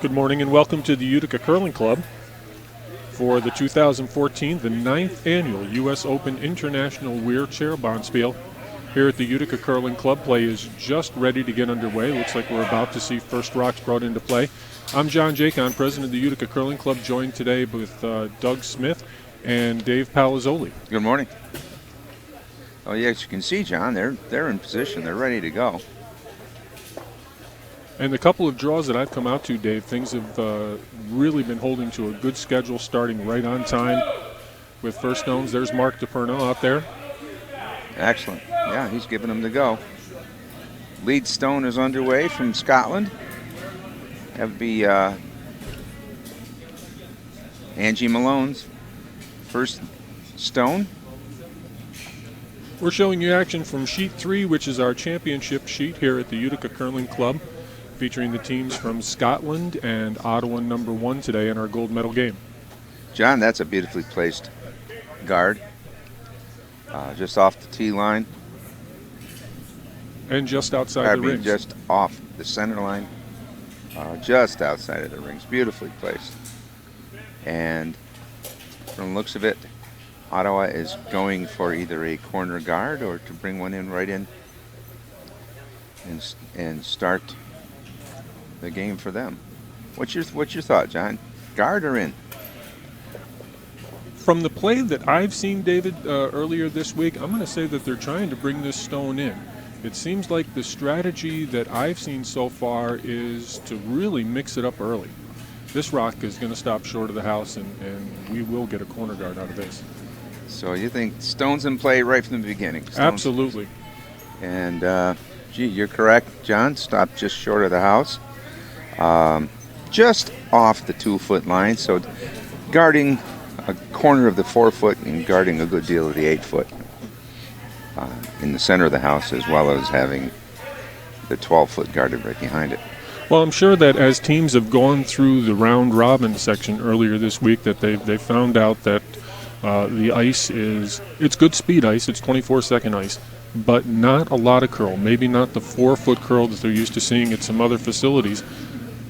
Good morning and welcome to the Utica Curling Club for the 2014, the 9th annual U.S. Open International Wheelchair Bonspiel. Here at the Utica Curling Club, play is just ready to get underway. Looks like we're about to see first rocks brought into play. I'm John Jacon, president of the Utica Curling Club, joined today with Doug Smith and Dave Palazzoli. Good morning. Oh, yes, you can see, John, they're in position. They're ready to go. And the couple of draws that I've come out to, Dave, things have really been holding to a good schedule, starting right on time with first stones. There's Mark DePerno out there. Excellent. Yeah, he's giving them the go. Lead stone is underway from Scotland. That would be Angie Malone's first stone. We're showing you action from Sheet 3, which is our championship sheet here at the Utica Curling Club, featuring the teams from Scotland and Ottawa number 1 today in our gold medal game. John, that's a beautifully placed guard. Just off the tee line. And just outside the rings. Just off the center line. Just outside of the rings. Beautifully placed. And from the looks of it, Ottawa is going for either a corner guard or to bring one in right in and start the game for them. What's your thought, John? Guard or in? From the play that I've seen, David, earlier this week, I'm going to say that they're trying to bring this stone in. It seems like the strategy that I've seen so far is to really mix it up early. This rock is going to stop short of the house, and we will get a corner guard out of this. So you think stones in play right from the beginning? Stones. Absolutely. And, gee, you're correct, John. Stop just short of the house. Just off the 2-foot line, so guarding a corner of the 4-foot and guarding a good deal of the 8-foot in the center of the house, as well as having the 12-foot guarded right behind it. Well, I'm sure that as teams have gone through the round robin section earlier this week, that they found out that the ice it's good speed ice, it's 24-second ice, but not a lot of curl, maybe not the 4-foot curl that they're used to seeing at some other facilities.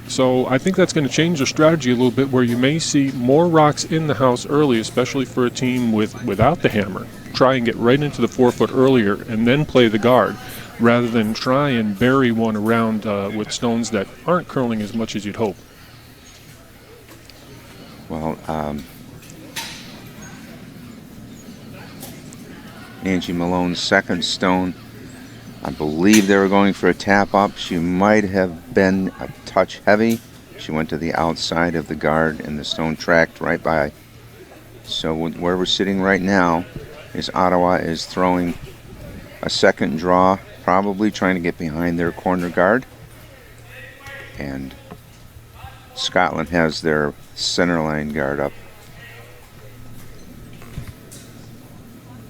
So I think that's going to change their strategy a little bit, where you may see more rocks in the house early, especially for a team without the hammer. Try and get right into the 4-foot earlier and then play the guard, rather than try and bury one around with stones that aren't curling as much as you'd hope. Well, Angie Malone's second stone, I believe they were going for a tap up. She might have been a touch heavy. She went to the outside of the guard and the stone tracked right by. So where we're sitting right now is Ottawa is throwing a second draw, probably trying to get behind their corner guard. And Scotland has their center line guard up.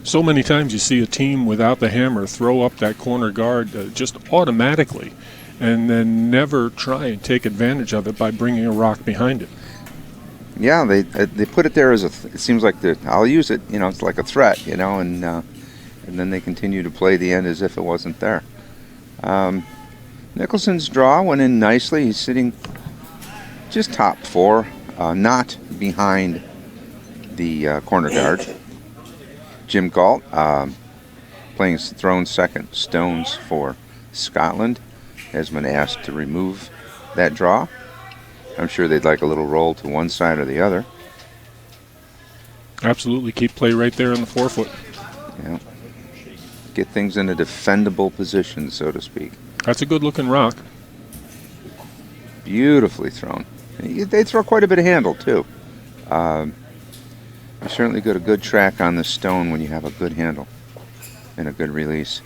So many times you see a team without the hammer throw up that corner guard just automatically, and then never try and take advantage of it by bringing a rock behind it. Yeah, they put it there as it seems like I'll use it, it's like a threat, and then they continue to play the end as if it wasn't there. Nicholson's draw went in nicely. He's sitting just top 4, not behind the corner guard. Jim Galt playing thrown second stones for Scotland has been asked to remove that draw. I'm sure they'd like a little roll to one side or the other. Absolutely. Keep play right there in the 4-foot. Yeah. Get things in a defendable position, so to speak. That's a good-looking rock. Beautifully thrown. They throw quite a bit of handle, too. You certainly got a good track on the stone when you have a good handle and a good release.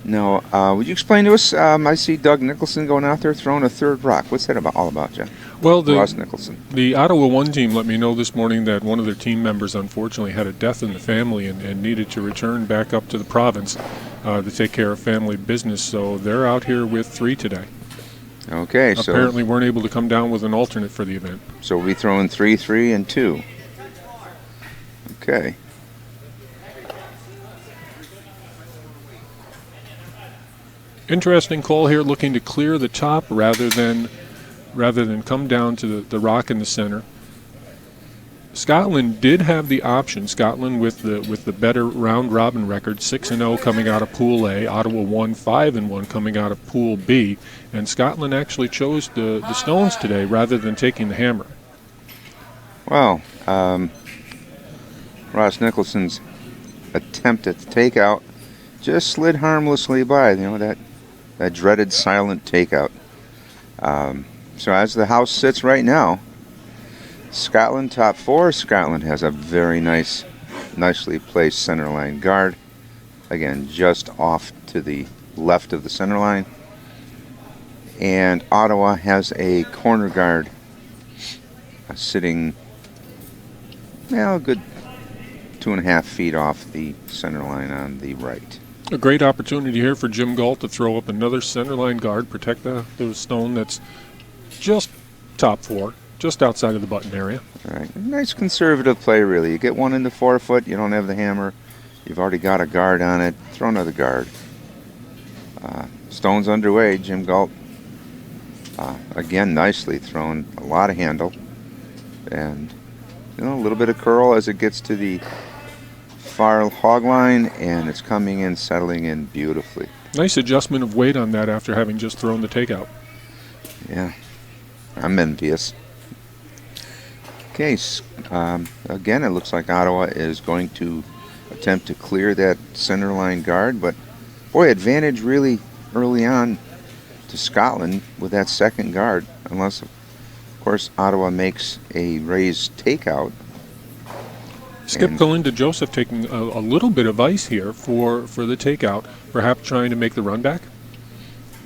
Now, would you explain to us, I see Doug Nicholson going out there throwing a third rock. What's that all about, John? Well, Ross Nicholson. The Ottawa 1 team let me know this morning that one of their team members unfortunately had a death in the family and needed to return back up to the province to take care of family business. So they're out here with 3 today. Okay, so apparently weren't able to come down with an alternate for the event. So we'll be throwing 3, 3, and 2. Okay. Interesting call here, looking to clear the top rather than come down to the rock in the center. Scotland did have the option. Scotland with the better round robin record, 6-0 coming out of Pool A. Ottawa won 5-1 coming out of Pool B. And Scotland actually chose the stones today rather than taking the hammer. Well, Ross Nicholson's attempt at the takeout just slid harmlessly by. You know, that dreaded silent takeout. So as the house sits right now, Scotland top 4. Scotland has a very nicely placed center line guard. Again, just off to the left of the center line. And Ottawa has a corner guard sitting, well, a good 2.5 feet off the center line on the right. A great opportunity here for Jim Galt to throw up another center line guard, protect the stone that's just top 4. Just outside of the button area. All right. Nice conservative play, really. You get one in the 4-foot, you don't have the hammer, you've already got a guard on it, throw another guard. Stone's underway. Jim Galt, again, nicely thrown, a lot of handle, and a little bit of curl as it gets to the far hog line, and it's coming in, settling in beautifully. Nice adjustment of weight on that after having just thrown the takeout. Yeah, I'm envious. Okay, again, it looks like Ottawa is going to attempt to clear that center line guard, but boy, advantage really early on to Scotland with that second guard, unless, of course, Ottawa makes a raised takeout. Skip Kalinda Joseph taking a little bit of ice here for the takeout, perhaps trying to make the run back.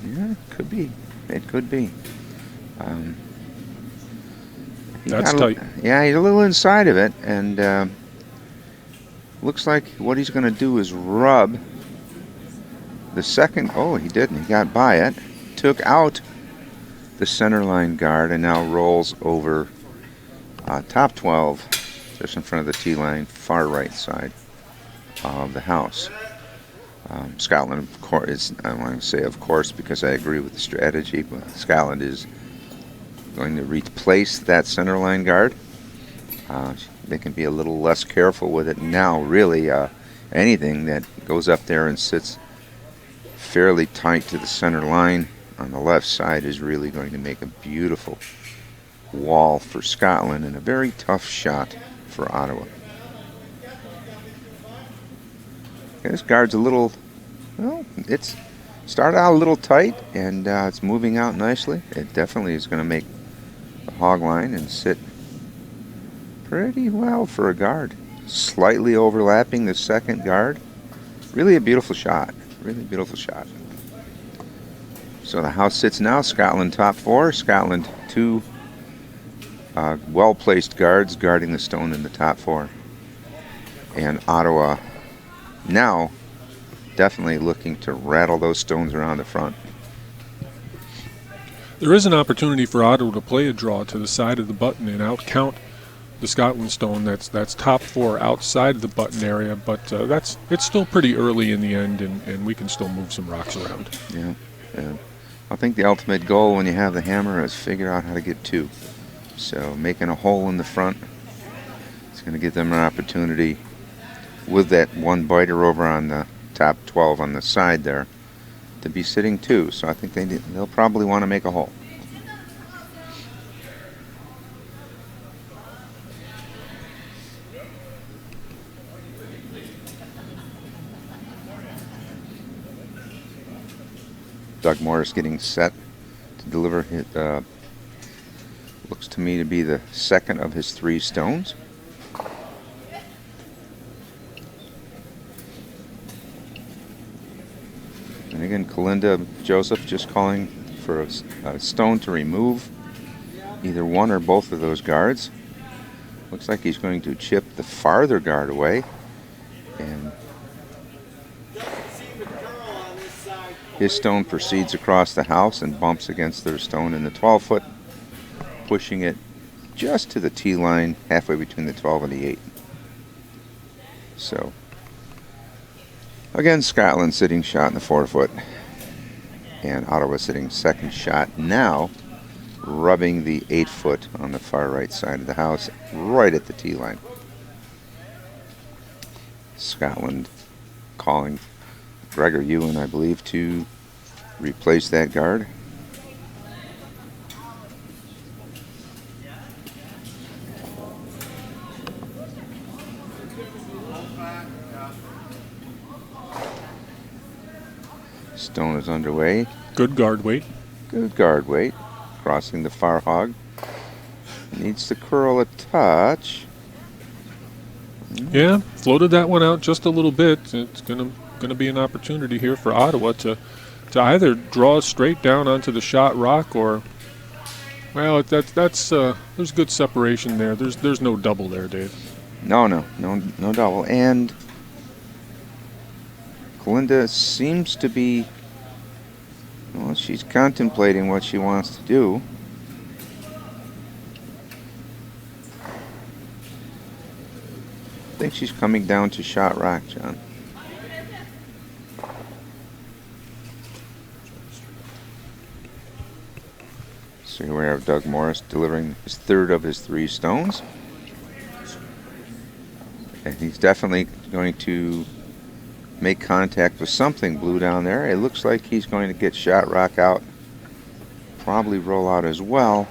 Yeah, it could be. It could be. That's tight. Yeah, he's a little inside of it, and looks like what he's going to do is rub the second. Oh, he didn't. He got by it, took out the center line guard, and now rolls over top 12, just in front of the tee line, far right side of the house. Scotland, of course, I don't want to say of course because I agree with the strategy, but Scotland is going to replace that center line guard. They can be a little less careful with it now. Really, anything that goes up there and sits fairly tight to the center line on the left side is really going to make a beautiful wall for Scotland and a very tough shot for Ottawa. Okay, this guard's a little, well, it's started out a little tight, and it's moving out nicely. It definitely is going to make the hog line and sit pretty well for a guard. Slightly overlapping the second guard. Really a beautiful shot. Really beautiful shot. So the house sits now. Scotland top 4. Scotland 2 well-placed guards guarding the stone in the top 4. And Ottawa now definitely looking to rattle those stones around the front. There is an opportunity for Ottawa to play a draw to the side of the button and outcount the Scotland stone. That's top 4 outside of the button area, but it's still pretty early in the end, and we can still move some rocks around. Yeah. I think the ultimate goal when you have the hammer is figure out how to get 2. So making a hole in the front, it's going to give them an opportunity with that one biter over on the top 12 on the side there to be sitting 2. So I think they'll probably want to make a hole. Doug Morris getting set to deliver his, looks to me to be the second of his 3 stones. And again, Kalinda Joseph just calling for a stone to remove either one or both of those guards. Looks like he's going to chip the farther guard away, and his stone proceeds across the house and bumps against their stone in the 12-foot, pushing it just to the tee line, halfway between the 12 and the 8. So, again, Scotland sitting shot in the 4-foot. And Ottawa sitting second shot now, rubbing the 8-foot on the far right side of the house, right at the tee line. Scotland calling Gregor Ewan, I believe, to replace that guard. Stone is underway. Good guard weight. Good guard weight. Crossing the far hog. Needs to curl a touch. Yeah, floated that one out just a little bit. It's gonna be an opportunity here for Ottawa to either draw straight down onto the shot rock or, well, that's there's good separation there. There's no double there, Dave. No double. And Kalinda seems to be, well, she's contemplating what she wants to do. I think she's coming down to shot rock, John. So here we have Doug Morris delivering his third of his 3 stones. And he's definitely going to make contact with something blue down there. It looks like he's going to get shot rock out, probably roll out as well.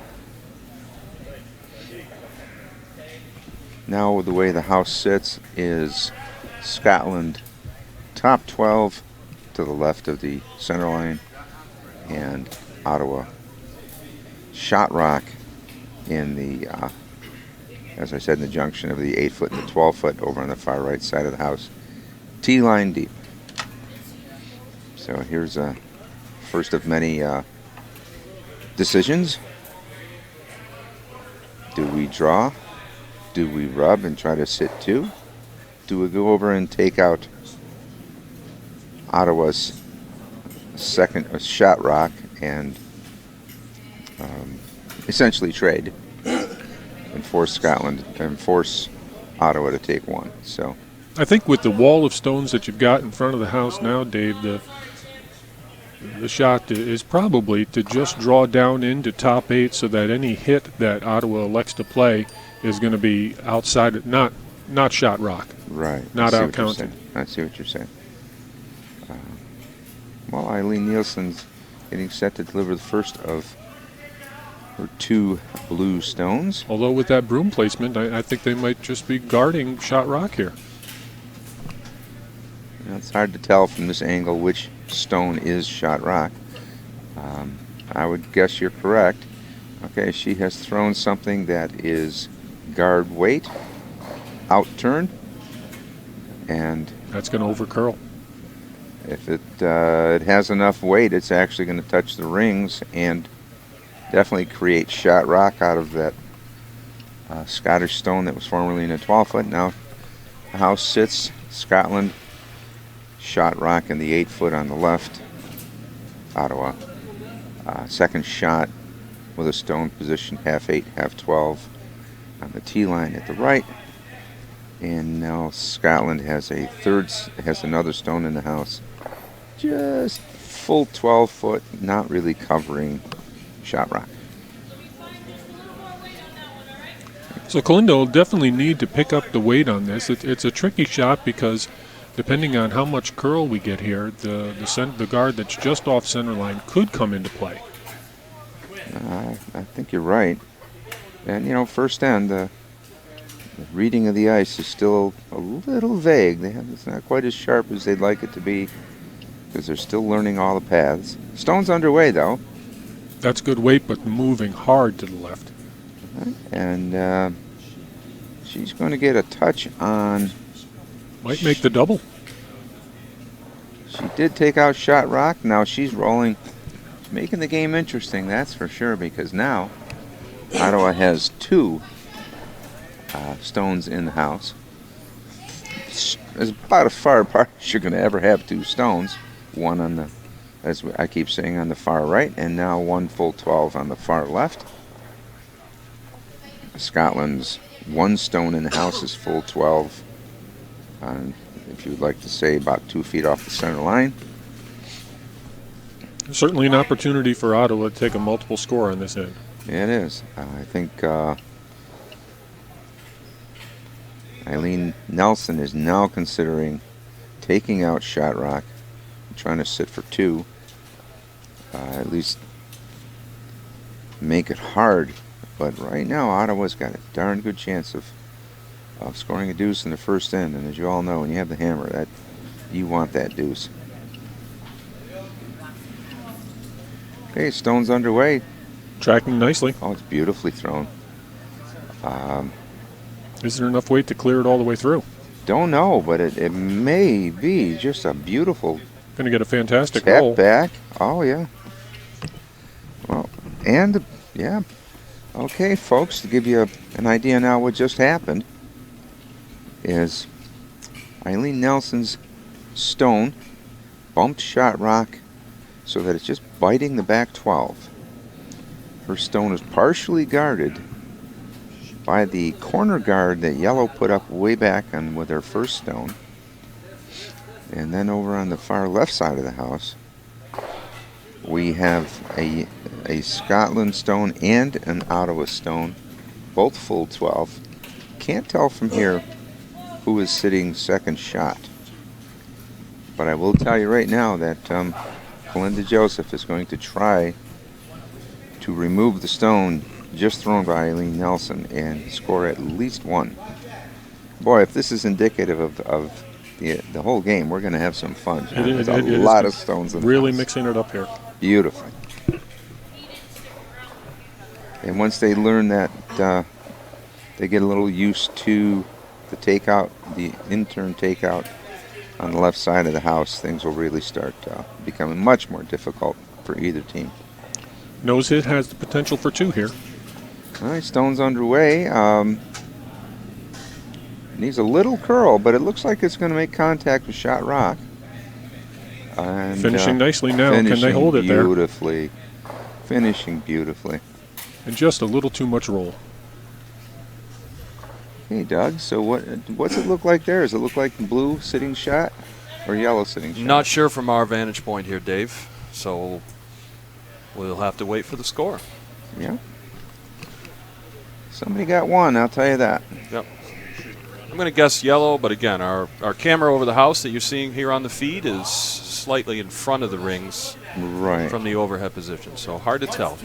Now the way the house sits is Scotland top 12 to the left of the center line, and Ottawa shot rock in the, as I said, in the junction of the 8-foot and the 12-foot over on the far right side of the house. Tee line deep. So here's a first of many decisions. Do we draw? Do we rub and try to sit 2? Do we go over and take out Ottawa's second shot rock and essentially trade and force Scotland and force Ottawa to take 1? So I think with the wall of stones that you've got in front of the house now, Dave, the shot is probably to just draw down into top 8 so that any hit that Ottawa elects to play is going to be outside, not shot rock. Right. Not out counted. I see what you're saying. Well, Eileen Nielsen's getting set to deliver the first of her 2 blue stones. Although with that broom placement, I think they might just be guarding shot rock here. You know, it's hard to tell from this angle which stone is shot rock. I would guess you're correct. Okay, she has thrown something that is guard weight, out turn, and that's going to over curl. If it has enough weight, it's actually going to touch the rings and definitely create shot rock out of that Scottish stone that was formerly in a 12-foot. Now the house sits Scotland, shot rock in the 8-foot on the left. Ottawa second shot with a stone position half 8, half 12 on the tee line at the right. And now Scotland has another stone in the house, just full 12-foot, not really covering shot rock. So Kalinda will definitely need to pick up the weight on this. It's a tricky shot because depending on how much curl we get here, the guard that's just off center line could come into play. I think you're right. And, you know, first end, the reading of the ice is still a little vague. It's not quite as sharp as they'd like it to be because they're still learning all the paths. Stone's underway, though. That's good weight, but moving hard to the left. And she's going to get a touch on... Might make the double. She did take out shot rock. Now she's rolling. She's making the game interesting, that's for sure, because now Ottawa has 2 stones in the house. It's about as far apart as you're going to ever have 2 stones. One on the, as I keep saying, on the far right, and now 1 full 12 on the far left. Scotland's 1 stone in the house is full 12. If you would like to say about 2 feet off the center line. Certainly an opportunity for Ottawa to take a multiple score on this end. It is. I think Eileen Nelson is now considering taking out Shot Rock, trying to sit for 2. At least make it hard. But right now, Ottawa's got a darn good chance of scoring a deuce in the first end. And as you all know, when you have the hammer, that you want that deuce. Okay, stone's underway. Tracking nicely. Oh, it's beautifully thrown. Is there enough weight to clear it all the way through? Don't know, but it may be just a beautiful Going to get a fantastic tap roll. back. Oh, yeah. Well, and, yeah. Okay, folks, to give you an idea now what just happened is Eileen Nelson's stone bumped Shot Rock so that it's just biting the back 12. Her stone is partially guarded by the corner guard that Yellow put up way back on with her first stone. And then over on the far left side of the house, we have a Scotland stone and an Ottawa stone, both full 12. Can't tell from here who is sitting second shot. But I will tell you right now that Kalinda Joseph is going to try to remove the stone just thrown by Eileen Nelson and score at least 1. Boy, if this is indicative of the whole game, we're going to have some fun. There's a lot of stones in the really house. mixing it up here. Beautifully. And once they learn that, they get a little used to the takeout, the in-turn takeout on the left side of the house, things will really start becoming much more difficult for either team. Nose hit has the potential for 2 here. All right, stone's underway. Needs a little curl, but it looks like it's going to make contact with Shot Rock. And, Finishing nicely now. Can they hold it there? Beautifully. Finishing beautifully. And just a little too much roll. Hey, Doug, so what's it look like there? Does it look like blue sitting shot or yellow sitting shot? Not sure from our vantage point here, Dave. So we'll have to wait for the score. Yeah. Somebody got 1, I'll tell you that. Yep. I'm going to guess yellow, but again, our camera over the house that you're seeing here on the feed is slightly in front of the rings Right. from the overhead position, so hard to tell.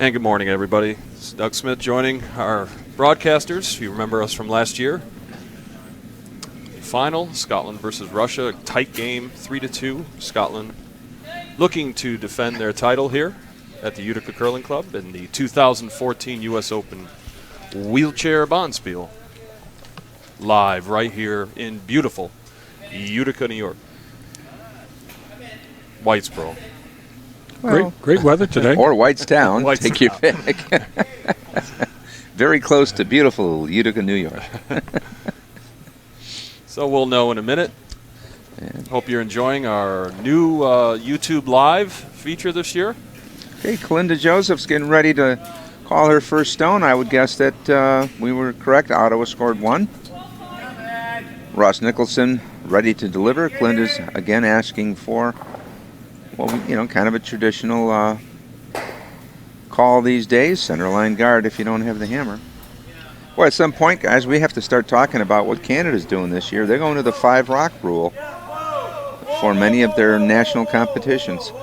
And good morning, everybody. It's Doug Smith joining our broadcasters. If you remember us from last year, final, Scotland versus Russia, a tight game, 3-2. Scotland looking to defend their title here at the Utica Curling Club in the 2014 U.S. Open Wheelchair Bonspiel. Live right here in beautiful Utica, New York. Whitesboro. Well, Great weather today. or Whitestown. Whitestown. Take your pick. Very close to beautiful Utica, New York. So we'll know in a minute. Hope you're enjoying our new YouTube Live feature this year. Okay, Kalinda Joseph's getting ready to call her first stone. I would guess that we were correct. Ottawa scored 1. Ross Nicholson ready to deliver. Kalinda's again asking for, well, kind of a traditional call these days. Center line guard if you don't have the hammer. Well, at some point, guys, we have to start talking about what Canada's doing this year. They're going to the 5-rock rule for many of their national competitions.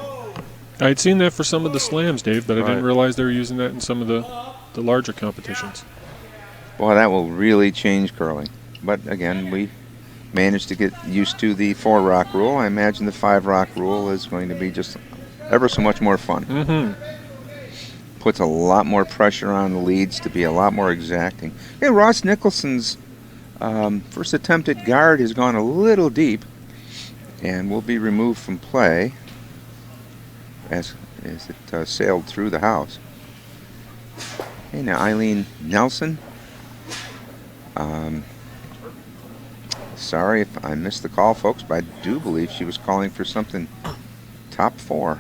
I had seen that for some of the slams, Dave, but I Right. didn't realize they were using that in some of the larger competitions. Boy, that will really change curling. But again, we managed to get used to the 4-rock rule. I imagine the 5-rock rule is going to be just ever so much more fun. Mm-hmm. Puts a lot more pressure on the leads to be a lot more exacting. Hey, Ross Nicholson's first attempted guard has gone a little deep and will be removed from play as it sailed through the house. Hey, now Eileen Nelson. Sorry if I missed the call, folks, but I do believe she was calling for something top 4.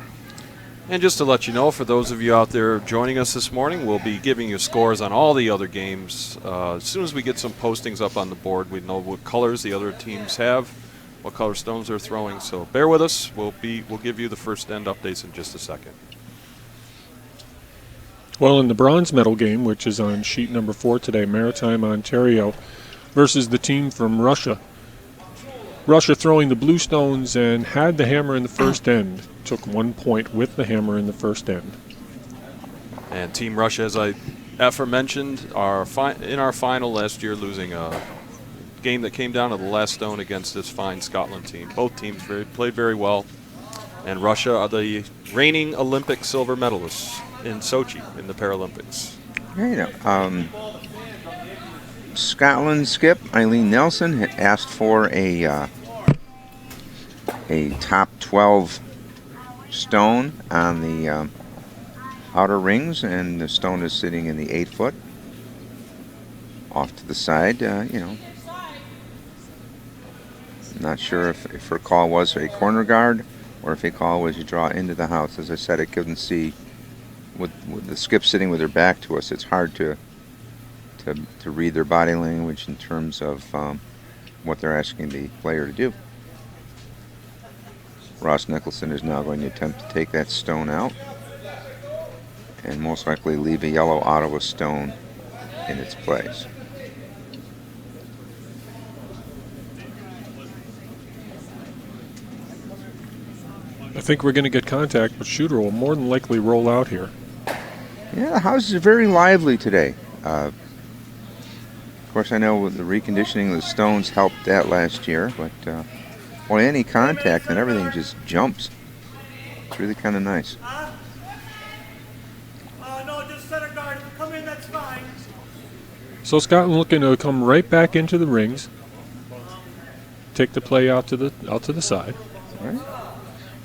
And just to let you know, for those of you out there joining us this morning, we'll be giving you scores on all the other games. As soon as we get some postings up on the board, we know what colors the other teams have, what color stones they're throwing. So bear with us. We'll give you the first end updates in just a second. Well, in the bronze medal game, which is on sheet number 4 today, Maritime Ontario versus the team from Russia. Russia throwing the blue stones and had the hammer in the first end. Took 1 point with the hammer in the first end. And Team Russia, as I aforementioned, in our final last year, losing a game that came down to the last stone against this fine Scotland team. Both teams played very well. And Russia are the reigning Olympic silver medalists in Sochi in the Paralympics. Scotland skip Eileen Nelson had asked for a top 12 stone on the outer rings, and the stone is sitting in the 8 foot off to the side. Not sure if her call was a corner guard or if a call was you draw into the house. As I said, I couldn't see with the skip sitting with her back to us. It's hard to read their body language in terms of what they're asking the player to do. Ross Nicholson is now going to attempt to take that stone out and most likely leave a yellow Ottawa stone in its place. I think we're going to get contact, but Shooter will more than likely roll out here. Yeah, the house is very lively today. Of course, I know with the reconditioning of the stones helped that last year, but any contact and everything just jumps. It's really kind of nice. No, just center guard. If you come in, that's fine. So Scotland looking to come right back into the rings. Take the play out to the side. All right.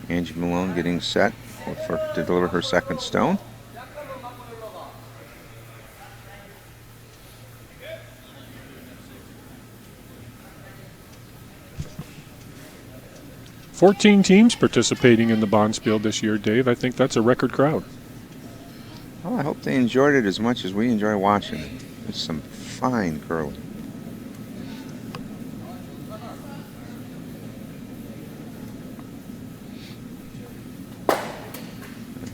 Angie Malone getting set to deliver her second stone. "14 teams participating in the Bonspiel this year, Dave. I think that's a record crowd." Well, I hope they enjoyed it as much as we enjoy watching it. It's some fine curling.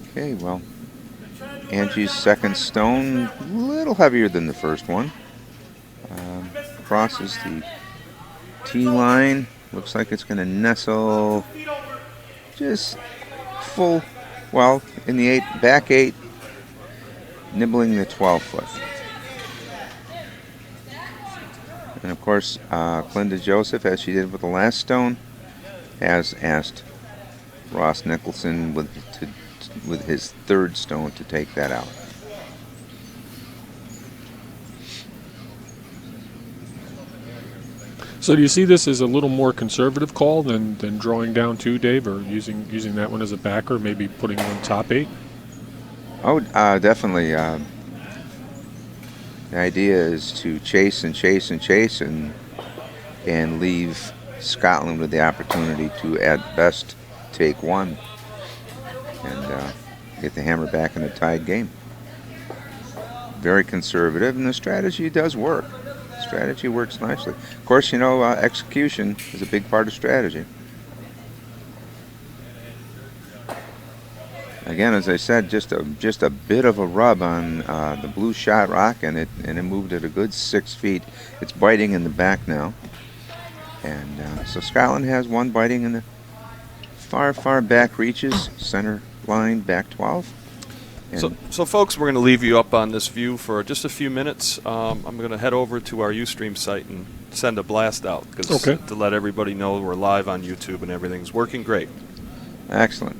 Okay, well, Angie's second stone, a little heavier than the first one. Crosses the tee line. Looks like it's going to nestle just full, in the back 8, nibbling the 12 foot. And of course, Clinda Joseph, as she did with the last stone, has asked Ross Nicholson with his third stone to take that out. So do you see this as a little more conservative call than drawing down 2, Dave, or using that one as a backer, maybe putting one top 8? Oh, definitely. The idea is to chase and chase and chase and leave Scotland with the opportunity to, at best, take 1 and get the hammer back in a tied game. Very conservative, and the strategy does work. Strategy works nicely. Of course, execution is a big part of strategy. Again, as I said, just a bit of a rub on the blue shot rock, and it moved at a good 6 feet. It's biting in the back now, and so Scotland has one biting in the far back reaches, center line, back 12. So folks, we're going to leave you up on this view for just a few minutes. I'm going to head over to our Ustream site and send a blast out to let everybody know we're live on YouTube and everything's working great. Excellent.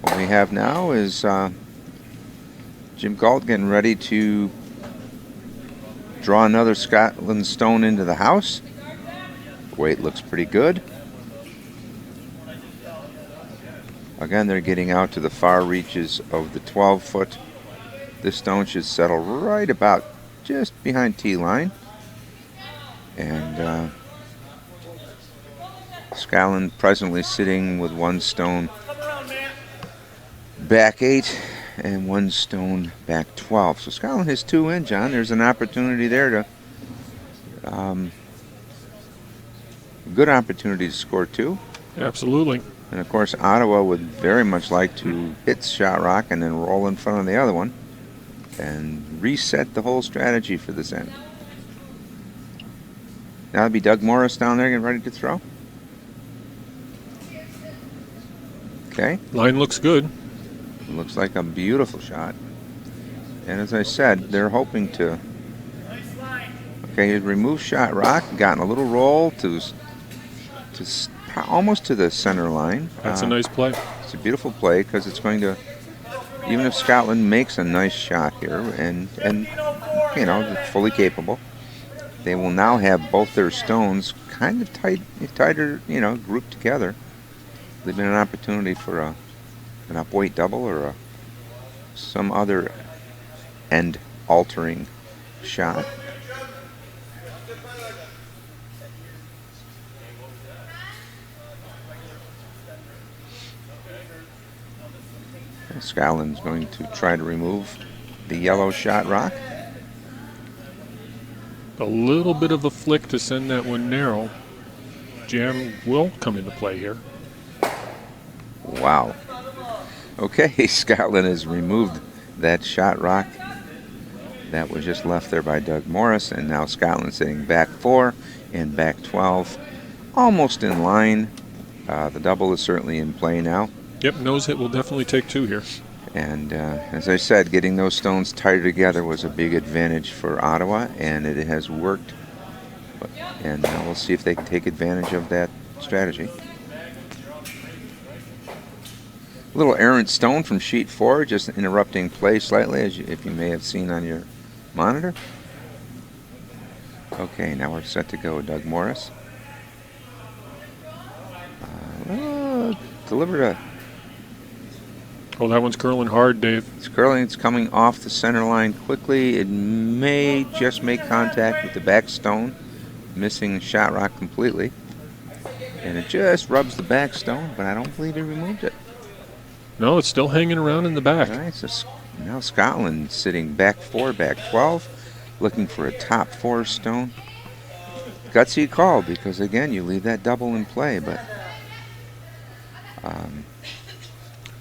What we have now is Jim Galt getting ready to draw another Scotland stone into the house. The weight looks pretty good. Again, they're getting out to the far reaches of the 12 foot. This stone should settle right about just behind tee line. And Scotland presently sitting with 1 stone Come around, man. back 8 and 1 stone back 12. So Scotland has 2 in, John. There's an opportunity there to, good opportunity to score 2. Absolutely. And of course, Ottawa would very much like to hit shot rock and then roll in front of the other one and reset the whole strategy for this end. Now it'd be Doug Morris down there getting ready to throw. Okay. Line looks good. Looks like a beautiful shot. And as I said, they're hoping to. Nice line. Okay, he's removed shot rock, gotten a little roll to almost to the center line. That's a nice play. It's a beautiful play because it's going to, even if Scotland makes a nice shot here and you know, they're fully capable, they will now have both their stones kind of tighter, you know, grouped together, leaving an opportunity for an upweight double or some other end altering shot. Scotland's going to try to remove the yellow shot rock. A little bit of a flick to send that one narrow. Jam will come into play here. Wow. Okay, Scotland has removed that shot rock that was just left there by Doug Morris, and now Scotland sitting back 4 and back 12, almost in line. The double is certainly in play now. Yep, nose hit will definitely take 2 here. And as I said, getting those stones tighter together was a big advantage for Ottawa, and it has worked. And we'll see if they can take advantage of that strategy. A little errant stone from sheet 4, just interrupting play slightly, if you may have seen on your monitor. Okay, now we're set to go. Doug Morris. Delivered a. Oh, that one's curling hard, Dave. It's curling. It's coming off the center line quickly. It may just make contact with the back stone, missing shot rock completely. And it just rubs the back stone, but I don't believe he removed it. No, it's still hanging around in the back. All right, so now Scotland sitting back 4, back 12, looking for a top 4 stone. Gutsy call because, again, you leave that double in play, but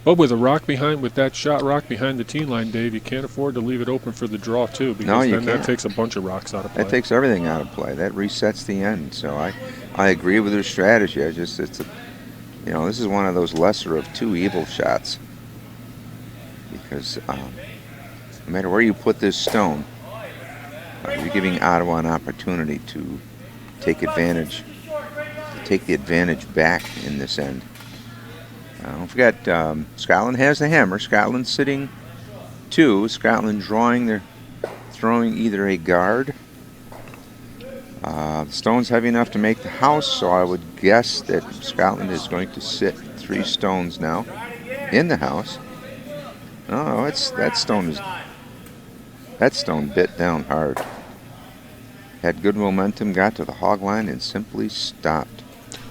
But with a rock behind, with that shot rock behind the tee line, Dave, you can't afford to leave it open for the draw too, because No, you then that can't. takes a bunch of rocks out of play. that takes everything out of play. That resets the end. So I agree with her strategy. This is one of those lesser of 2 evil shots because no matter where you put this stone, you're giving Ottawa an opportunity to take the advantage back in this end. Don't forget, Scotland has the hammer. Scotland sitting 2. Scotland throwing either a guard. The stone's heavy enough to make the house, so I would guess that Scotland is going to sit 3 stones now in the house. Oh, that stone bit down hard. Had good momentum, got to the hog line, and simply stopped.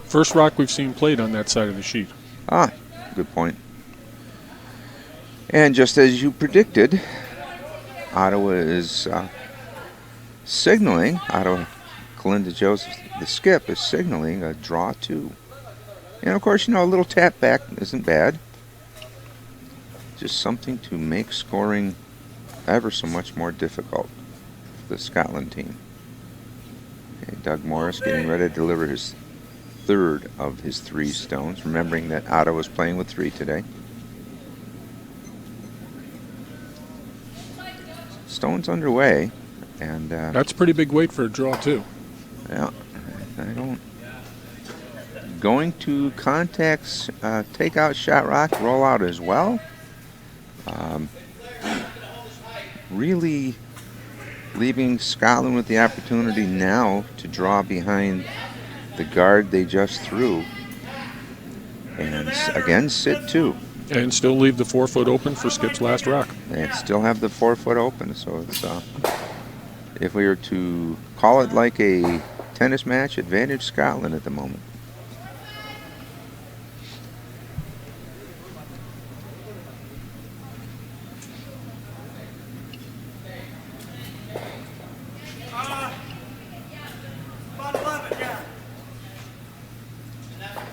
First rock we've seen played on that side of the sheet. Ah, good point. And just as you predicted, Ottawa is signaling, Kalinda Joseph, the skip, is signaling a draw 2. And of course, a little tap back isn't bad. Just something to make scoring ever so much more difficult for the Scotland team. Okay, Doug Morris getting ready to deliver his 3rd of his 3 stones, remembering that Ottawa's playing with 3 today. Stone's underway, and That's a pretty big weight for a draw too. yeah, going to contacts, take out shot rock, roll out as well. Really leaving Scotland with the opportunity now to draw behind the guard they just threw, and again sit 2. And still leave the 4-foot open for Skip's last rock. They still have the 4-foot open, so it's if we were to call it like a tennis match, advantage Scotland at the moment.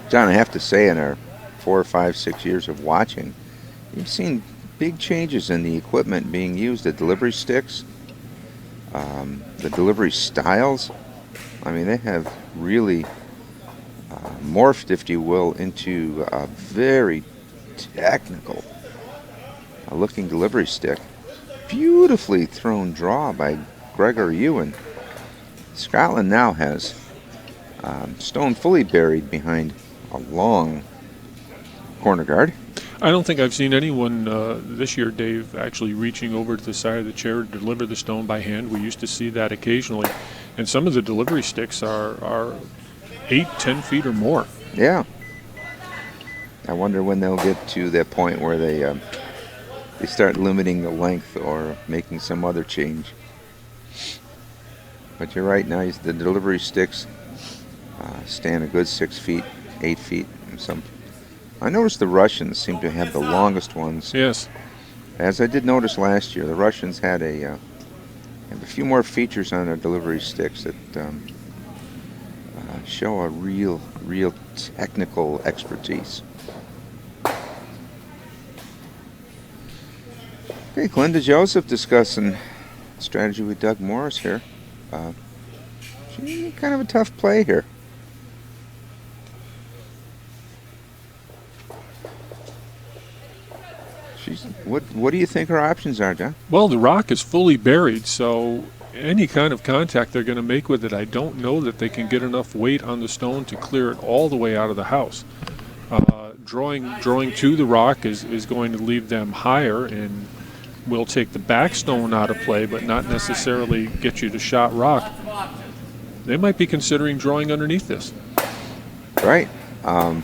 John, I have to say, in our 4, 5, 6 years of watching, you've seen big changes in the equipment being used, the delivery sticks, the delivery styles. I mean, they have really morphed, if you will, into a very technical looking delivery stick. Beautifully thrown draw by Gregor Ewan. Scotland now has stone fully buried behind a long corner guard. I don't think I've seen anyone this year, Dave, actually reaching over to the side of the chair to deliver the stone by hand. We used to see that occasionally. And some of the delivery sticks are 8, 10 feet or more. Yeah. I wonder when they'll get to that point where they start limiting the length or making some other change. But you're right, now the delivery sticks stand a good 6 feet, 8 feet. I noticed the Russians seem to have the longest ones. Yes. As I did notice last year, the Russians had have a few more features on their delivery sticks that show a real technical expertise. Okay, Glinda Joseph discussing strategy with Doug Morris here. Kind of a tough play here. What do you think her options are, John? Well, the rock is fully buried, so any kind of contact they're going to make with it, I don't know that they can get enough weight on the stone to clear it all the way out of the house. Drawing to the rock is going to leave them higher and will take the back stone out of play, but not necessarily get you to shot rock. They might be considering drawing underneath this. Right. A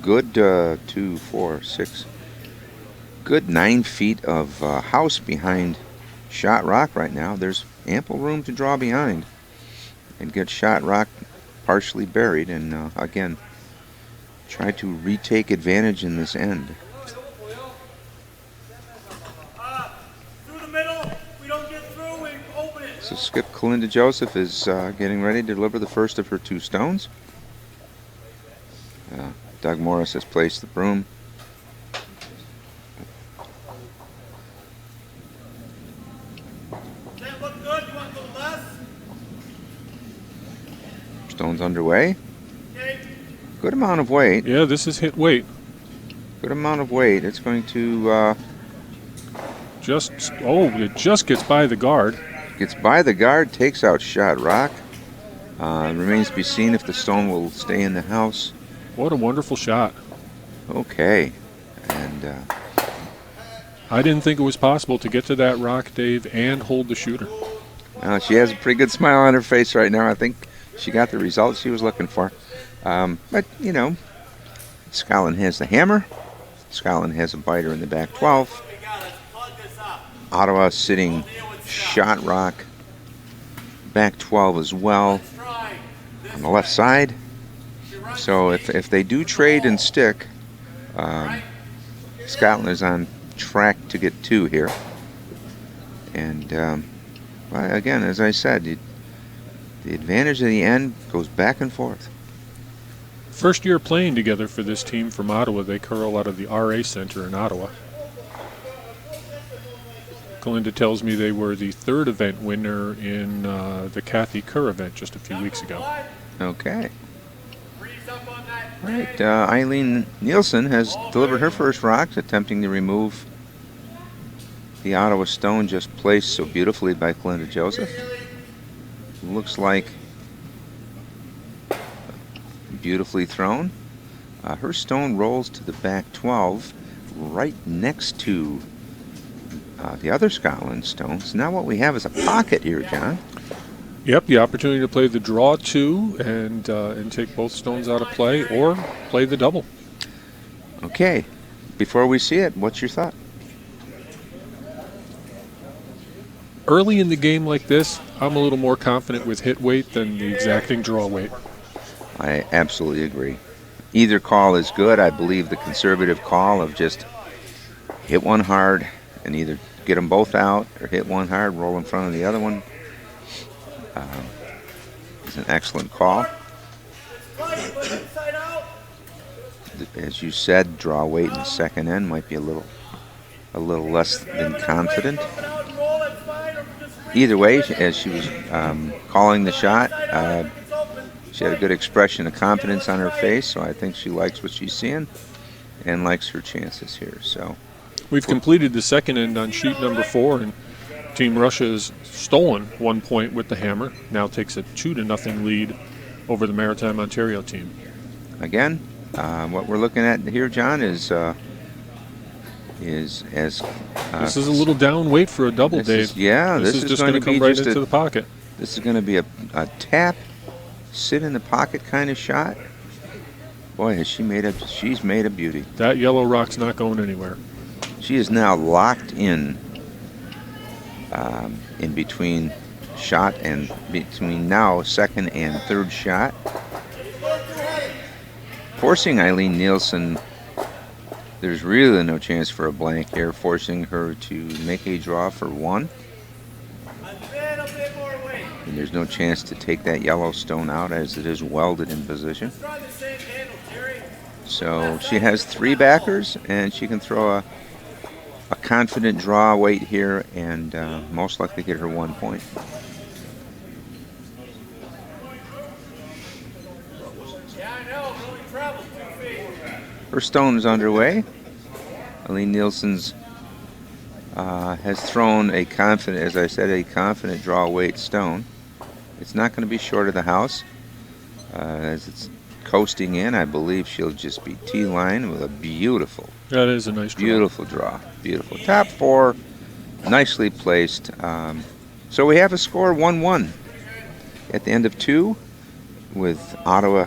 good 2, 4, 6. Good 9 feet of house behind shot rock right now. There's ample room to draw behind and get shot rock partially buried and again try to retake advantage in this end. Through the middle. We don't get through, we open it. So Skip Kalinda Joseph is getting ready to deliver the first of her 2 stones. Doug Morris has placed the broom. That look good. You want to go less? Stone's underway. Okay. Good amount of weight. Yeah, this is hit weight. Good amount of weight. It's going to it just gets by the guard. gets by the guard, takes out shot rock. Remains to be seen if the stone will stay in the house. What a wonderful shot. Okay. And I didn't think it was possible to get to that rock, Dave, and hold the shooter. she has a pretty good smile on her face right now. I think she got the results she was looking for. But, you know, Scotland has the hammer. Scotland has a biter in the back 12. Ottawa sitting shot rock. Back 12 as well on the left side. So if they do trade and stick, Scotland is on track to get 2 here. And well, again, as I said, the advantage of the end goes back and forth. First year playing together for this team from Ottawa. They curl out of the RA Center in Ottawa. Kalinda tells me they were the 3rd event winner in the Kathy Kerr event just a few weeks ago. Okay. All right, Eileen Nielsen has delivered her first rocks, attempting to remove the Ottawa stone just placed so beautifully by Kalinda Joseph. Looks like beautifully thrown. Her stone rolls to the back 12 right next to the other Scotland stones. Now what we have is a pocket here, John. Yep, the opportunity to play the draw 2 and take both stones out of play, or play the double. Okay, before we see it, what's your thought? Early in the game like this, I'm a little more confident with hit weight than the exacting draw weight. I absolutely agree. Either call is good. I believe the conservative call of just hit one hard and either get them both out or hit one hard, roll in front of the other one is an excellent call. as you said, draw weight in the second end might be a little less than confident. Either way, as she was calling the shot, she had a good expression of confidence on her face, so I think she likes what she's seeing and likes her chances here. So we've completed the second end on sheet number 4, and Team Russia has stolen 1 point with the hammer. Now takes a 2-0 lead over the Maritime Ontario team. Again, what we're looking at here, John, is as this is a little down weight for a double, Dave. This is is just going to come be right just into the pocket. This is going to be a tap, sit in the pocket kind of shot. Boy, has she made a she's made a beauty. That yellow rock's not going anywhere. She is now locked in between shot and between now second and third shot, forcing Eileen Nielsen. There's really no chance for a blank here, forcing her to make a draw for 1. And there's no chance to take that yellow stone out as it is welded in position. So she has 3 backers, and she can throw a confident draw weight here and most likely get her 1 point. Her stone is underway. Eileen Nielsen's has thrown a confident, as I said, a confident draw weight stone. It's not going to be short of the house. As it's coasting in, I believe she'll just be T-line with a beautiful. That is a nice draw. Beautiful draw. Beautiful. Top 4, nicely placed. So we have a score 1-1 at the end of 2, with Ottawa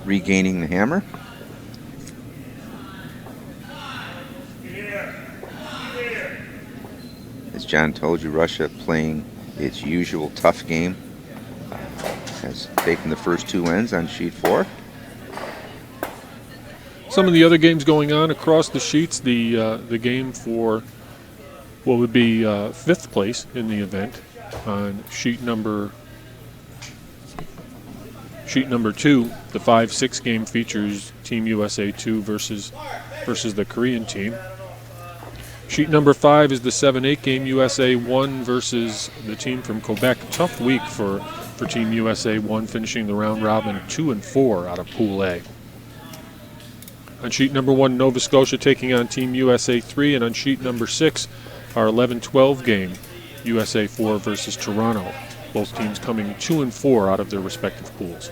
regaining the hammer. As John told you, Russia playing its usual tough game. Has taken the first 2 ends on sheet 4. Some of the other games going on across the sheets, the game for what would be 5th place in the event on sheet number 2, the 5-6 game features Team USA 2 versus the Korean team. Sheet number 5 is the 7-8 game, USA 1 versus the team from Quebec. Tough week for Team USA 1, finishing the round robin 2-4 out of Pool A. On sheet number 1, Nova Scotia taking on Team USA 3, and on sheet number 6, our 11-12 game, USA 4 versus Toronto. Both teams coming 2-4 out of their respective pools.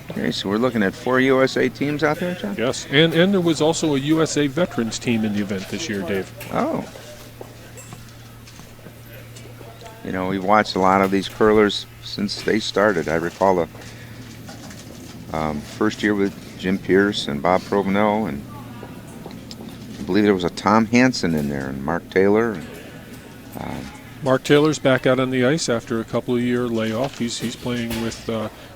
Okay, so we're looking at 4 USA teams out there, John? Yes, and there was also a USA veterans team in the event this year, Dave. Oh. You know, we've watched a lot of these curlers since they started. I recall the first year with Jim Pierce and Bob Provenot, and I believe there was a Tom Hansen in there, and Mark Taylor. Mark Taylor's back out on the ice after a couple of year layoff. He's playing with,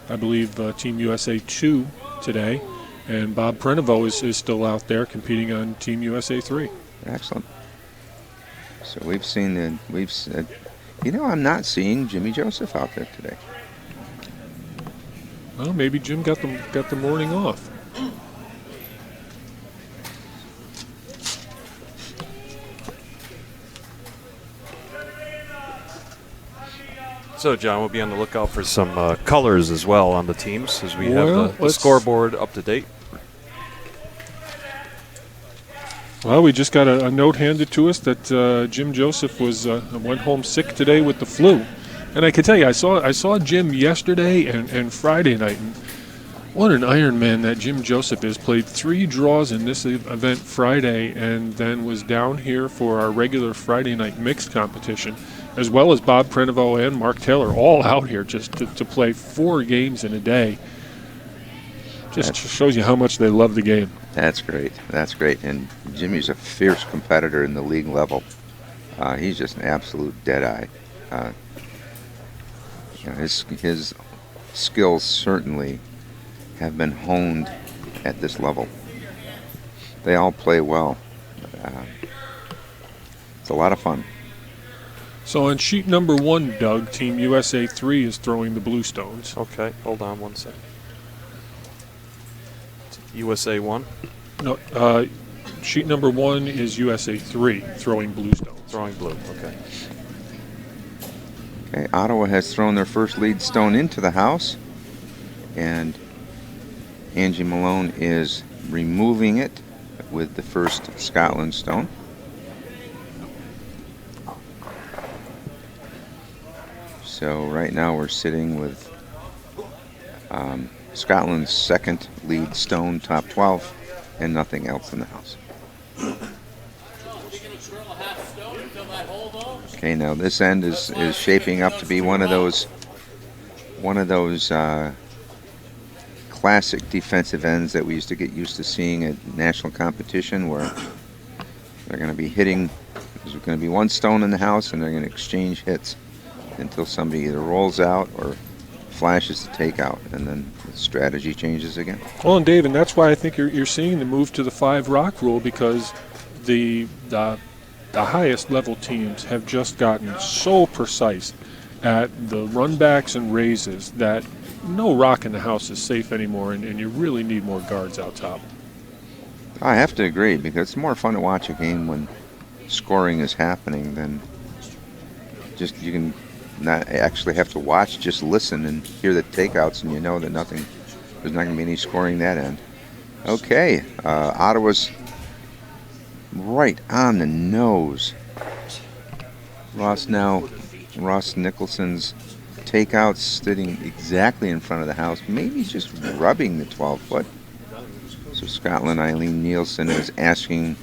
I believe, Team USA 2 today, and Bob Prenovo is still out there competing on Team USA 3. Excellent. So we've seen you know, I'm not seeing Jimmy Joseph out there today. Well, maybe Jim got the morning off. So, John, we'll be on the lookout for some colors as well on the teams as we have the scoreboard up to date. Well, we just got a note handed to us that Jim Joseph went home sick today with the flu. And I can tell you, I saw Jim yesterday and Friday night. And what an Iron Man that Jim Joseph is. Played 3 draws in this event Friday, and then was down here for our regular Friday night mixed competition, as well as Bob Prenovo and Mark Taylor, all out here just to play 4 games in a day. Just shows you how much they love the game. That's great. That's great. And Jimmy's a fierce competitor in the league level. He's just an absolute deadeye. You know, his skills certainly have been honed at this level. They all play well. It's a lot of fun. So on sheet number 1, Doug, Team USA 3 is throwing the blue stones. Okay, hold on one second. USA 1, No, sheet number 1 is USA 3, throwing blue stones. throwing blue. Okay. Okay, Ottawa has thrown their first lead stone into the house, and Angie Malone is removing it with the first Scotland stone. So right now we're sitting with Scotland's second lead stone, top 12, and nothing else in the house. Okay, now this end is shaping up to be one of those classic defensive ends that we used to get used to seeing at national competition, where they're going to be hitting. There's going to be one stone in the house, and they're going to exchange hits until somebody either rolls out or flashes the takeout, and then the strategy changes again. Well, and Dave, and that's why I think you're seeing the move to the 5 rock rule, because the highest level teams have just gotten so precise at the runbacks and raises that no rock in the house is safe anymore, and you really need more guards out top. I have to agree, because it's more fun to watch a game when scoring is happening than just you can not actually have to watch, just listen and hear the takeouts, and you know that there's not going to be any scoring that end. Okay, Ottawa's right on the nose. Ross Nicholson's takeout sitting exactly in front of the house, maybe just rubbing the 12-foot. So Scotland Eileen Nielsen is asking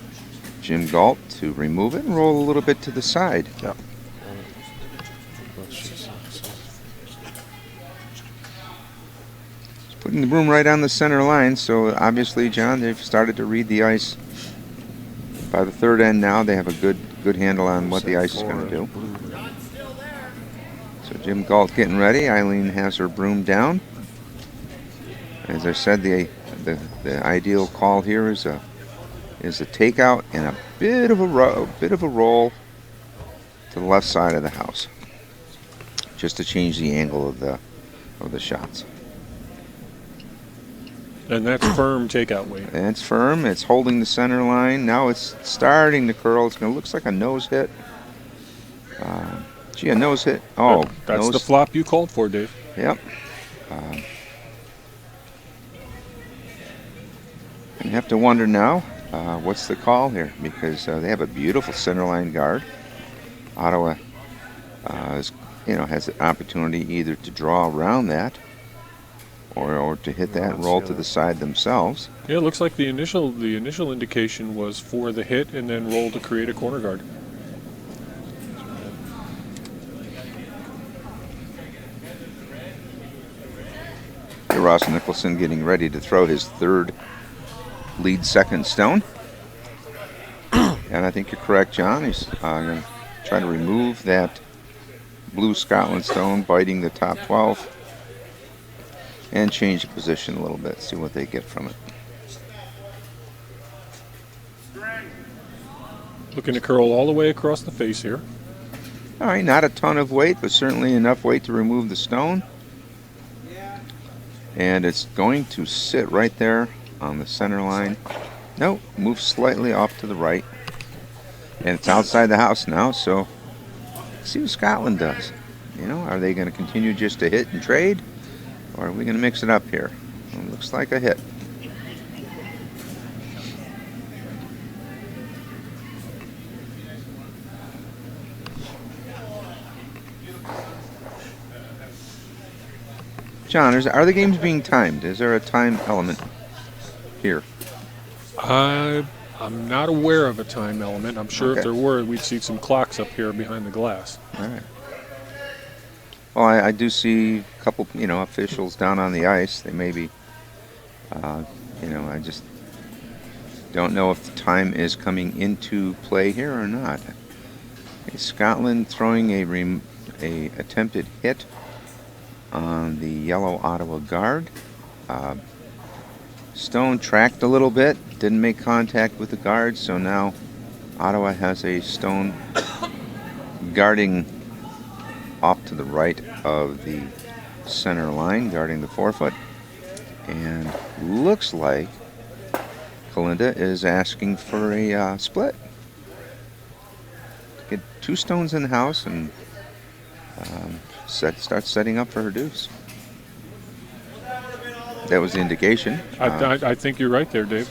Jim Galt to remove it and roll a little bit to the side. Yep. Putting the broom right on the center line, so obviously, John, they've started to read the ice. By the third end now, they have a good handle on what the ice is going to do. So Jim Galt getting ready. Eileen has her broom down. As I said, the ideal call here is a takeout and a bit of a roll to the left side of the house, just to change the angle of the shots. And that's firm takeout weight. And it's firm. It's holding the center line. Now it's starting to curl. It looks like a nose hit. Gee, a nose hit. Oh, that's the flop you called for, Dave. Yep. You have to wonder now, what's the call here? Because they have a beautiful center line guard. Ottawa has the opportunity either to draw around that or to hit that and roll to the side themselves. Yeah, it looks like the initial indication was for the hit and then roll to create a corner guard. Ross Nicholson getting ready to throw his third lead second stone. And I think you're correct, John. He's going to try to remove that blue Scotland stone, biting the top 12, and change the position a little bit, see what they get from it. Looking to curl all the way across the face here. All right, not a ton of weight, but certainly enough weight to remove the stone. And it's going to sit right there on the center line. No, move slightly off to the right. And it's outside the house now, so let's see what Scotland does. Are they going to continue just to hit and trade? Or are we going to mix it up here? It looks like a hit. John, are the games being timed? Is there a time element here? I'm not aware of a time element. I'm sure Okay. if there were, we'd see some clocks up here behind the glass. All right. Well, I do see a couple, officials down on the ice. They may be, I just don't know if the time is coming into play here or not. Okay, Scotland throwing a attempted hit on the yellow Ottawa guard. Stone tracked a little bit, didn't make contact with the guard, so now Ottawa has a stone guarding off to the right of the center line, guarding the 4-foot. And looks like Kalinda is asking for a split. Get 2 stones in the house and start setting up for her deuce. That was the indication. I think you're right there, Dave.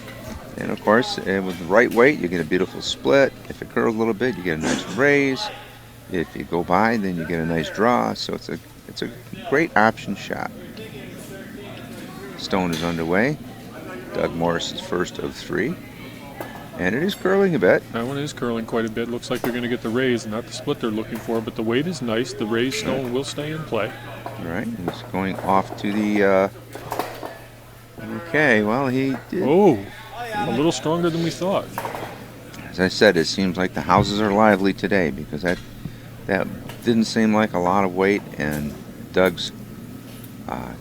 And of course, with the right weight, you get a beautiful split. If it curls a little bit, you get a nice raise. If you go by, then you get a nice draw. So it's a great option shot. Stone is underway. Doug Morris's first of 3. And it is curling a bit. That one is curling quite a bit. Looks like they're going to get the raise, not the split they're looking for, but the weight is nice. The raised stone will stay in play. All right, he's going off to the... okay, well, he did. Oh, a little stronger than we thought. As I said, it seems like the houses are lively today because that didn't seem like a lot of weight, and Doug's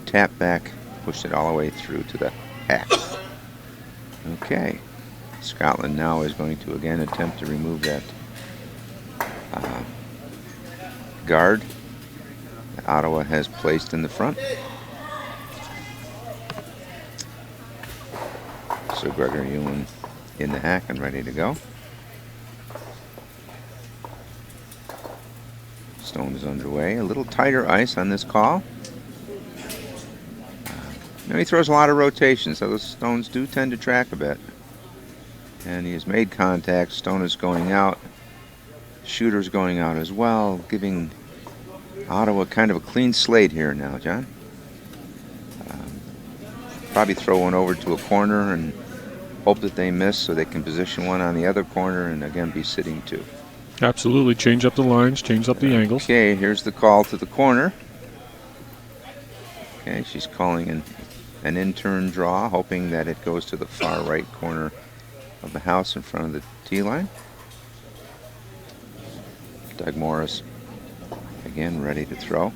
tap back pushed it all the way through to the hack. Okay. Scotland now is going to again attempt to remove that guard that Ottawa has placed in the front. So Gregory Ewan in the hack and ready to go. Stone is underway. A little tighter ice on this call. Now he throws a lot of rotation, so those stones do tend to track a bit. And he has made contact. Stone is going out. Shooter's going out as well, giving Ottawa kind of a clean slate here now, John. Probably throw one over to a corner and hope that they miss so they can position one on the other corner and again be sitting 2. Absolutely. Change up the lines, change up the angles. Okay, here's the call to the corner. Okay, she's calling an in-turn draw, hoping that it goes to the far right corner of the house in front of the tee line. Doug Morris again ready to throw.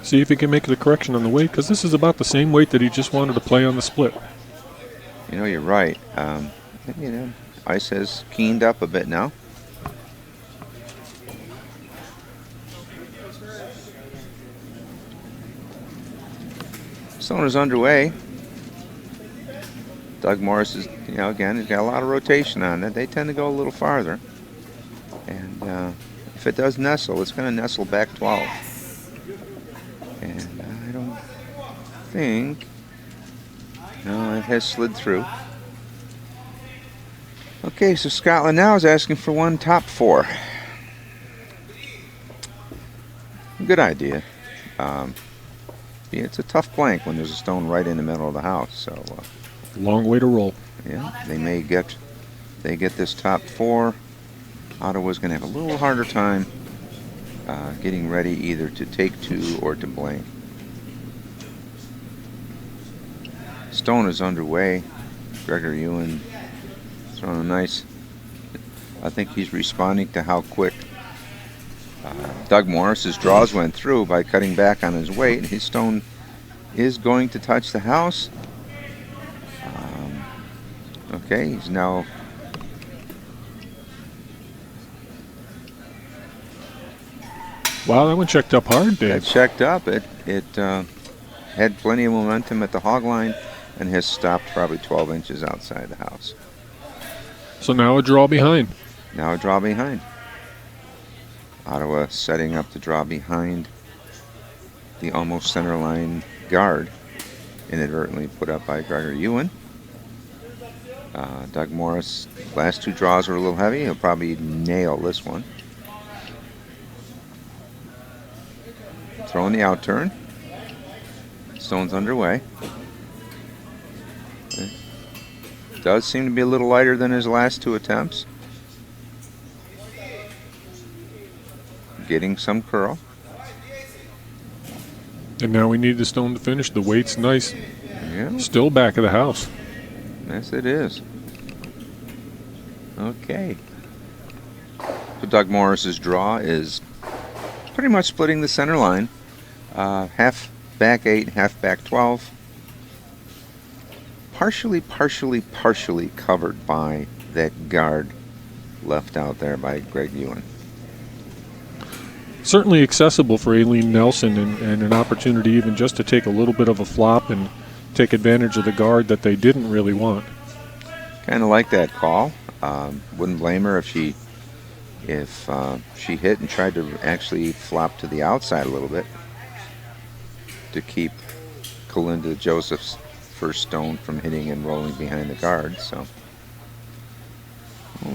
See if he can make the correction on the weight, because this is about the same weight that he just wanted to play on the split. You know, you're right. Ice has keened up a bit now. Stone is underway. Doug Morris is, again, he's got a lot of rotation on it. They tend to go a little farther. And if it does nestle, it's going to nestle back 12. And I don't think... No, it has slid through. Okay, so Scotland now is asking for one top 4. Good idea. It's a tough blank when there's a stone right in the middle of the house. So long way to roll. Yeah, they get this top 4. Ottawa's going to have a little harder time getting ready either to take 2 or to blank. Stone is underway. Gregory Ewan throwing a nice... I think he's responding to how quick Doug Morris's draws went through by cutting back on his weight. His stone is going to touch the house. Okay, he's now... Wow, that one checked up hard, Dave. It checked up. It had plenty of momentum at the hog line and has stopped probably 12 inches outside the house. So now a draw behind. Now a draw behind. Ottawa setting up the draw behind the almost center line guard, inadvertently put up by Gregory Ewan. Doug Morris, last 2 draws were a little heavy. He'll probably nail this one. Throwing the out turn. Stone's underway. Does seem to be a little lighter than his last 2 attempts. Getting some curl. And now we need the stone to finish. The weight's nice. Yeah. Still back of the house. Yes, it is. Okay. So Doug Morris's draw is pretty much splitting the center line. Half back 8, half back 12. Partially covered by that guard left out there by Greg Ewan. Certainly accessible for Aileen Nelson, and an opportunity even just to take a little bit of a flop and take advantage of the guard that they didn't really want. Kind of like that call. Wouldn't blame her if she hit and tried to actually flop to the outside a little bit to keep Kalinda Joseph's first stone from hitting and rolling behind the guard. So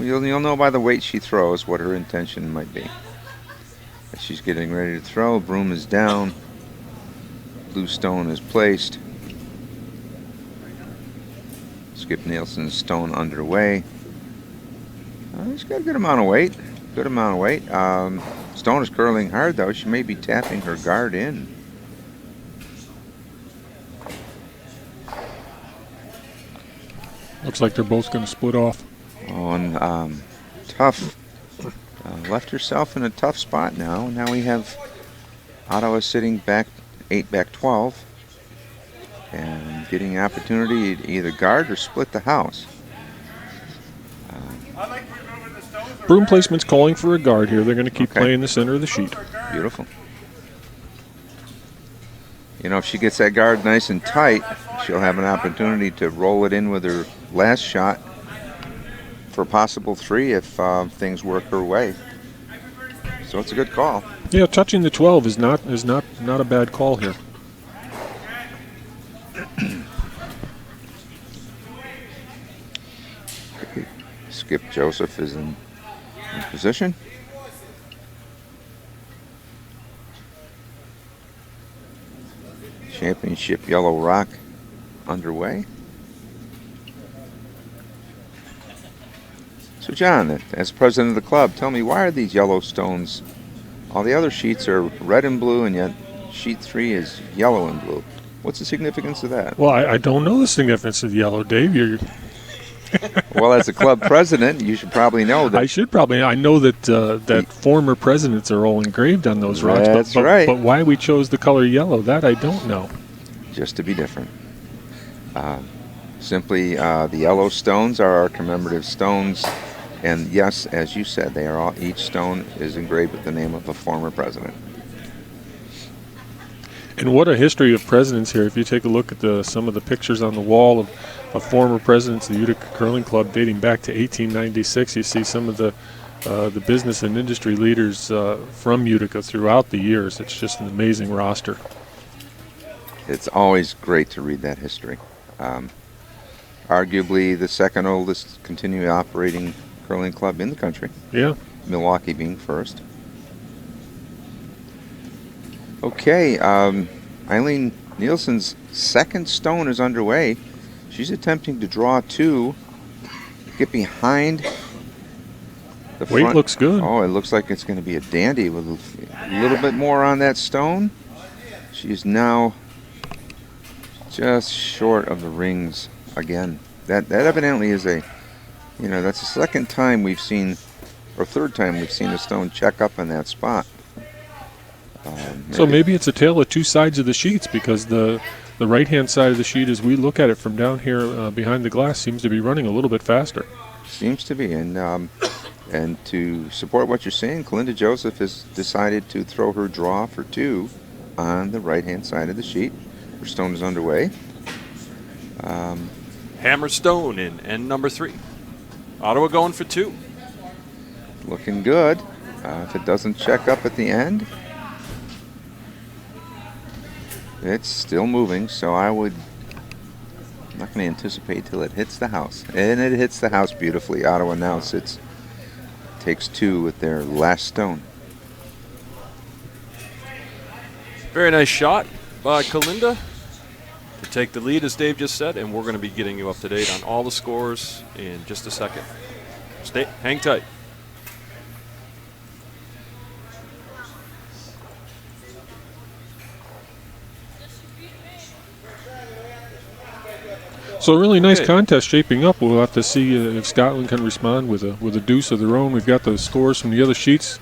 you'll know by the weight she throws what her intention might be. As she's getting ready to throw, broom is down, blue stone is placed. Skip Nielsen's stone underway. She's got a good amount of weight. Stone is curling hard though. She may be tapping her guard in. Looks like they're both going to split off. Oh, and tough. Left herself in a tough spot now. Now we have Ottawa sitting back 8 back 12 and getting an opportunity to either guard or split the house. Broom placement's calling for a guard here. They're going to keep playing the center of the sheet. Beautiful. You know, if she gets that guard nice and tight, she'll have an opportunity to roll it in with her last shot for a possible 3 if things work her way. So it's a good call. Yeah, touching the 12 is not a bad call here. Skip Joseph is in position. Championship Yellow Rock underway. So John, as president of the club, tell me, why are these yellow stones, all the other sheets are red and blue and yet sheet 3 is yellow and blue? What's the significance of that? Well, I don't know the significance of yellow, Dave. Well, as a club president, you should probably know that. I know that former presidents are all engraved on those rocks. That's right. But why we chose the color yellow, that I don't know. Just to be different. Simply, the yellow stones are our commemorative stones. And yes, as you said, they are all, each stone is engraved with the name of a former president. And what a history of presidents here. If you take a look at some of the pictures on the wall of former presidents of the Utica Curling Club dating back to 1896, you see some of the business and industry leaders from Utica throughout the years. It's just an amazing roster. It's always great to read that history. Arguably the second oldest continuing operating curling club in the country. Yeah. Milwaukee being first. Okay, Eileen Nielsen's second stone is underway. She's attempting to draw 2, get behind the front. Weight looks good. Oh, it looks like it's going to be a dandy with a little bit more on that stone. She's now just short of the rings again. That evidently is that's the second time we've seen, or third time we've seen a stone check up in that spot. So maybe it's a tale of two sides of the sheets, because the right-hand side of the sheet, as we look at it from down here behind the glass, seems to be running a little bit faster. Seems to be, and to support what you're saying, Kalinda Joseph has decided to throw her draw for 2 on the right-hand side of the sheet. Her stone is underway. Hammer stone in end number 3. Ottawa going for 2. Looking good. If it doesn't check up at the end, it's still moving, so I'm not going to anticipate till it hits the house. And it hits the house beautifully. Ottawa now takes 2 with their last stone. Very nice shot by Kalinda to take the lead, as Dave just said, and we're going to be getting you up to date on all the scores in just a second. Hang tight. So a really nice contest shaping up. We'll have to see if Scotland can respond with a deuce of their own. We've got the scores from the other sheets.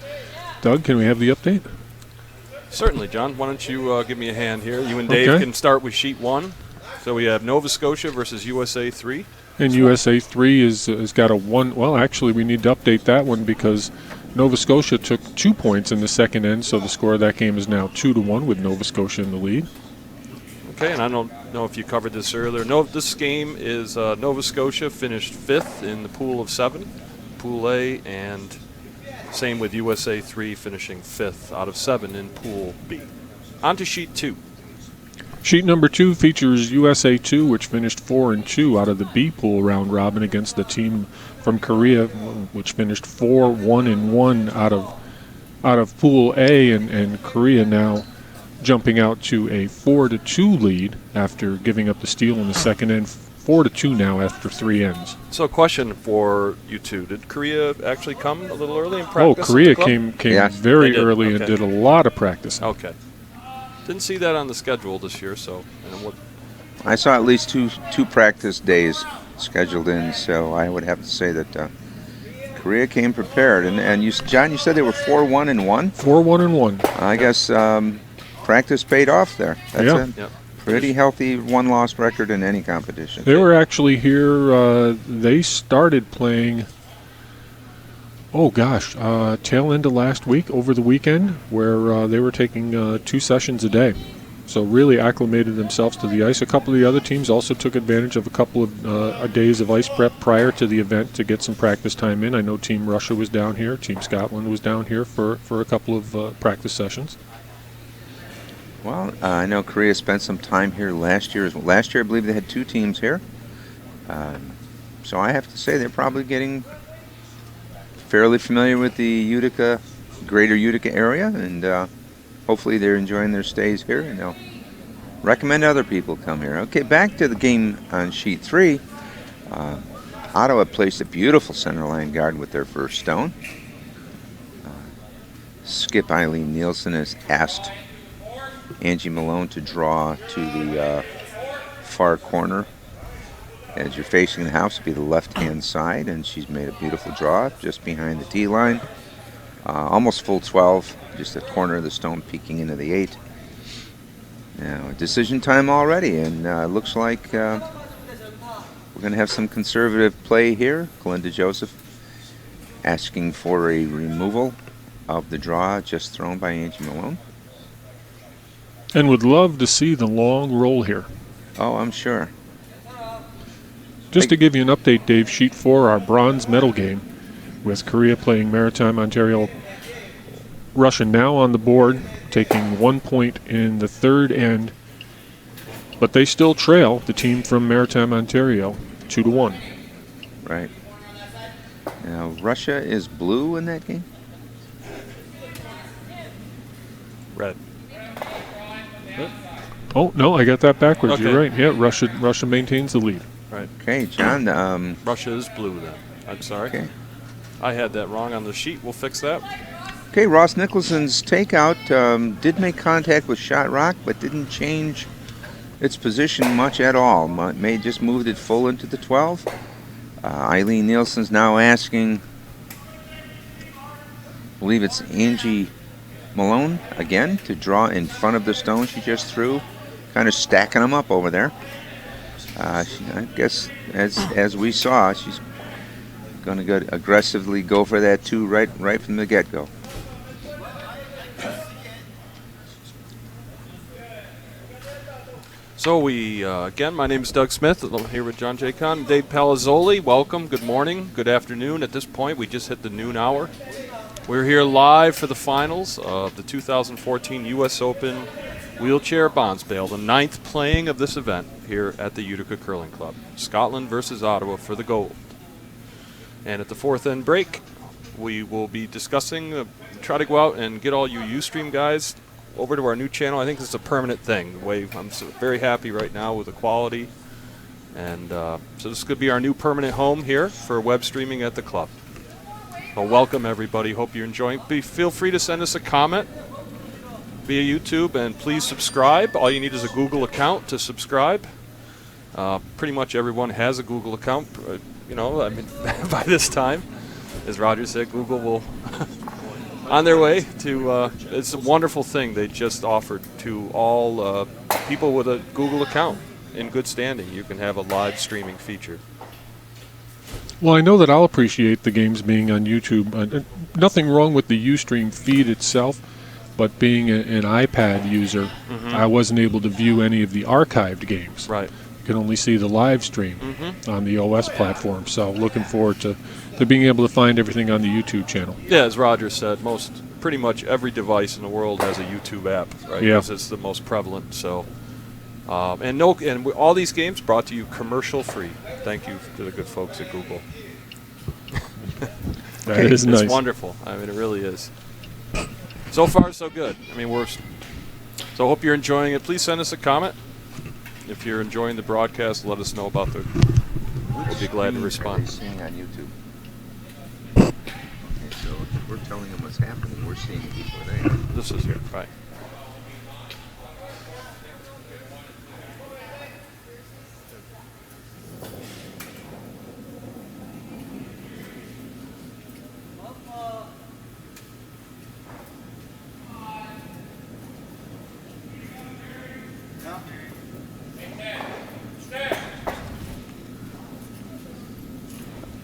Doug, can we have the update? Certainly, John. Why don't you give me a hand here? You and Dave can start with sheet 1. So we have Nova Scotia versus USA 3. And USA 3 has got a 1. Well, actually, we need to update that one because Nova Scotia took 2 points in the second end, so the score of that game is now 2-1 with Nova Scotia in the lead. Okay, and I know know if you covered this earlier. No, this game is Nova Scotia finished 5th in the pool of 7, Pool A, and same with USA 3 finishing 5th out of 7 in Pool B. On to Sheet 2. Sheet number 2 features USA 2, which finished 4-2 out of the B pool round robin against the team from Korea, which finished 4-1-1 out of Pool A, and Korea now jumping out to a 4-2 lead after giving up the steal in the second end. 4-2 now after 3 ends. So, a question for you two: did Korea actually come a little early in practice? Oh, Korea came Yes, very they did. early Okay. and did a lot of practice. Okay. Didn't see that on the schedule this year, so. And what, I saw at least two practice days scheduled in, so I would have to say that Korea came prepared. And you, John, you said they were 4-1-1. 4-1-1. I guess practice paid off there. That's Yeah. a Yep. pretty healthy one-loss record in any competition. They were actually here. They started playing. Oh gosh, tail end of last week, over the weekend, where they were taking 2 sessions a day. So really acclimated themselves to the ice. A couple of the other teams also took advantage of a couple of days of ice prep prior to the event to get some practice time in. I know Team Russia was down here. Team Scotland was down here for a couple of practice sessions. Well, I know Korea spent some time here last year. Last year, I believe they had 2 teams here. So I have to say they're probably getting fairly familiar with the Utica, greater Utica area, and hopefully they're enjoying their stays here, and they'll recommend other people come here. Okay, back to the game on Sheet 3. Ottawa placed a beautiful center line guard with their first stone. Skip Eileen Nielsen has asked Angie Malone to draw to the far corner. As you're facing the house, it'll be the left-hand side, and she's made a beautiful draw just behind the tee line. Almost full 12, just the corner of the stone peeking into the 8. Now, decision time already, and looks like we're going to have some conservative play here. Glinda Joseph asking for a removal of the draw just thrown by Angie Malone. And would love to see the long roll here. Oh, I'm sure. Just to give you an update, Dave, Sheet 4, our bronze medal game, with Korea playing Maritime Ontario. Russia now on the board, taking 1 point in the third end, but they still trail the team from Maritime Ontario 2-1. Right. Now, Russia is blue in that game? red. Oh, no, I got that backwards. Okay. You're right. Yeah, Russia maintains the lead. Right. Okay, John. Russia is blue then. I'm sorry. Okay. I had that wrong on the sheet. We'll fix that. Okay, Ross Nicholson's takeout did make contact with Shot Rock, but didn't change its position much at all. Just moved it full into the 12. Eileen Nielsen's now asking, I believe it's Angie Malone again, to draw in front of the stone she just threw, kind of stacking them up over there. I guess, as we saw, she's going to go aggressively go for that 2 right from the get-go. So we, again, my name is Doug Smith. I'm here with John J. Kahn, Dave Palazzoli. Welcome. Good morning. Good afternoon. At this point, we just hit the noon hour. We're here live for the finals of the 2014 U.S. Open Wheelchair Bonspiel, the 9th playing of this event here at the Utica Curling Club. Scotland versus Ottawa for the gold. And at the 4th end break, we will be discussing, try to go out and get all you Ustream guys over to our new channel. I think this is a permanent thing. The way I'm very happy right now with the quality. And so this could be our new permanent home here for web streaming at the club. Well, welcome everybody. Hope you're enjoying. Feel free to send us a comment via YouTube, and please subscribe. All you need is a Google account to subscribe. Pretty much everyone has a Google account. I mean, by this time, as Roger said, Google will on their way to. It's a wonderful thing they just offered to all people with a Google account in good standing. You can have a live streaming feature. Well, I know that I'll appreciate the games being on YouTube. Nothing wrong with the Ustream feed itself. but being an iPad user, I wasn't able to view any of the archived games. Right. You can only see the live stream on the OS platform. So looking forward to being able to find everything on the YouTube channel. Yeah, as Roger said, pretty much every device in the world has a YouTube app, right? Yeah. Because it's the most prevalent. So, and all these games brought to you commercial free. Thank you to the good folks at Google. That is nice. It's wonderful. I mean, it really is. So far, so good. I mean, so hope you're enjoying it. Please send us a comment. If you're enjoying the broadcast, let us know about we'll be glad to respond. Seeing on YouTube. Okay, so we're telling them what's happening. We're seeing people there. This is here, right?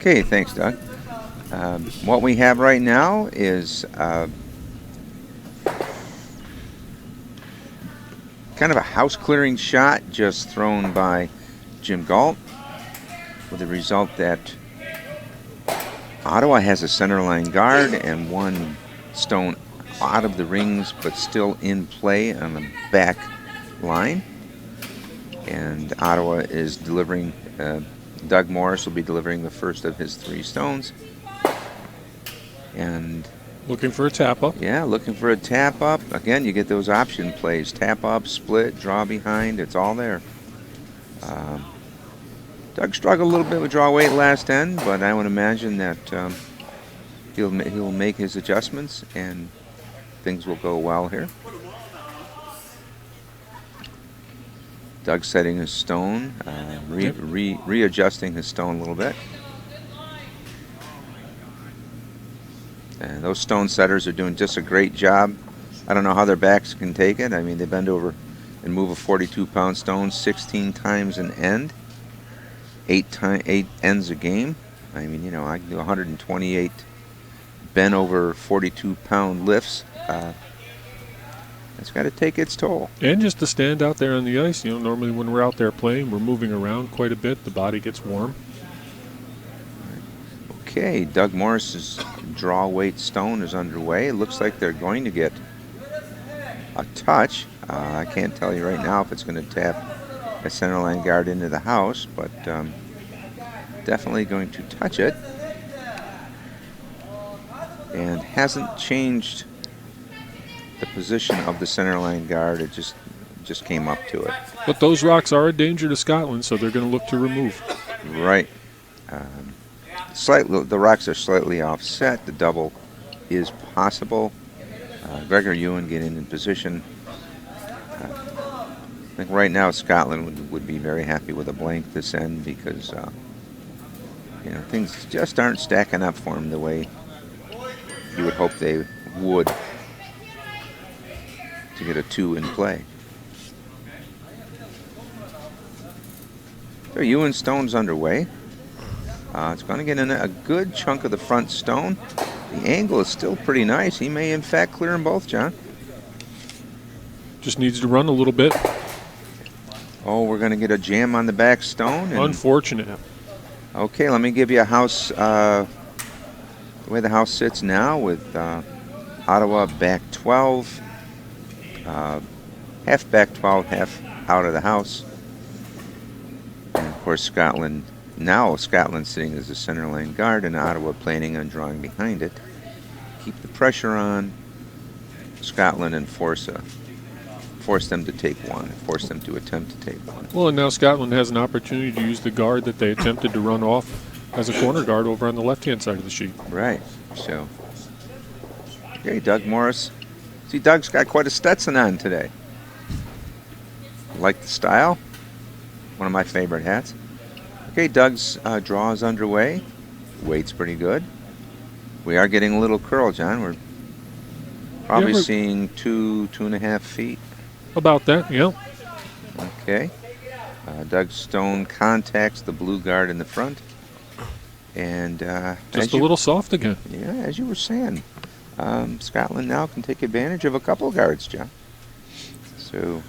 Okay, thanks, Doug. What we have right now is kind of a house clearing shot just thrown by Jim Galt, with the result that Ottawa has a center line guard and one stone out of the rings but still in play on the back line. And Ottawa is delivering, Doug Morris will be delivering the first of his 3 stones. And Looking for a tap up. yeah, looking for a tap up. Again, you get those option plays. Tap up, split, draw behind. It's all there. Doug struggled a little bit with draw weight last end, but I would imagine that he'll make his adjustments and things will go well here. Doug setting his stone, readjusting his stone a little bit. And those stone setters are doing just a great job. I don't know how their backs can take it. I mean, they bend over and move a 42-pound stone 16 times an end, 8 ends a game. I mean, you know, I can do 128 bent over 42-pound lifts. It's got to take its toll. And just to stand out there on the ice, you know, normally when we're out there playing, we're moving around quite a bit. The body gets warm. Okay, Doug Morris's draw weight stone is underway. It looks like they're going to get a touch. I can't tell you right now if it's going to tap a center line guard into the house, but definitely going to touch it. And hasn't changed the position of the center line guard. It just came up to it. But those rocks are a danger to Scotland, so they're going to look to remove. Right. The rocks are slightly offset. The double is possible. Gregor Ewan getting in position. I think right now Scotland would be very happy with a blank this end because you know, things just aren't stacking up for them the way you would hope they would to get a 2 in play. So Ewan stone's underway. It's going to get in a good chunk of the front stone. The angle is still pretty nice. He may, in fact, clear them both, John. Just needs to run a little bit. Oh, we're going to get a jam on the back stone. Unfortunate. Okay, let me give you a house, the way the house sits now with Ottawa back 12, half back 12, half out of the house. And, of course, Scotland sitting as a center lane guard and Ottawa planning on drawing behind it. Keep the pressure on Scotland and force them to take one, force them to attempt to take one. Well, and now Scotland has an opportunity to use the guard that they attempted to run off as a corner guard over on the left-hand side of the sheet. Right. So, okay, Doug Morris. See, Doug's got quite a Stetson on today. Like the style. One of my favorite hats. Okay, Doug's draw is underway. Weight's pretty good. We are getting a little curl, John. We're probably seeing 2.5 feet. About that, yeah. Okay. Doug Stone contacts the blue guard in the front. And just a little soft again. Yeah, as you were saying. Scotland now can take advantage of a couple guards, John. So,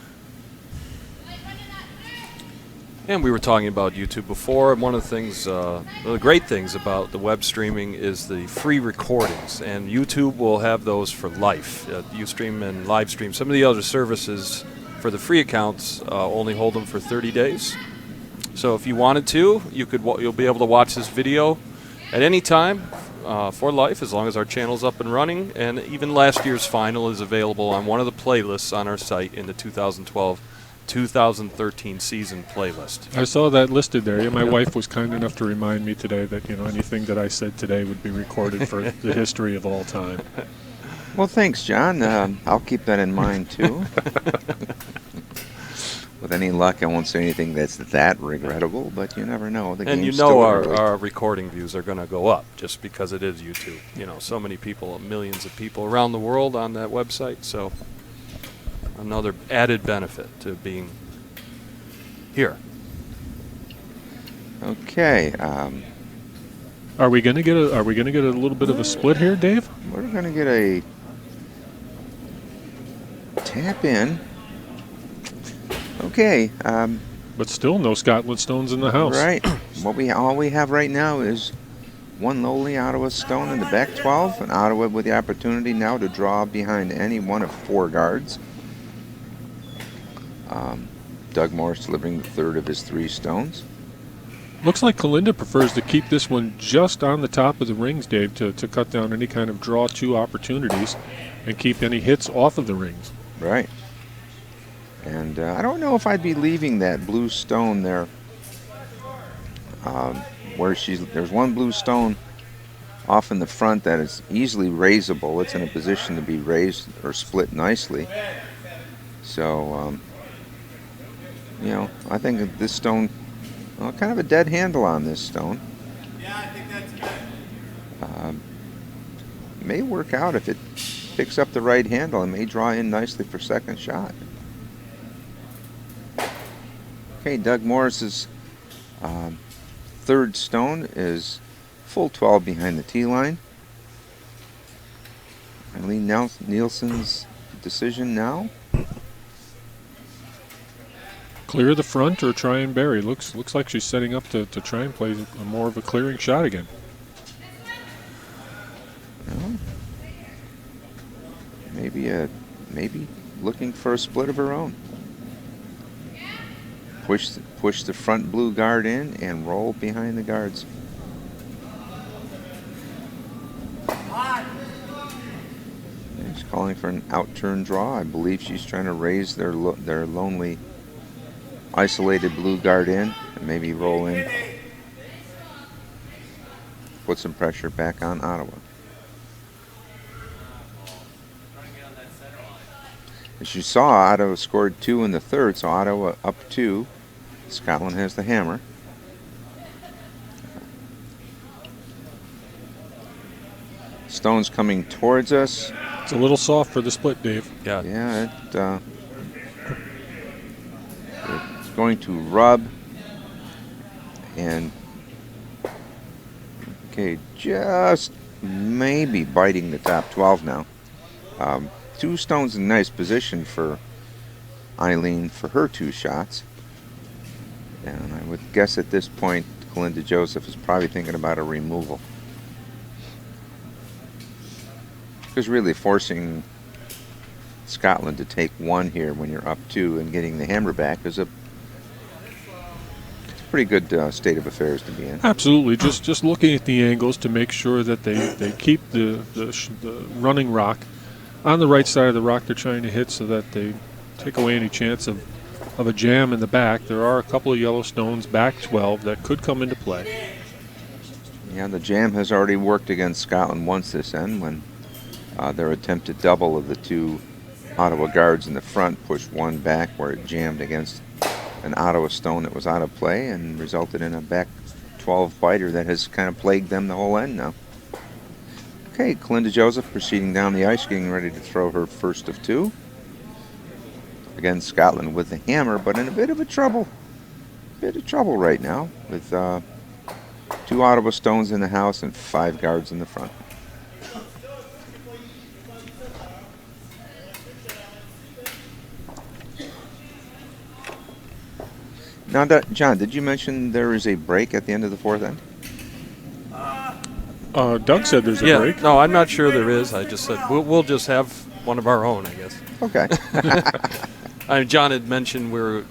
And we were talking about YouTube before, and one of the things, the great things about the web streaming is the free recordings, and YouTube will have those for life. Ustream and Livestream. Some of the other services for the free accounts only hold them for 30 days. So if you wanted to, you'll be able to watch this video at any time for life, as long as our channel's up and running. And even last year's final is available on one of the playlists on our site in the 2012-2013 season playlist. I saw that listed there. Yeah, my wife was kind enough to remind me today that anything that I said today would be recorded for the history of all time. well, thanks, John. I'll keep that in mind, too. With any luck, I won't say anything that's that regrettable, but you never know. The And game's still early. our recording views are going to go up just because it is YouTube. So many people, millions of people around the world on that website. So another added benefit to being here. Okay. Are we gonna get a little bit of a split here, Dave? We're going to get a tap in. Okay. But still, no Scotland stones in the house. Right. All we have right now is one lowly Ottawa stone in the back 12, and Ottawa with the opportunity now to draw behind any one of 4 guards. Doug Morris delivering the third of his 3 stones. Looks like Kalinda prefers to keep this one just on the top of the rings, Dave, to cut down any kind of draw 2 opportunities and keep any hits off of the rings. Right. And I don't know if I'd be leaving that blue stone there where there's one blue stone off in the front that is easily raisable. It's in a position to be raised or split nicely. So, I think that this stone, kind of a dead handle on this stone. Yeah, I think that's good. May work out if it picks up the right handle and may draw in nicely for second shot. Okay, Doug Morris's third stone is full 12 behind the tee line. Eileen Nielsen's decision now. Clear the front or try and bury. Looks like she's setting up to try and play more of a clearing shot again. Well, maybe looking for a split of her own. Push the front blue guard in and roll behind the guards. She's calling for an out-turn draw. I believe she's trying to raise their lonely, isolated blue guard in and maybe roll in. Put some pressure back on Ottawa. As you saw, Ottawa scored 2 in the third, so Ottawa up 2. Scotland has the hammer. Stones coming towards us. It's a little soft for the split, Dave. Yeah. Yeah, it's going to rub. And, okay, just maybe biting the top 12 now. 2 stones in nice position for Eileen for her 2 shots. And I would guess at this point, Kalinda Joseph is probably thinking about a removal. Because really forcing Scotland to take 1 here when you're up 2 and getting the hammer back is a pretty good state of affairs to be in. Absolutely. Just looking at the angles to make sure that they keep the running rock on the right side of the rock they're trying to hit, so that they take away any chance of a jam in the back. There are a couple of yellow stones back 12 that could come into play. Yeah, the jam has already worked against Scotland once this end when their attempted double of the 2 Ottawa guards in the front pushed 1 back where it jammed against an Ottawa stone that was out of play and resulted in a back 12 biter that has kind of plagued them the whole end now. Okay, Kalinda Joseph proceeding down the ice, getting ready to throw her first of 2. Again, Scotland with the hammer, but in a bit of trouble right now with 2 Ottawa stones in the house and 5 guards in the front. Now, John, did you mention there is a break at the end of the fourth end? Doug said there's a break. No, I'm not sure there is. I just said we'll just have one of our own, I guess. Okay. John had mentioned We're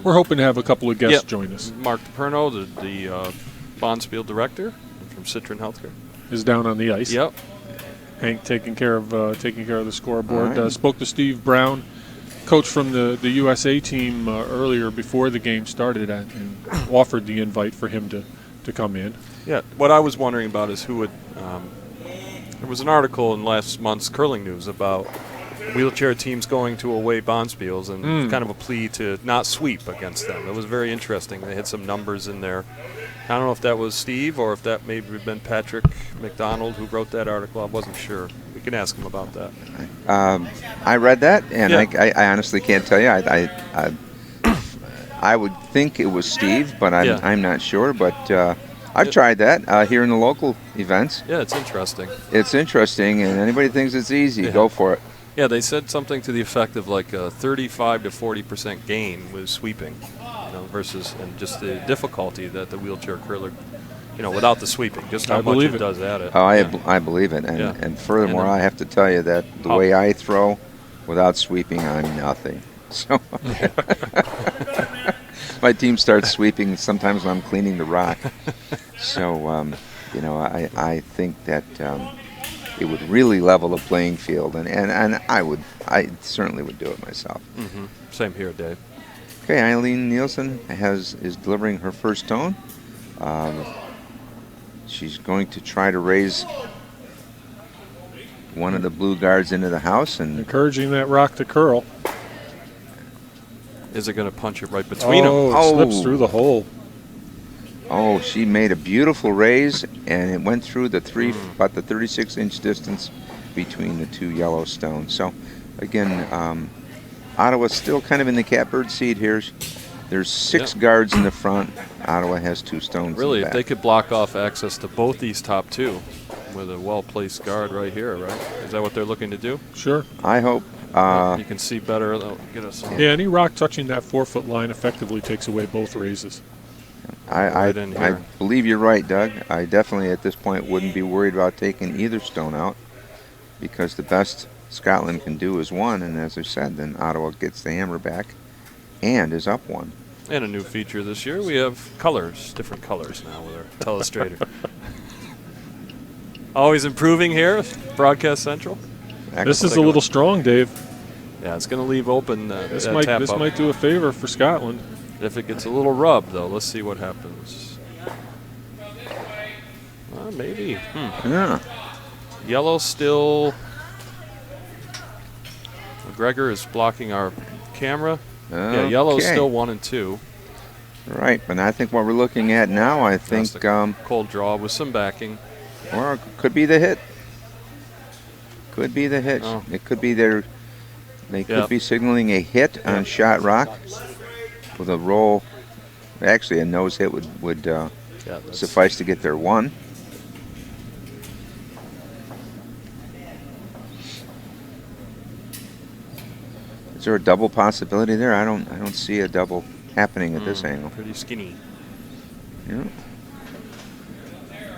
hoping to have a couple of guests join us. Mark DePerno, the Bonspiel director from Citron Healthcare, is down on the ice. Yep. Hank taking care of the scoreboard. All right. Spoke to Steve Brown, coach from the USA team earlier before the game started, and offered the invite for him to come in. Yeah. What I was wondering about is who would. There was an article in last month's Curling News about wheelchair teams going to away Bonspiels and kind of a plea to not sweep against them. It was very interesting. They had some numbers in there. I don't know if that was Steve or if that maybe had been Patrick McDonald who wrote that article. I wasn't sure. We can ask him about that. I read that, and I honestly can't tell you. I would think it was Steve, but I'm not sure. But I've tried that here in the local events. Yeah, it's interesting. It's interesting, and anybody thinks it's easy, go for it. Yeah, they said something to the effect of like a 35 to 40% gain with sweeping, versus and just the difficulty that the wheelchair curler, without the sweeping, just how much it does at it. Oh, I believe it, and furthermore, I have to tell you that the way I throw, without sweeping, I'm nothing. So my team starts sweeping sometimes when I'm cleaning the rock. So I think that. It would really level the playing field, and I certainly would do it myself. Mm-hmm. Same here, Dave. Okay, Eileen Nielsen is delivering her first tone. She's going to try to raise one of the blue guards into the house and encouraging that rock to curl. Is it going to punch it right between them? Oh, it slips through the hole. Oh, she made a beautiful raise, and it went through about the 36-inch distance between the two yellow stones. So, again, Ottawa's still kind of in the catbird seat here. There's 6 guards in the front. Ottawa has 2 stones. Really, in the if back. they could block off access to both these top 2 with a well-placed guard right here, right? Is that what they're looking to do? Sure. I hope. You can see better. Get us. Yeah, any rock touching that 4-foot line effectively takes away both raises. I believe you're right, Doug. I definitely at this point wouldn't be worried about taking either stone out because the best Scotland can do is 1, and as I said, then Ottawa gets the hammer back and is up 1. And a new feature this year, we have colors, different colors now with our telestrator. Always improving here, Broadcast Central. This is a little strong, Dave. Yeah, it's going to leave open this tap-up. might do a favor for Scotland. If it gets a little rub, though, let's see what happens. Maybe. Yeah. Yellow still. McGregor is blocking our camera. Okay. Yeah, yellow is still 1 and 2. Right, but I think what we're looking at now, I think cold draw with some backing. Or it could be the hit. Could be the hit. Oh. It could be they could be signaling a hit on shot rock with a roll. Actually, a nose hit would suffice to get their 1. Is there a double possibility there? I don't see a double happening at this angle. Pretty skinny. Yeah.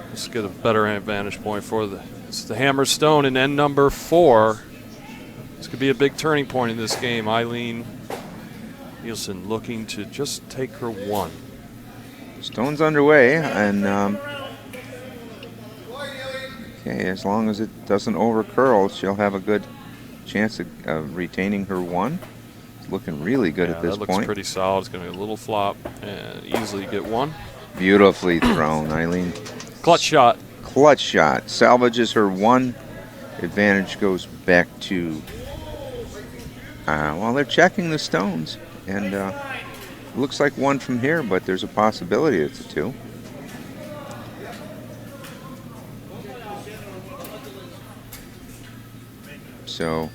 Let's get a better vantage point for it's the hammer stone in end number 4. This could be a big turning point in this game. Eileen Nielsen looking to just take her 1. Stone's underway, and okay, as long as it doesn't over curl, she'll have a good chance of retaining her 1. It's looking really good at this that point. looks pretty solid. It's going to be a little flop and easily get 1. Beautifully thrown, Eileen. Clutch shot. Clutch shot. Salvages her 1. Advantage goes back to. Well, they're checking the stones, and looks like 1 from here, but there's a possibility it's a 2. So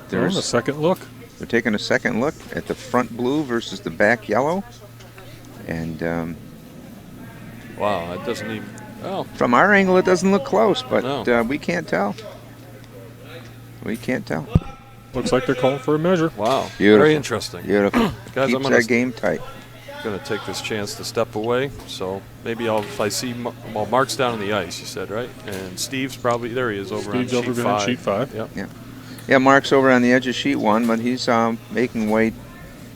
there's a second look. They're taking a second look at the front blue versus the back yellow, and wow, it doesn't even. Oh, from our angle, it doesn't look close, but No. we can't tell. We can't tell. Looks like they're calling for a measure. Wow. Beautiful. Very interesting. Beautiful. Guys, Keeps I'm gonna that game tight. going to take this chance to step away. So maybe if I see, well, Mark's down on the ice, you said, right? And Steve's probably, there he is over Steve's on over sheet behind 5. sheet 5. Yep. Yeah. Yeah, Mark's over on the edge of sheet 1, but he's making way,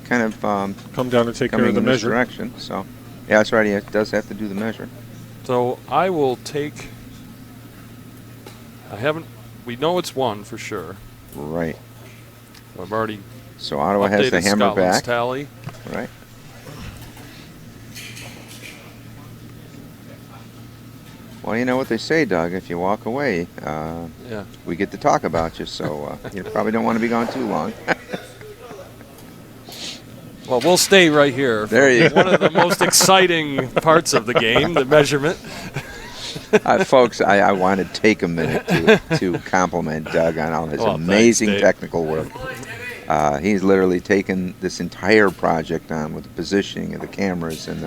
kind of Come down and take care coming of the in this measure. direction. So, yeah, that's right. He does have to do the measure. So I will take, we know it's 1 for sure. Right. I've already So Ottawa has the updated hammer Scotland's back. tally. Right. Well, you know what they say, Doug. If you walk away, Yeah. we get to talk about you. So you probably don't want to be gone too long. Well, we'll stay right here. There you go. One of the most exciting parts of the game, the measurement. Folks, I want to take a minute to compliment Doug on all his Oh, thanks, amazing Dave. technical work. He's literally taken this entire project on with the positioning of the cameras and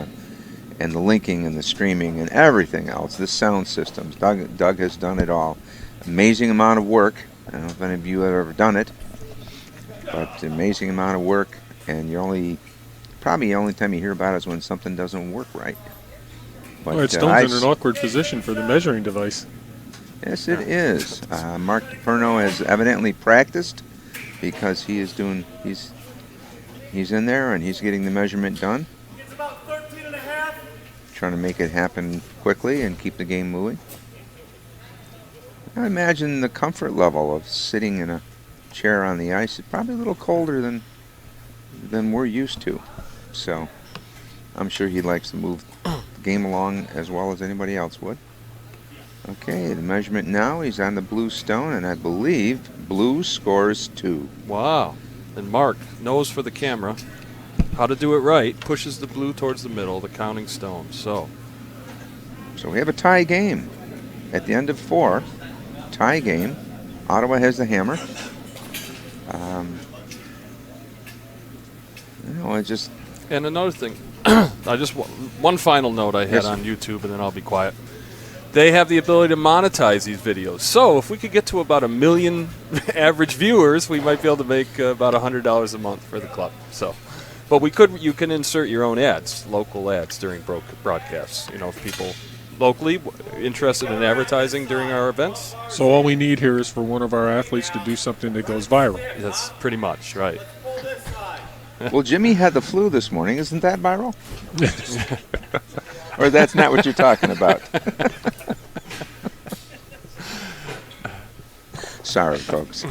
the linking and the streaming and everything else. The sound systems. Doug has done it all. Amazing amount of work. I don't know if any of you have ever done it, but amazing amount of work. And probably the only time you hear about it is when something doesn't work right. But Well, Stone's in an awkward position for the measuring device. yes, it is. Mark DePerno has evidently practiced because he's in there and he's getting the measurement done, It's about 13 and a half. trying to make it happen quickly and keep the game moving. I imagine the comfort level of sitting in a chair on the ice is probably a little colder than we're used to. So I'm sure he likes to move the game along as well as anybody else would. Okay, the measurement now, he's on the blue stone, and I believe blue scores 2. Wow. And Mark knows for the camera how to do it right, pushes the blue towards the middle, the counting stone. So So we have a tie game. At the end of 4, tie game. Ottawa has the hammer. And another thing, one final note I had Yes, sir. on YouTube, and then I'll be quiet. They have the ability to monetize these videos. So if we could get to about 1 million average viewers, we might be able to make about $100 a month for the club. So, but you can insert your own ads, local ads during broadcasts. You know, if people locally interested in advertising during our events, So all we need here is for one of our athletes to do something that goes viral. that's pretty much right. Well, Jimmy had the flu this morning. Isn't that viral? Or that's not what you're talking about? Sorry, folks.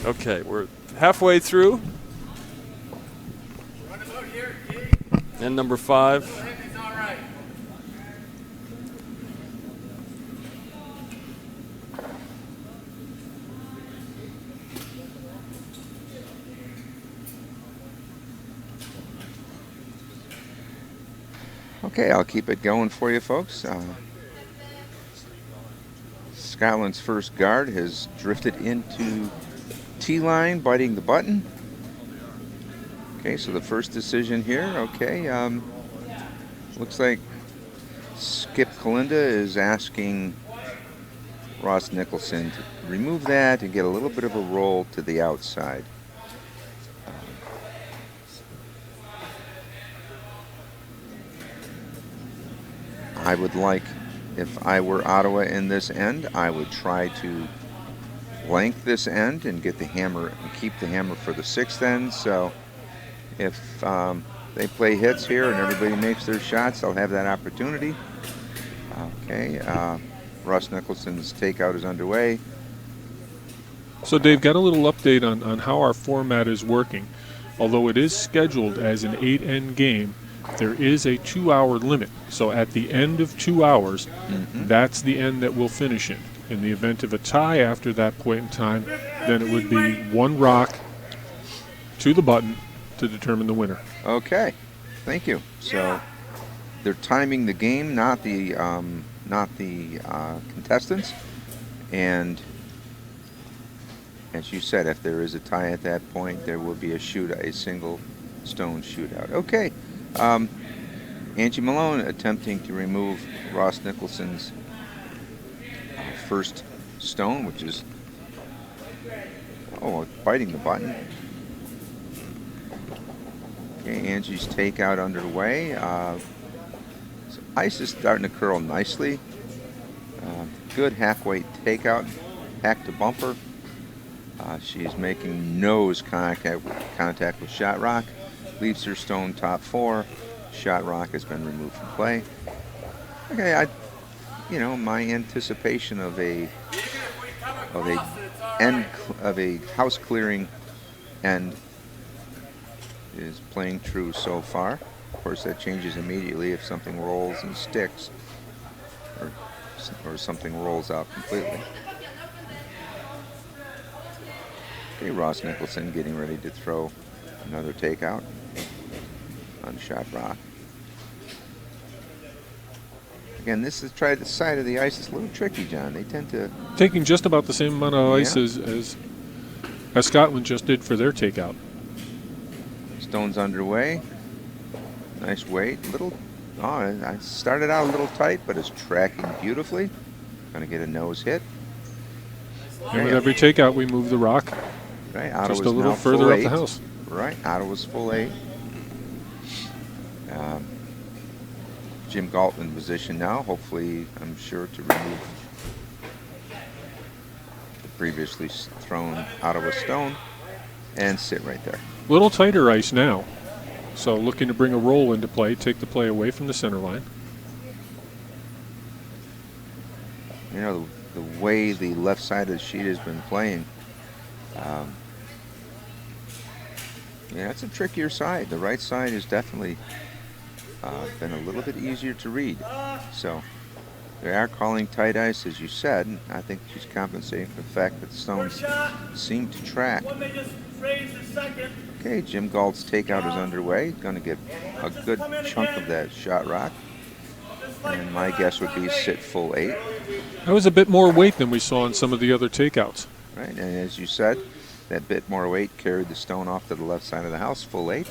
Okay, we're halfway through. And number 5. Everything's all right. Okay, I'll keep it going for you, folks. Scotland's first guard has drifted into T-line, biting the button. Okay, so the first decision here, okay, looks like Skip Kalinda is asking Ross Nicholson to remove that and get a little bit of a roll to the outside. I would like, if I were Ottawa in this end, I would try to blank this end and get the hammer and keep the hammer for the 6th end. So if they play hits here and everybody makes their shots, they'll have that opportunity. Okay, Russ Nicholson's takeout is underway. So Dave, got a little update on how our format is working. Although it is scheduled as an 8-end game, there is a 2-hour limit. So at the end of 2 hours, that's the end that we'll finish in. In the event of a tie after that point in time, then it would be 1 rock to the button to determine the winner. Okay, thank you. So they're timing the game, not the contestants. And as you said, if there is a tie at that point, there will be a single stone shootout. Okay. Angie Malone attempting to remove Ross Nicholson's first stone, which is, biting the button. Okay, Angie's takeout underway. So ice is starting to curl nicely. Good half-weight takeout, hack to bumper. She's making nose contact with Shot Rock. Leaves her stone top 4. Shot Rock has been removed from play. Okay, my anticipation of a house clearing end is playing true so far. Of course, that changes immediately if something rolls and sticks, or something rolls out completely. Okay, Ross Nicholson getting ready to throw another takeout on Shot Rock. Again, this is tried the side of the ice. It's a little tricky, John. They tend to Taking just about the same amount of ice Yeah. as Scotland just did for their takeout. Stone's underway. Nice weight. I started out a little tight, but it's tracking beautifully. Going to get a nose hit. And with every takeout, we move the rock Right, just Ottawa's a little now further full up 8. the house. Right, Ottawa's full 8. Jim Galt in position now. Hopefully, I'm sure to remove the previously thrown Ottawa stone and sit right there. Little tighter ice now. So looking to bring a roll into play, take the play away from the center line. You know, the way the left side of the sheet has been playing, it's a trickier side. The right side has definitely been a little bit easier to read. So they are calling tight ice, as you said. And I think she's compensating for the fact that the stones seem to track. One may just raise the second. Okay, Jim Galt's takeout is underway. Going to get a good chunk of that Shot Rock. And my guess would be sit full 8. That was a bit more weight than we saw in some of the other takeouts. Right, and as you said, that bit more weight carried the stone off to the left side of the house, full 8.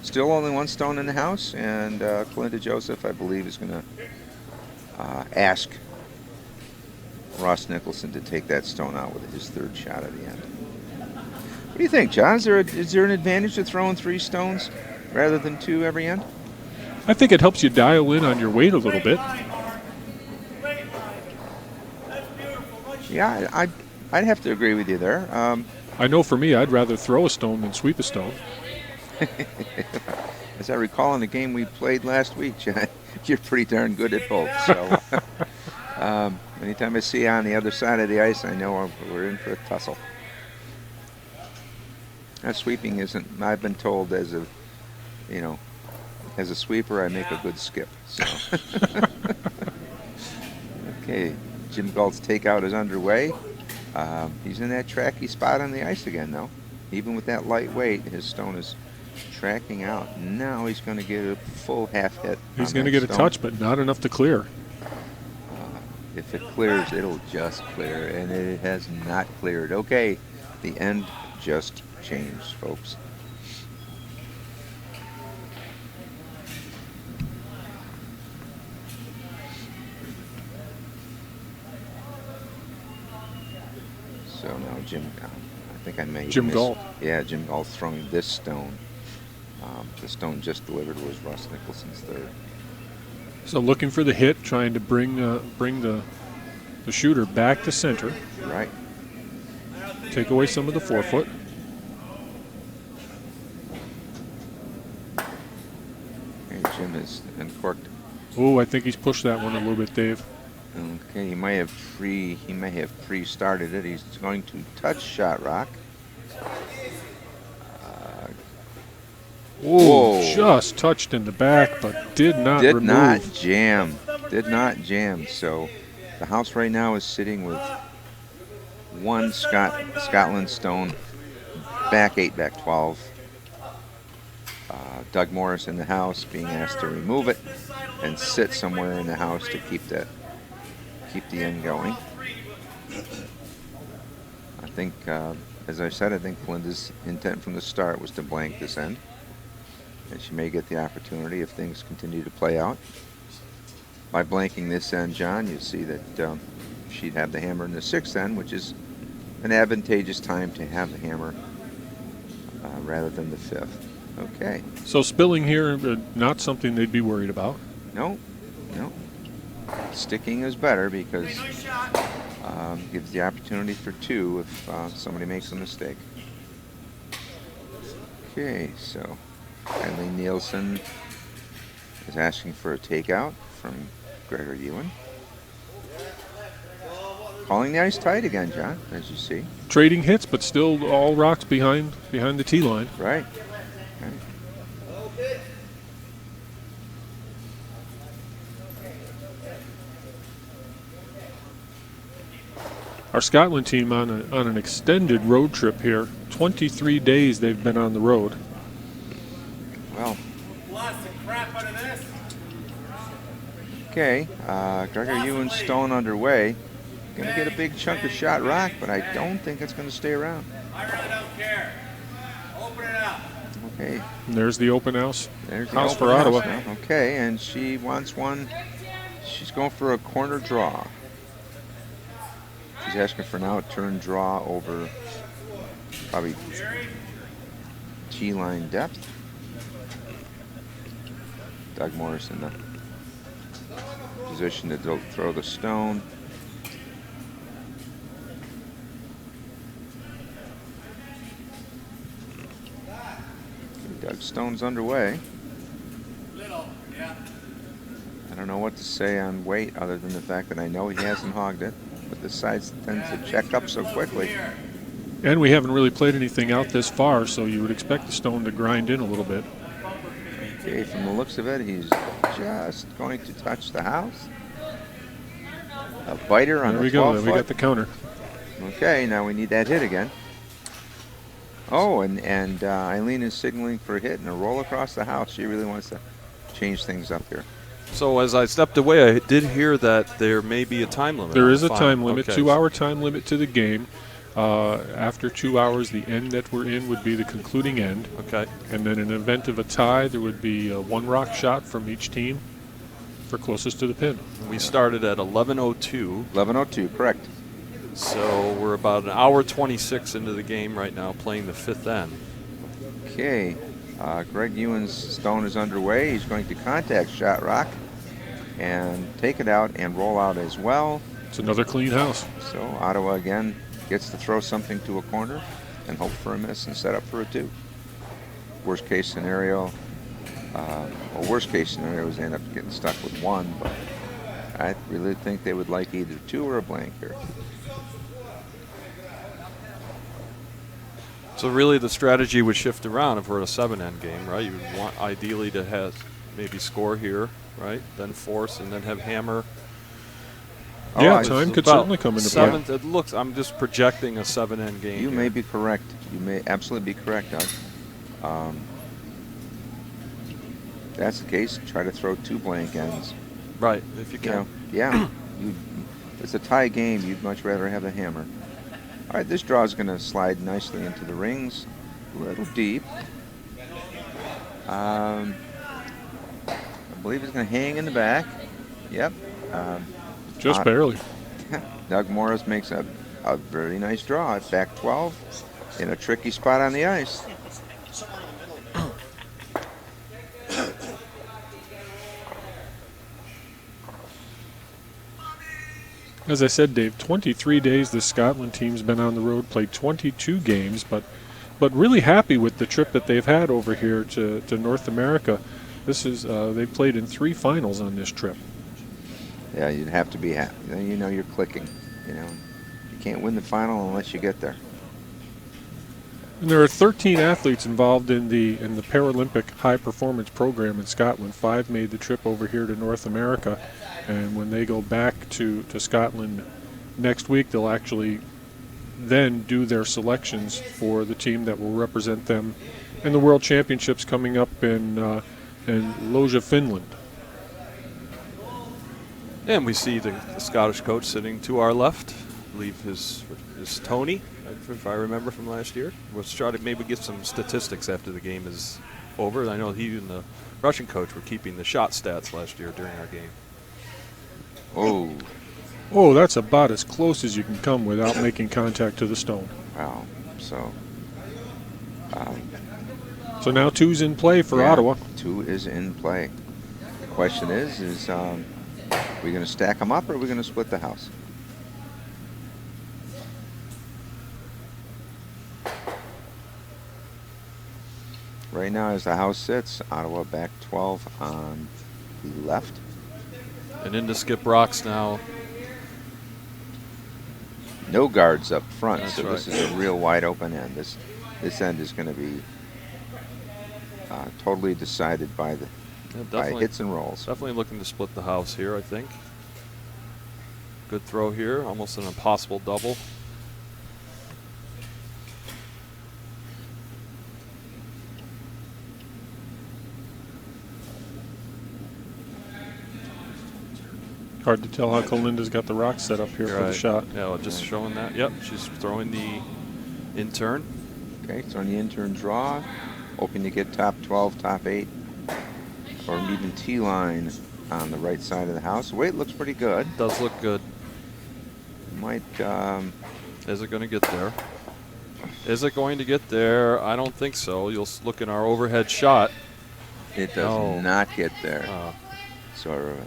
Still only one stone in the house, and Clinda Joseph, I believe, is going to ask Ross Nicholson to take that stone out with his third shot at the end. What do you think, John? Is there an advantage to throwing 3 stones rather than 2 every end? I think it helps you dial in on your weight a little bit. Great line. That's beautiful. Much Yeah, I'd have to agree with you there. I know for me, I'd rather throw a stone than sweep a stone. As I recall in the game we played last week, John, you're pretty darn good at both. So anytime I see you on the other side of the ice, I know we're in for a tussle. That sweeping isn't, I've been told as a sweeper, I make a good skip. So. Okay, Jim Galt's takeout is underway. He's in that tracky spot on the ice again, though. Even with that light weight, his stone is tracking out. Now he's going to get a full half hit. He's going to get a touch, but not enough to clear. If it clears, it'll just clear, and it has not cleared. Okay, the end just changed, folks. So now Jim, I think I may Jim Galt. Yeah, Jim Galt throwing this stone. The stone just delivered was Ross Nicholson's third. So looking for the hit, trying to bring the shooter back to center. Right. Take away some of the forefoot. Okay, Jim is uncorked. Oh, I think he's pushed that one a little bit, Dave. Okay, he may have pre-started it. He's going to touch Shot Rock. Whoa, just touched in the back, but did not remove. Did not jam. So the house right now is sitting with one Scotland stone, back 8, back 12. Doug Morris in the house being asked to remove it and sit somewhere in the house to keep the end going. I think, as I said, I think Belinda's intent from the start was to blank this end. And she may get the opportunity if things continue to play out. By blanking this end, John, you see that she'd have the hammer in the 6th end, which is an advantageous time to have the hammer rather than the 5th. Okay. So spilling here, not something they'd be worried about. No. Sticking is better because Nice shot. gives the opportunity for 2 if somebody makes a mistake. Okay, so Eileen Nielsen is asking for a takeout from Gregor Ewan. Calling the ice tight again, John, as you see. Trading hits, but still all rocks behind the tee line. Right. Our Scotland team on an extended road trip here. 23 days they've been on the road. Well, Blast the crap out of this. okay. Gregor Ewan stone underway. Going to get a big chunk of shot rock, but I don't think it's going to stay around. I really don't care. Open it up. Okay. And there's the open house. There's the House open for house Ottawa. now. Okay, and she wants one. She's going for a corner draw. She's asking for an out-turn draw over probably T-line depth. Doug Morris in the position to throw the stone. Doug Stone's underway. Little, yeah. I don't know what to say on weight other than the fact that I know he hasn't hogged it, but the sides tend to check up so quickly. And we haven't really played anything out this far, so you would expect the stone to grind in a little bit. Okay, from the looks of it, he's just going to touch the house. A biter on There the we go. 12 There we foot. got the counter. Okay, now we need that hit again. Oh, and Eileen is signaling for a hit and a roll across the house. She really wants to change things up here. So as I stepped away, I did hear that there may be a time limit. There on is the a final. time limit, Okay. 2-hour time limit to the game. After 2 hours, the end that we're in would be the concluding end. Okay. And then in the event of a tie, there would be one rock shot from each team for closest to the pin. We started at 11:02, 11:02, correct. so we're about an hour 26 into the game right now, playing the 5th end. Okay, Greg Ewan's stone is underway. He's going to contact shot rock and take it out and roll out as well. It's another clean house. So Ottawa again gets to throw something to a corner and hope for a miss and set up for a 2. Worst case scenario, worst case scenario is they end up getting stuck with 1, but I really think they would like either 2 or a blank here. So really the strategy would shift around if we're at a 7-end game, right? You would want ideally to have maybe score here, right? Then force and then have hammer. Yeah, I- time could About certainly come into play. 7th, it looks, I'm just projecting a 7-end game. You here. may be correct. You may absolutely be correct, Doug. That's the case. Try to throw 2 blank ends. Right, if you You know, can. yeah. It's a tie game. You'd much rather have the hammer. All right, this draw is going to slide nicely into the rings, a little deep. I believe it's going to hang in the back. Yep. Just barely. Doug Morris makes a very nice draw at back 12 in a tricky spot on the ice. As I said, Dave, 23 days the Scotland team's been on the road, played 22 games, but really happy with the trip that they've had over here to North America. This is they've played in 3 finals on this trip. Yeah, you'd have to be happy. Then you know you're clicking. You know, you can't win the final unless you get there. And there are 13 athletes involved in the Paralympic high performance program in Scotland. 5 made the trip over here to North America, and when they go back to Scotland next week, they'll actually then do their selections for the team that will represent them in the World Championships coming up in Loja, Finland. And we see the Scottish coach sitting to our left. I believe his Tony, if I remember from last year. We'll try to maybe get some statistics after the game is over. I know he and the Russian coach were keeping the shot stats last year during our game. Oh, Oh, that's about as close as you can come without making contact to the stone. Wow. So, So now 2's in play for yeah, Ottawa. 2 is in play. The question is we going to stack them up or are we going to split the house? Right now, as the house sits, Ottawa back 12 on the left. And into Skip Rocks now. No guards up front, That's so right. this is a real wide open end. This end is going to be totally decided by hits and rolls. Definitely looking to split the house here, I think. Good throw here, almost an impossible double. Hard to tell how Kalinda's got the rocks set up here for the shot. Yeah, well, just showing that. Yep, she's throwing the in turn. Okay, so on the in-turn draw, hoping to get top 12, top 8, or an even T-line on the right side of the house. Weight looks pretty good. Does look good. Might, Is it going to get there? Is it going to get there? I don't think so. You'll look in our overhead shot. it does not get there. So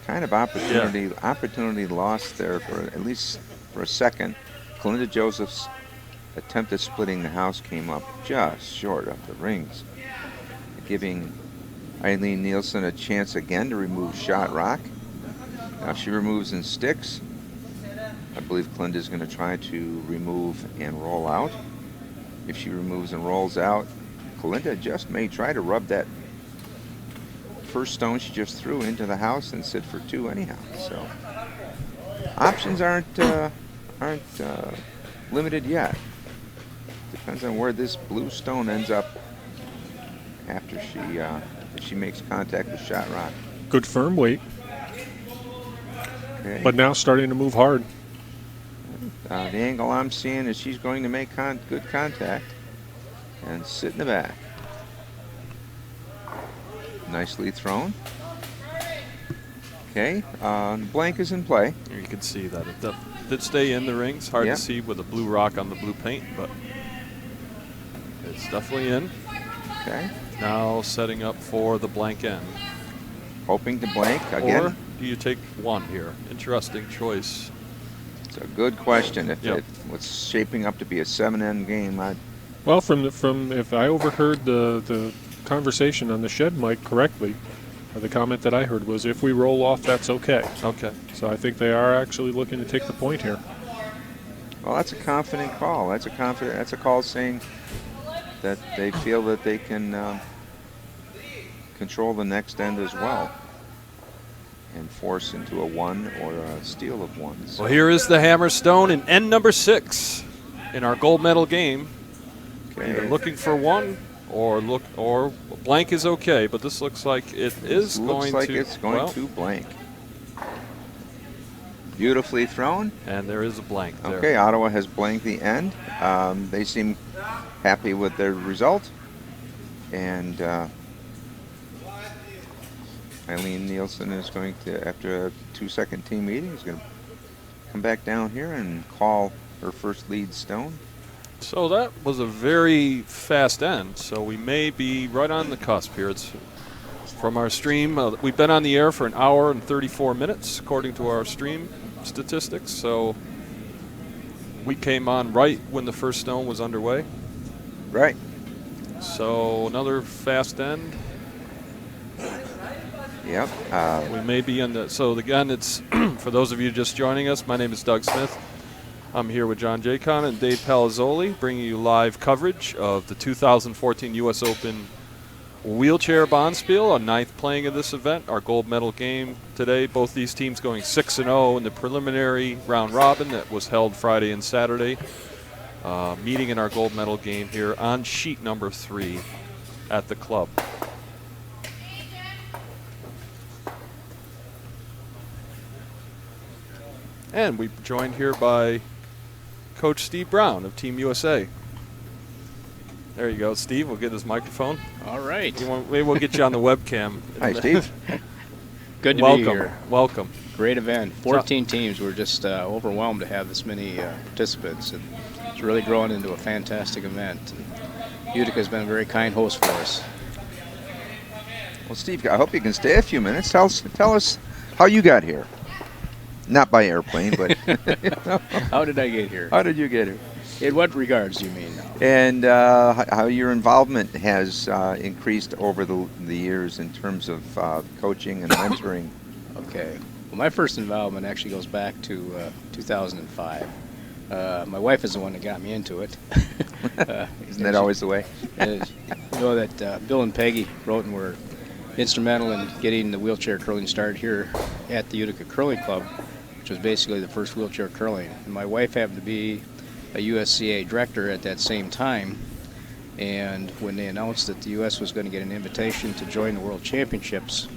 kind of opportunity lost there for at least for a second. Kalinda Joseph's attempt at splitting the house came up just short of the rings, giving Eileen Nielsen a chance again to remove shot rock. Now she removes and sticks. I believe Kalinda's going to try to remove and roll out. If she removes and rolls out, Kalinda just may try to rub that first stone she just threw into the house and sit for 2 anyhow. So options aren't limited yet. Depends on where this blue stone ends up after if she makes contact with shot rock. Good firm weight, Okay. but now starting to move hard. The angle I'm seeing is she's going to make good contact and sit in the back. Nicely thrown. Okay, blank is in play. You can see that it did stay in the rings. Hard to see with the blue rock on the blue paint, but it's definitely in. Okay. Now setting up for the blank end. Hoping to blank again. Or do you take 1 here? Interesting choice. It's a good question. If it was shaping up to be a 7-end game, Well, from if I overheard the conversation on the shed mic correctly, the comment that I heard was, if we roll off, that's okay. Okay. So I think they are actually looking to take the point here. well, that's a confident call. That's a call saying that they feel that they can control the next end as well and force into a 1 or a steal of 1. So Well, here is the hammer stone in end number 6 in our gold medal game. Either looking for 1 or blank is okay, but this looks like it's going to blank. Beautifully thrown. And there is a blank there. Okay, Ottawa has blanked the end. They seem happy with their result. And Eileen Nielsen is going to, after a 2-second team meeting, is going to come back down here and call her first lead stone. So that was a very fast end. So we may be right on the cusp here. It's from our stream. We've been on the air for 1 hour and 34 minutes, according to our stream statistics. So we came on right when the first stone was underway. Right. So another fast end. Yep. We may be in the. So again, it's for those of you just joining us. My name is Doug Smith. I'm here with John Jacon and Dave Palazzoli, bringing you live coverage of the 2014 U.S. Open wheelchair Bonspiel, a 9th playing of this event, our gold medal game today. Both these teams going 6-0 in the preliminary round robin that was held Friday and Saturday. Meeting in our gold medal game here on sheet number 3 at the club. And we're joined here by Coach Steve Brown of Team USA. There you go, Steve. We'll get his microphone. All right. Maybe we'll get you on the webcam. Hi, Steve. good to welcome. be here. Welcome. Great event. 14 teams. We're just overwhelmed to have this many participants. And it's really grown into a fantastic event. And Utica's been a very kind host for us. Well, Steve, I hope you can stay a few minutes. Tell us how you got here. Not by airplane, but How did I get here? how did you get here? In what regards do you mean? And how your involvement has increased over the years in terms of coaching and mentoring. Okay. Well, my first involvement actually goes back to 2005. My wife is the one that got me into it. Isn't that always the way? You know that Bill and Peggy Roten were instrumental in getting the wheelchair curling started here at the Utica Curling Club, which was basically the first wheelchair curling. And my wife happened to be a USCA director at that same time, and when they announced that the U.S. was going to get an invitation to join the World Championships,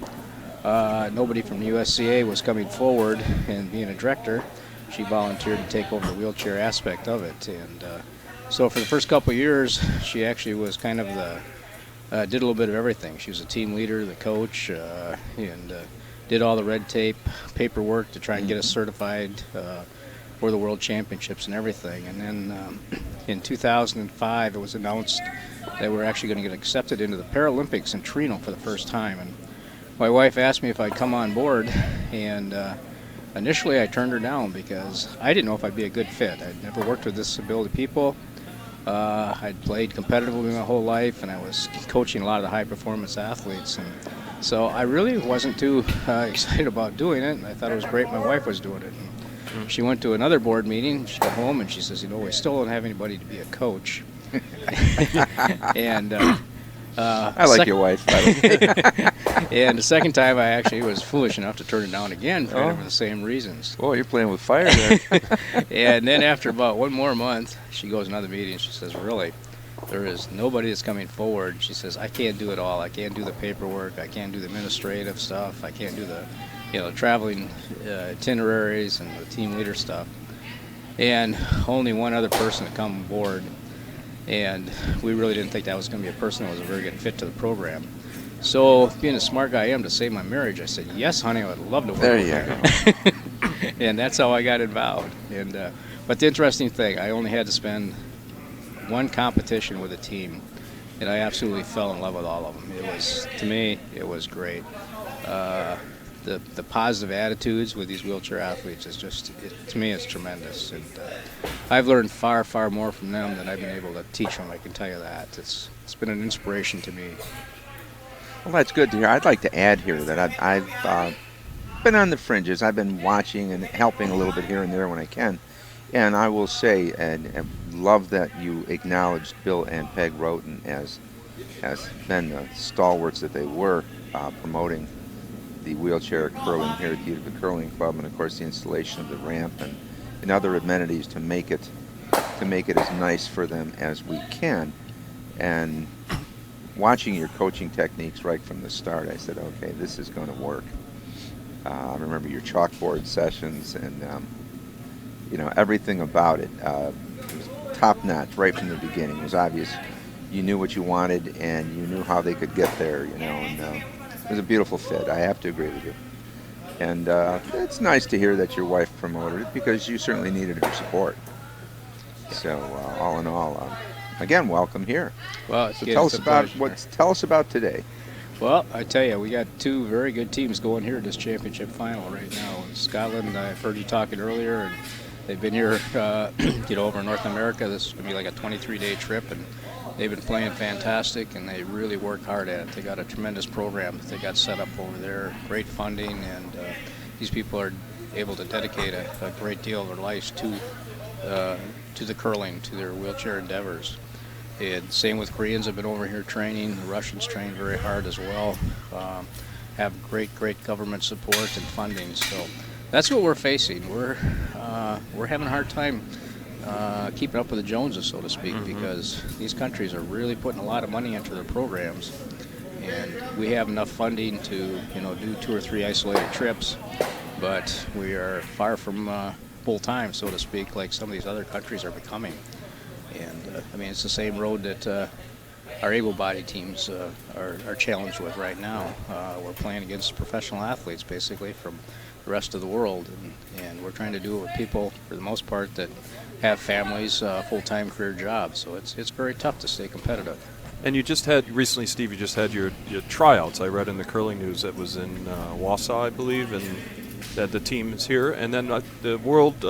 nobody from the USCA was coming forward, and being a director, she volunteered to take over the wheelchair aspect of it. And so for the first couple of years, she actually was kind of did a little bit of everything. She was a team leader, the coach, and did all the red tape, paperwork to try and get us certified for the World Championships and everything. And then in 2005, it was announced that we're actually going to get accepted into the Paralympics in Torino for the first time. And my wife asked me if I'd come on board, and initially I turned her down because I didn't know if I'd be a good fit. I'd never worked with disability people. I'd played competitively my whole life, and I was coaching a lot of the high-performance athletes. And so I really wasn't too excited about doing it, and I thought it was great my wife was doing it. And she went to another board meeting. She got home, and she says, we still don't have anybody to be a coach. And I like your wife, by the way. And the second time, I actually was foolish enough to turn it down again for the same reasons. Boy, you're playing with fire there. And then after about one more month, she goes to another meeting, and she says, really, there is nobody that's coming forward. She says, I can't do it all. I can't do the paperwork. I can't do the administrative stuff. I can't do the traveling itineraries and the team leader stuff. And only one other person to come aboard. And we really didn't think that was going to be a person that was a very good fit to the program. So, being a smart guy I am to save my marriage, I said, yes, honey, I would love to work There with you you. And that's how I got involved. And but the interesting thing, I only had to spend one competition with a team, and I absolutely fell in love with all of them. It was, to me, it was great. The positive attitudes with these wheelchair athletes is just, to me, it's tremendous. And I've learned far, far more from them than I've been able to teach them, I can tell you that. It's been an inspiration to me. Well, that's good to hear. I'd like to add here that I've been on the fringes. I've been watching and helping a little bit here and there when I can. And I will say, and love that you acknowledged Bill and Peg Roten as been the stalwarts that they were promoting the wheelchair curling here at the Utica Curling Club, and of course the installation of the ramp and other amenities to make it as nice for them as we can. And watching your coaching techniques right from the start, I said, okay, this is going to work. I remember your chalkboard sessions and everything about it. It was top notch right from the beginning. It was obvious you knew what you wanted and you knew how they could get there, and it was a beautiful fit. I have to agree with you. And it's nice to hear that your wife promoted it because you certainly needed her support. So all in all, again, welcome here. Well, so tell us about today. Well, I tell you, we got two very good teams going here at this championship final right now. In Scotland, I've heard you talking earlier, and they've been here, over in North America. This is going to be like a 23-day trip, and they've been playing fantastic, and they really work hard at it. They got a tremendous program that they got set up over there, great funding, and these people are able to dedicate a great deal of their lives to the curling, to their wheelchair endeavors. And same with Koreans have been over here training. The Russians train very hard as well. Have great government support and funding. So that's what we're facing. We're having a hard time keeping up with the Joneses, so to speak, because these countries are really putting a lot of money into their programs, and we have enough funding to do 2 or 3 isolated trips, but we are far from full time, so to speak, like some of these other countries are becoming. And it's the same road that our able-bodied teams are challenged with right now. We're playing against professional athletes, basically, from the rest of the world, and we're trying to do it with people, for the most part, that have families, full-time career jobs. So it's very tough to stay competitive. And you just had recently, Steve. You just had your tryouts. I read in the curling news that was in Wausau, I believe, and that the team is here. And then the World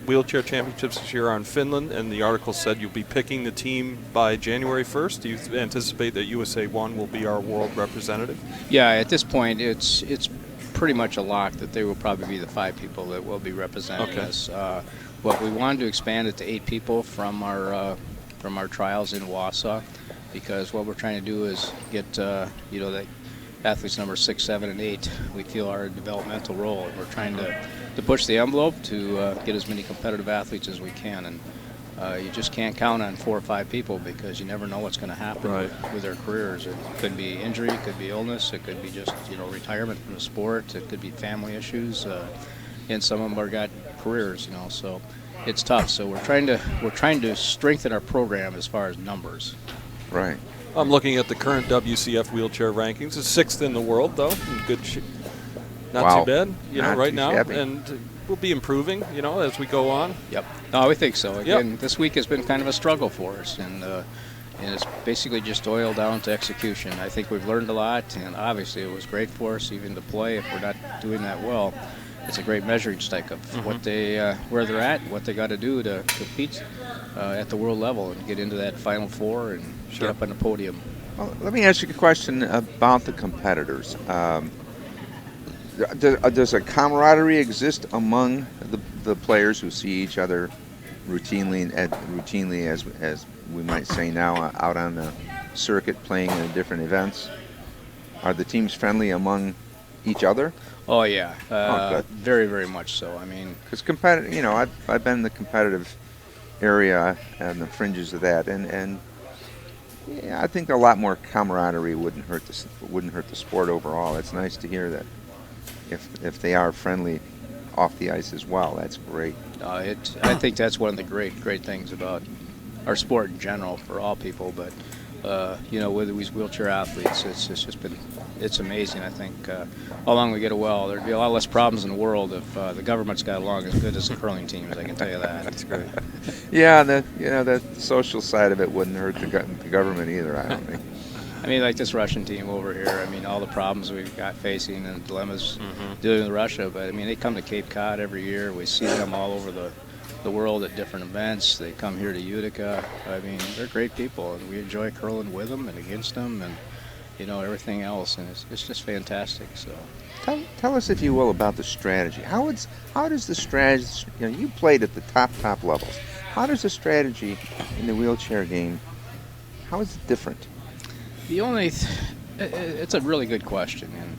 Wheelchair Championships this year are in Finland, and the article said you'll be picking the team by January 1st. Do you anticipate that USA 1 will be our world representative? Yeah, at this point, it's pretty much a lock that they will probably be the 5 people that will be representing us. But we wanted to expand it to 8 people from our trials in Wausau, because what we're trying to do is get the athletes number 6, 7, and 8. We feel are a developmental role, and we're trying to push the envelope to get as many competitive athletes as we can. And you just can't count on 4 or 5 people, because you never know what's going to happen with their careers. It could be injury, it could be illness, it could be just retirement from the sport, it could be family issues, and some of them are got careers. So it's tough. So we're trying to strengthen our program as far as numbers. Right. I'm looking at the current WCF wheelchair rankings. It's 6th in the world, though. In good not too bad, Not right too now. shabby. And we'll be improving, as we go on. Yep. No, we think so. Again, this week has been kind of a struggle for us, and it's basically just boiled down to execution. I think we've learned a lot, and obviously it was great for us even to play. If we're not doing that well, it's a great measuring stick of what where they're at, what they got to do to compete at the world level and get into that Final Four and get up on the podium. Well, let me ask you a question about the competitors. Does a camaraderie exist among the players who see each other routinely, as we might say now, out on the circuit playing in different events? Are the teams friendly among each other? Oh yeah, good. very, very much so. I mean, Because I've been in the competitive area and the fringes of that, and yeah, I think a lot more camaraderie wouldn't hurt the sport overall. It's nice to hear that if they are friendly off the ice as well. That's great. I think that's one of the great things about our sport in general for all people. But with these wheelchair athletes, it's amazing. I think how long we get well, there'd be a lot less problems in the world if the government's got along as good as the curling teams. I can tell you that. That's great. Yeah, the social side of it wouldn't hurt the government either, I don't think. I mean, like this Russian team over here, I mean, all the problems we've got facing and dilemmas dealing with Russia, but I mean, they come to Cape Cod every year. We see them all over the world at different events. They come here to Utica. I mean, they're great people, and we enjoy curling with them and against them and, everything else, and it's just fantastic. So, Tell us, if you will, about the strategy. How does the strategy, you played at the top levels. How does the strategy in the wheelchair game, how is it different? It's a really good question, and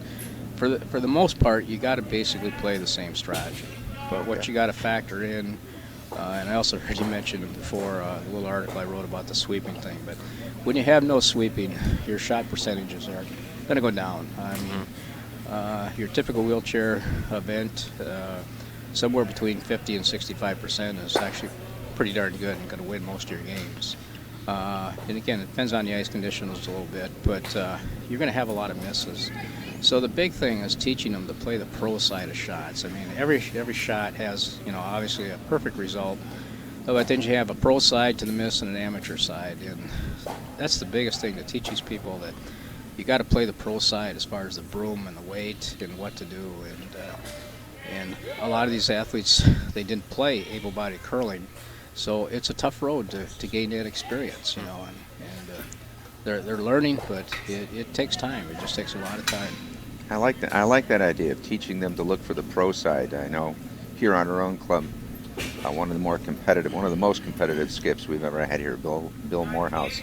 for the most part, you got to basically play the same strategy. But what you got to factor in, and I also heard you mention before the little article I wrote about the sweeping thing. But when you have no sweeping, your shot percentages are going to go down. I mean, your typical wheelchair event, somewhere between 50 and 65% is actually pretty darn good and going to win most of your games. And again, it depends on the ice conditions a little bit, but you're going to have a lot of misses. So the big thing is teaching them to play the pro side of shots. I mean, every shot has, obviously a perfect result, but then you have a pro side to the miss and an amateur side, and that's the biggest thing to teach these people, that you got to play the pro side as far as the broom and the weight and what to do. And a lot of these athletes, they didn't play able-bodied curling. So it's a tough road to gain that experience, and they're learning, but it takes time. It just takes a lot of time. I like that idea of teaching them to look for the pro side. I know here on our own club, one of the most competitive skips we've ever had here, Bill Morehouse,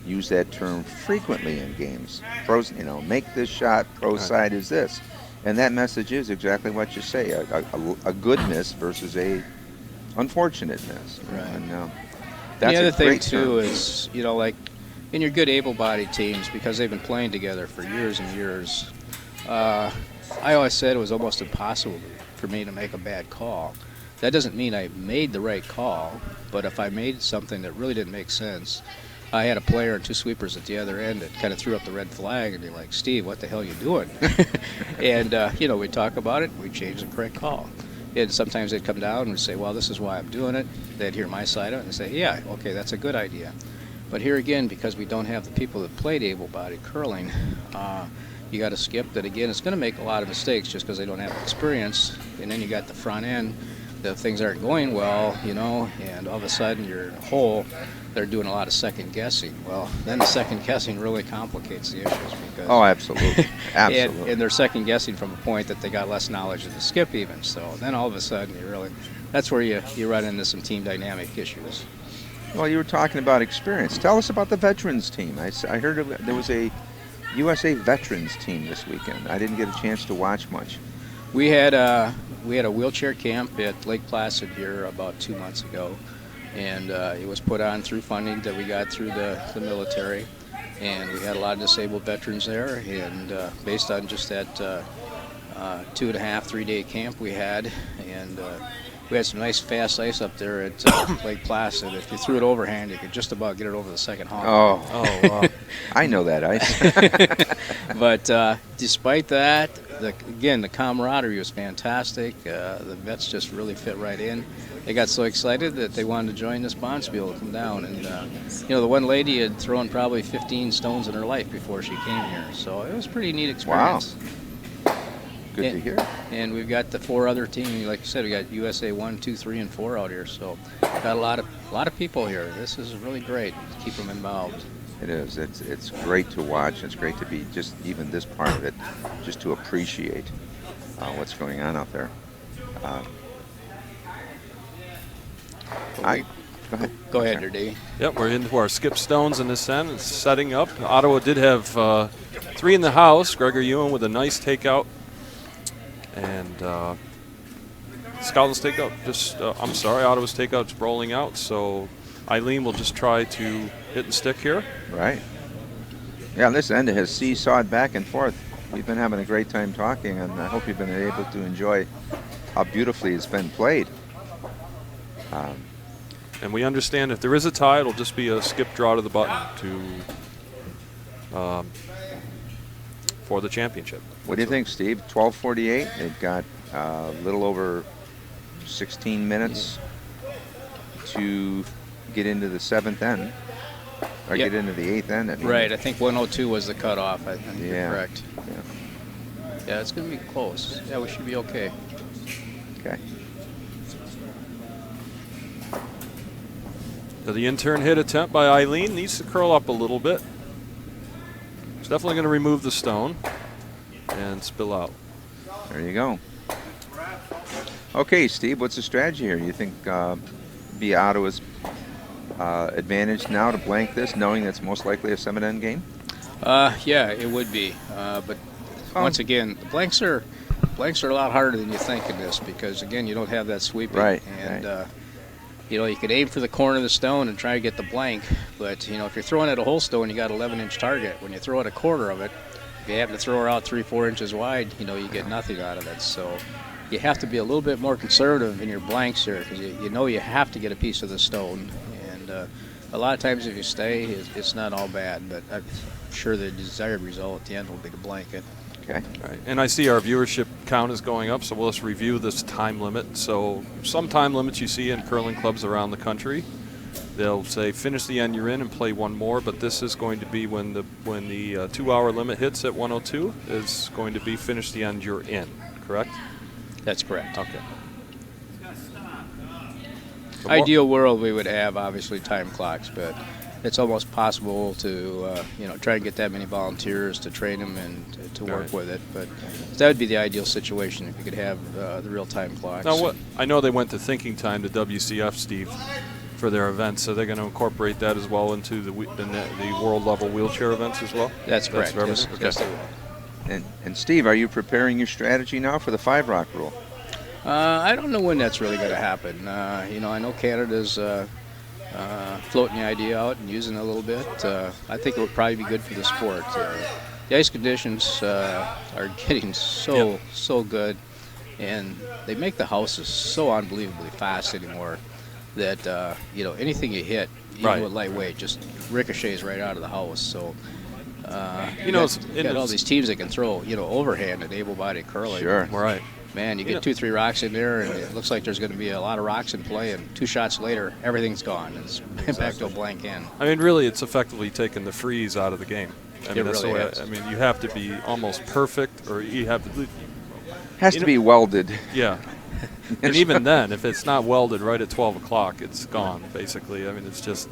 used that term frequently in games. Pros, make this shot. Pro side is this, and that message is exactly what you say: a good miss versus a unfortunate miss. Right. And, the other thing great too term. is, like in your good able-bodied teams, because they've been playing together for years and years. I always said it was almost impossible for me to make a bad call. That doesn't mean I made the right call, but if I made something that really didn't make sense, I had a player and 2 sweepers at the other end that kind of threw up the red flag, and they're like, Steve, what the hell are you doing? And, we talk about it, we change the correct call. And sometimes they'd come down and we'd say, well, this is why I'm doing it. They'd hear my side of it and say, yeah, okay, that's a good idea. But here again, because we don't have the people that played able-bodied curling, you got to skip that again. It's going to make a lot of mistakes just because they don't have experience. And then you got the front end, the things aren't going well, and all of a sudden you're in a hole. They're doing a lot of second guessing. Well, then the second guessing really complicates the issues because absolutely, absolutely. and they're second guessing from a point that they got less knowledge of the skip even. So then all of a sudden that's where you run into some team dynamic issues. Well, you were talking about experience. Tell us about the veterans team. I heard there was a USA veterans team this weekend. I didn't get a chance to watch much. We had a wheelchair camp at Lake Placid here about 2 months ago, and it was put on through funding that we got through the military, and we had a lot of disabled veterans there, and based on just that 2.5, 3 day camp we had, and we had some nice fast ice up there at Lake Placid. If you threw it overhand, you could just about get it over the second hog. Oh, wow. I know that ice. But despite that, the camaraderie was fantastic. The vets just really fit right in. They got so excited that they wanted to join this Bonspiel to come down. And, the one lady had thrown probably 15 stones in her life before she came here. So it was a pretty neat experience. Wow. Good to hear. And we've got the 4 other teams. Like you said, we got USA 1, 2, 3, and 4 out here. So got a lot of people here. This is really great to keep them involved. It is. It's great to watch. It's great to be just even this part of it, just to appreciate what's going on out there. Go ahead, Nerdy. Yep, we're into our skip stones in this end. It's setting up. Ottawa did have 3 in the house. Gregor Ewan with a nice takeout. And Scotland's takeout Ottawa's takeout's rolling out. So Eileen will just try to hit and stick here. Right. Yeah, this end has seesawed back and forth. We've been having a great time talking, and I hope you've been able to enjoy how beautifully it's been played. And we understand if there is a tie, it'll just be a skip draw to the button for the championship. What do you think, Steve? 12:48. It got a little over 16 minutes to get into the 7th end, or get into the 8th end. Right. I think 102 was the cutoff. I think you're correct. Yeah, it's going to be close. Yeah, we should be okay. Okay. So the intern hit attempt by Eileen needs to curl up a little bit. It's definitely going to remove the stone and spill out. There you go. Okay, Steve, what's the strategy here? You think be Ottawa's advantage now to blank this, knowing that's most likely a 7-end game? Yeah, it would be. But once again, the blanks are a lot harder than you think in this because, again, you don't have that sweeping. Right. And, you could aim for the corner of the stone and try to get the blank. But, if you're throwing at a whole stone, you got an 11-inch target. When you throw at a quarter of it, if you happen to throw her out 3-4 inches wide, you get nothing out of it. So you have to be a little bit more conservative in your blanks here because you have to get a piece of the stone. And a lot of times if you stay, it's not all bad. But I'm sure the desired result at the end will be to blank it. Okay. All right. And I see our viewership count is going up, so we'll just review this time limit. So some time limits you see in curling clubs around the country, they'll say finish the end you're in and play one more, but this is going to be when the 2-hour limit hits at 102 is going to be finish the end you're in, correct? That's correct. Okay. So Ideal world, we would have obviously time clocks, but it's almost possible to try and get that many volunteers to train them and to work with it. But that would be the ideal situation if you could have the real-time clocks. Now, I know they went to thinking time to WCF, Steve, for their events, so they're going to incorporate that as well into the world-level wheelchair events as well? That's correct. Yes, okay. yes, they will. And Steve, are you preparing your strategy now for the 5-rock rule? I don't know when that's really going to happen. I know Canada's floating the idea out and using it a little bit. I think it would probably be good for the sport. The ice conditions are getting so good, and they make the houses so unbelievably fast anymore that anything you hit, even Right. with lightweight, just ricochets right out of the house. So You know, you got all these teams that can throw overhand and able-bodied curling. Sure. right. Man, you get 2-3 rocks in there, and it looks like there's going to be a lot of rocks in play, and 2 shots later, everything's gone. It's back to a blank end. I mean, really, it's effectively taking the freeze out of the game. I mean, that's really the way. is. I mean, you have to be almost perfect, or you have to. Has to be welded. Yeah. And even then, if it's not welded right at 12 o'clock, it's gone, basically. I mean, it's just.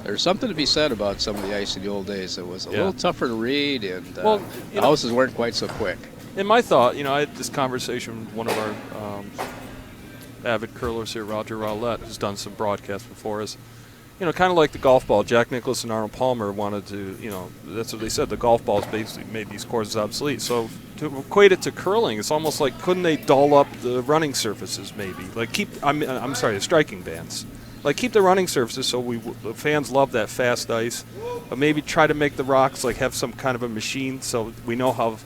There's something to be said about some of the ice in the old days. It was a little tougher to read, and Well, the houses weren't quite so quick. In my thought, I had this conversation with one of our avid curlers here, Roger Rowlett, who's done some broadcasts before us. Kind of like the golf ball. Jack Nicklaus and Arnold Palmer wanted to, that's what they said. The golf balls basically made these courses obsolete. So to equate it to curling, it's almost like couldn't they dull up the running surfaces maybe? Like I'm sorry, the striking bands. Like keep the running surfaces so the fans love that fast ice, but maybe try to make the rocks like have some kind of a machine so we know how.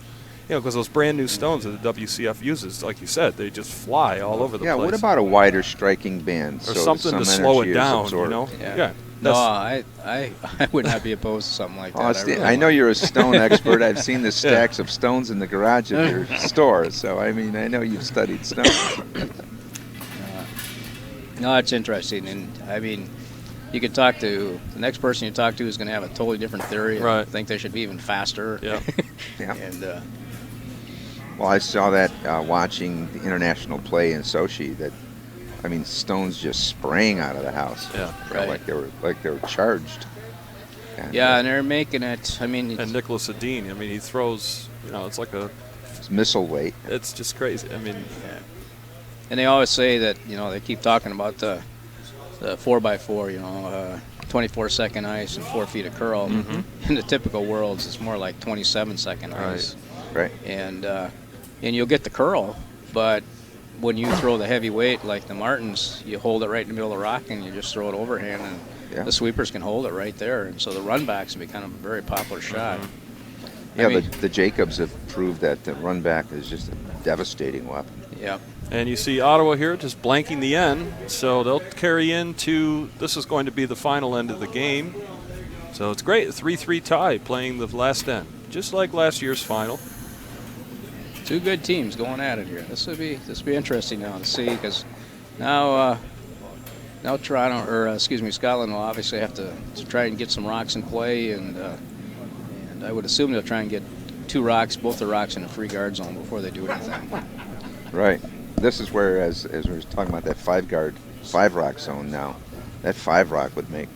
Because those brand new stones that the WCF uses, like you said, they just fly all over the place. Yeah, what about a wider striking band? Or so something some to slow energy it is down, absorbed? Yeah. No, I would not be opposed to something like that. I know you're a stone expert. I've seen the stacks of stones in the garage of your store, so I mean, I know you've studied stones. No, it's interesting, and I mean, you could talk to the next person you talk to is going to have a totally different theory. And Right. think they should be even faster. Yeah. Yeah. And Well, I saw that watching the international play in Sochi. That, I mean, stones just spraying out of the house. Yeah. Right. Like they were charged. And, and they're making it. I mean, And Nicholas Adine, he throws, it's like it's missile weight. it's just crazy. I mean, and they always say that they keep talking about the 4x4. 24-second ice and 4 feet of curl. In the typical worlds, it's more like 27-second ice. Right. And you'll get the curl, but when you throw the heavy weight like the Martins, you hold it right in the middle of the rock and you just throw it overhand, and the sweepers can hold it right there. And so the run backs have become a very popular shot. Yeah, the Jacobs have proved that the run back is just a devastating weapon. Yeah. and you see Ottawa here just blanking the end, so they'll carry into, this is going to be the final end of the game. So it's great, a 3-3 tie playing the last end, just like last year's final. Two good teams going at it here. This will be interesting now to see, because now Scotland will obviously have to try and get some rocks in play, and I would assume they'll try and get both the rocks in a free guard zone before they do anything. Right. This is where, as we were talking about that 5-rock zone now, that 5-rock would make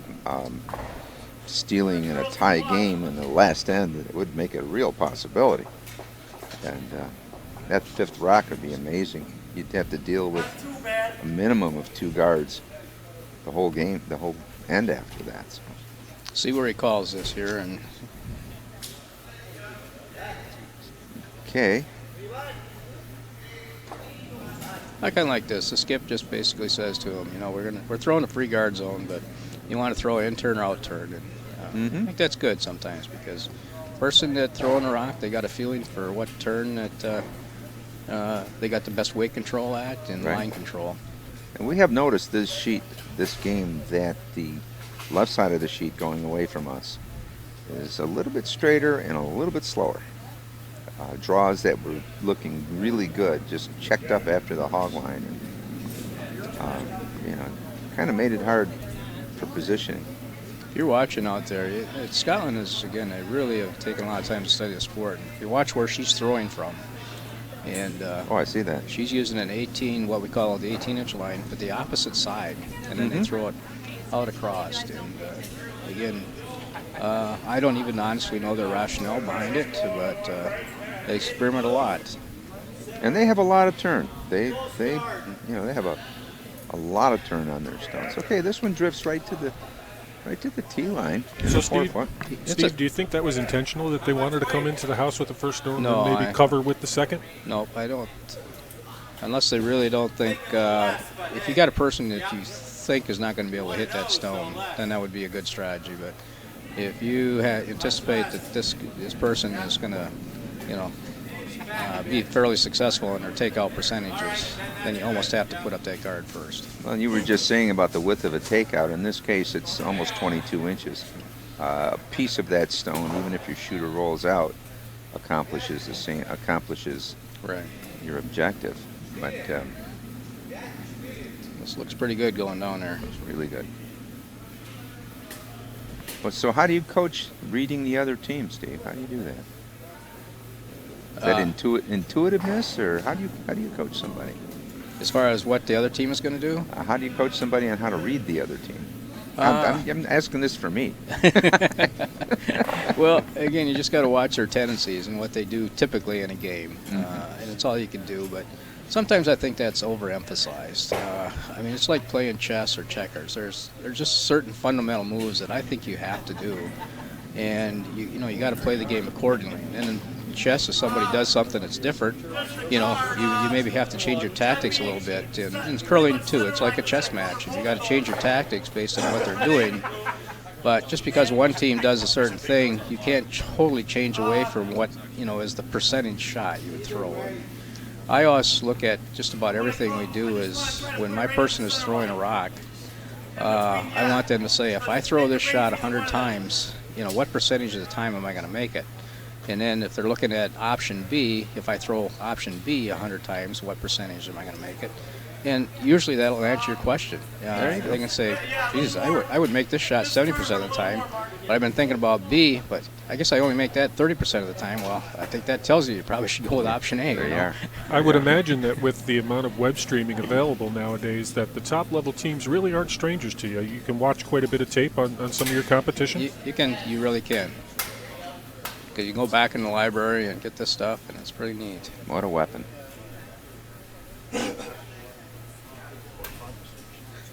stealing in a tie game in the last end, it would make it a real possibility. And that 5th rock would be amazing. You'd have to deal with a minimum of 2 guards the whole game, the whole end after that. So. See where he calls this here, and Okay. I kind of like this. The skip just basically says to him, we're throwing a free guard zone, but you want to throw in turn or out turn. And I think that's good sometimes, because the person that throwing a rock, they got a feeling for what turn that they got the best weight control at and line control. And we have noticed this game, that the left side of the sheet going away from us is a little bit straighter and a little bit slower. Draws that were looking really good just checked up after the hog line, and kind of made it hard for positioning. If you're watching out there, Scotland is, again, they really have taken a lot of time to study the sport. And if you watch where she's throwing from, and I see that. She's using an 18, what we call the 18-inch line, but the opposite side, and then they throw it out across. And again, I don't even honestly know the rationale behind it, but they experiment a lot. And they have a lot of turn. They have a lot of turn on their stones. Okay, this one drifts right to the tee line. So Steve, do you think that was intentional, that they wanted to come into the house with the first stone and maybe cover with the second? No, I don't. Unless they really don't think, if you got a person that you think is not going to be able to hit that stone, then that would be a good strategy. But if you anticipate that this person is going to, be fairly successful in their takeout percentages, then you almost have to put up that guard first. Well, you were just saying about the width of a takeout. In this case, it's almost 22 inches. A piece of that stone, even if your shooter rolls out, accomplishes Right. your objective. But This looks pretty good going down there. it's really good. Well, so how do you coach reading the other team, Steve? How do you do that? Is that intuitiveness, or how do you coach somebody? As far as what the other team is going to do? How do you coach somebody on how to read the other team? I'm asking this for me. Well, again, you just got to watch their tendencies and what they do typically in a game, and it's all you can do. But sometimes I think that's overemphasized. I mean, it's like playing chess or checkers. There's just certain fundamental moves that I think you have to do, and you got to play the game accordingly. And in chess, if somebody does something that's different, you maybe have to change your tactics a little bit. And curling too, it's like a chess match, and you got to change your tactics based on what they're doing. But just because one team does a certain thing, you can't totally change away from what is the percentage shot you would throw. I always look at just about everything we do is when my person is throwing a rock, I want them to say, if I throw this shot 100 times, what percentage of the time am I going to make it? And then if they're looking at option B, if I throw option B 100 times, what percentage am I going to make it? And usually that'll answer your question. They can say, geez, I would make this shot 70% of the time, but I've been thinking about B, but I guess I only make that 30% of the time. Well, I think that tells you probably should go with option A. There you are. I would imagine that with the amount of web streaming available nowadays, that the top-level teams really aren't strangers to you. You can watch quite a bit of tape on some of your competition. You really can. Because you can go back in the library and get this stuff, and it's pretty neat. What a weapon.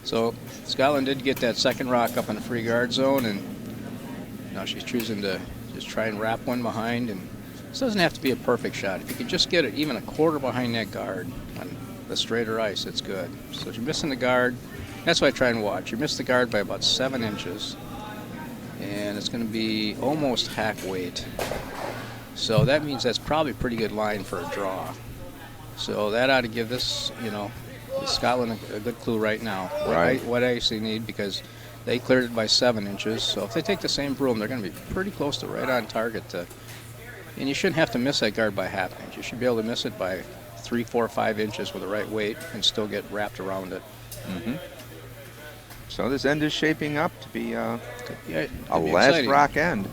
So Scotland did get that second rock up in the free guard zone, and now she's choosing to just try and wrap one behind. And this doesn't have to be a perfect shot. If you can just get it even a quarter behind that guard on the straighter ice, it's good. So if you're missing the guard, that's what I try and watch. You miss the guard by about 7 inches, and it's going to be almost hack weight. So that means that's probably a pretty good line for a draw. So that ought to give this, Scotland a good clue right now. What I actually need, because they cleared it by 7 inches. So if they take the same broom, they're going to be pretty close to right on target. And you shouldn't have to miss that guard by half an inch. You should be able to miss it by 3, 4, 5 inches with the right weight and still get wrapped around it. Mm-hmm. So this end is shaping up to be a last exciting. rock end.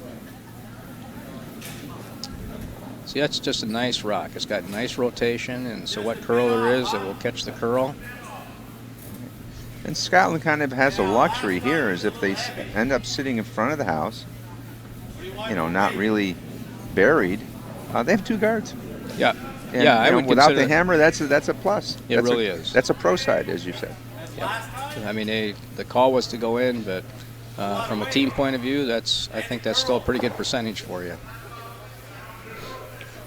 See, that's just a nice rock. It's got nice rotation, and so what curl there is, it will catch the curl. And Scotland kind of has a luxury here, is if they end up sitting in front of the house, not really buried, they have 2 guards. Yeah. And, I would without consider the hammer, that's a plus. It really is. That's a pro side, as you said. Yeah. I mean, the call was to go in, but from a team point of view, I think that's still a pretty good percentage for you.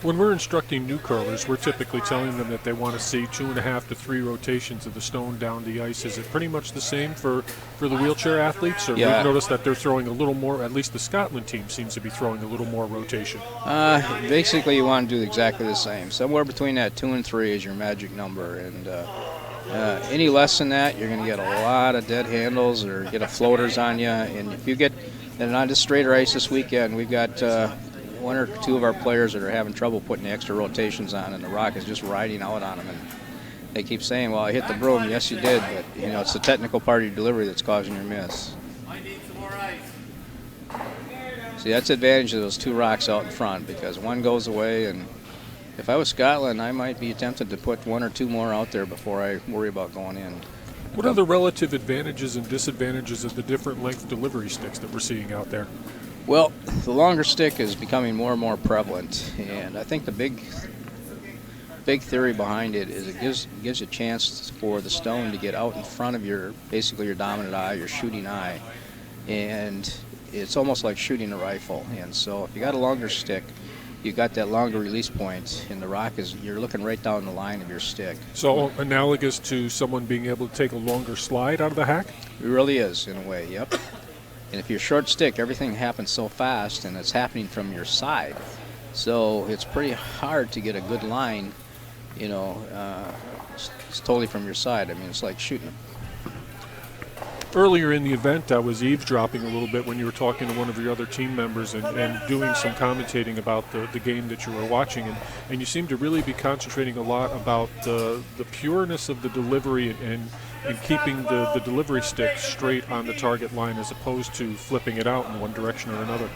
When we're instructing new curlers, we're typically telling them that they want to see 2.5 to 3 rotations of the stone down the ice. Is it pretty much the same for the wheelchair athletes? Or Yeah. we've noticed that they're throwing a little more, at least the Scotland team seems to be throwing a little more rotation. Basically, you want to do exactly the same. Somewhere between that 2 and 3 is your magic number. And any less than that, you're going to get a lot of dead handles or get a floaters on you. And if you get, and on this straighter ice this weekend, we've got 1 or 2 of our players that are having trouble putting the extra rotations on, and the rock is just riding out on them. And they keep saying, well, I hit the broom. Yes, you did, but it's the technical part of your delivery that's causing your miss. I need some more ice. See, that's the advantage of those 2 rocks out in front, because one goes away, and if I was Scotland, I might be tempted to put 1 or 2 more out there before I worry about going in. What are the relative advantages and disadvantages of the different length delivery sticks that we're seeing out there? Well, the longer stick is becoming more and more prevalent, and I think the big theory behind it is it gives a chance for the stone to get out in front of basically your dominant eye, your shooting eye, and it's almost like shooting a rifle. And so if you got a longer stick, you got that longer release point, and the rock you're looking right down the line of your stick. So analogous to someone being able to take a longer slide out of the hack? It really is, in a way, yep. And if you're short stick, everything happens so fast, and it's happening from your side. So it's pretty hard to get a good line, it's totally from your side. I mean, it's like shooting. Earlier in the event, I was eavesdropping a little bit when you were talking to one of your other team members and doing some commentating about the game that you were watching. And you seem to really be concentrating a lot about the pureness of the delivery and keeping the delivery stick straight on the target line as opposed to flipping it out in one direction or another.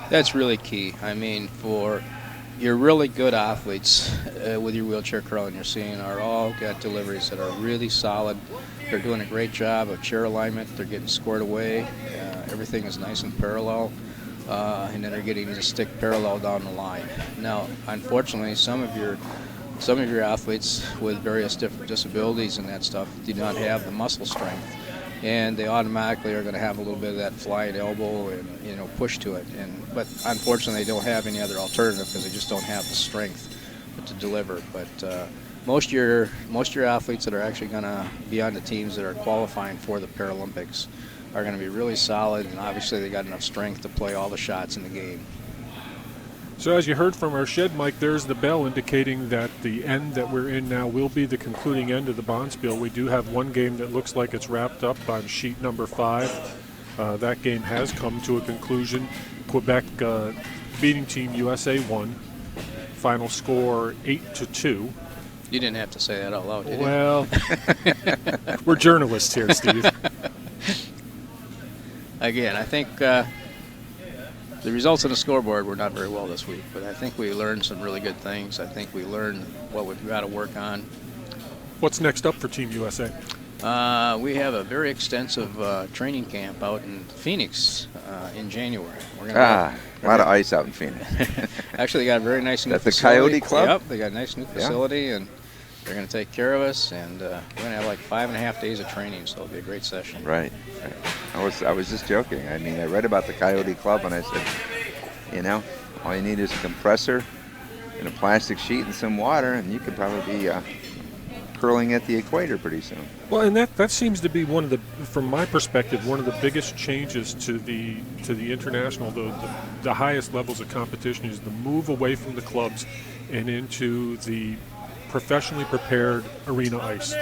That's really key. I mean, for your really good athletes with your wheelchair curling you're seeing are all got deliveries that are really solid. They're doing a great job of chair alignment. They're getting squared away. Everything is nice and parallel. And then they're getting the stick parallel down the line. Now, unfortunately, some of your athletes with various different disabilities and that stuff do not have the muscle strength, and they automatically are going to have a little bit of that flying elbow and push to it. But unfortunately, they don't have any other alternative because they just don't have the strength to deliver. But most of your athletes that are actually going to be on the teams that are qualifying for the Paralympics are going to be really solid, and obviously they got enough strength to play all the shots in the game. So as you heard from our shed mic, there's the bell indicating that the end that we're in now will be the concluding end of the Bonspiel. We do have one game that looks like it's wrapped up on sheet number 5. That game has come to a conclusion. Quebec beating Team USA 1. Final score 8-2. You didn't have to say that out loud, did you? Well, we're journalists here, Steve. Again, I think the results on the scoreboard were not very well this week, but I think we learned some really good things. I think we learned what we've got to work on. What's next up for Team USA? We have a very extensive training camp out in Phoenix in January. A lot of ice out in Phoenix. Actually, they got a very nice new That's facility. the Coyote Club? Yep, they got a nice new facility, and they're going to take care of us, and we're going to have like 5.5 days of training, so it'll be a great session. Right. I was just joking. I mean, I read about the Coyote Club, and I said, all you need is a compressor and a plastic sheet and some water, and you could probably be curling at the equator pretty soon. Well, and that seems to be one of the, from my perspective, one of the biggest changes to the international, the highest levels of competition is the move away from the clubs and into the professionally prepared arena ice.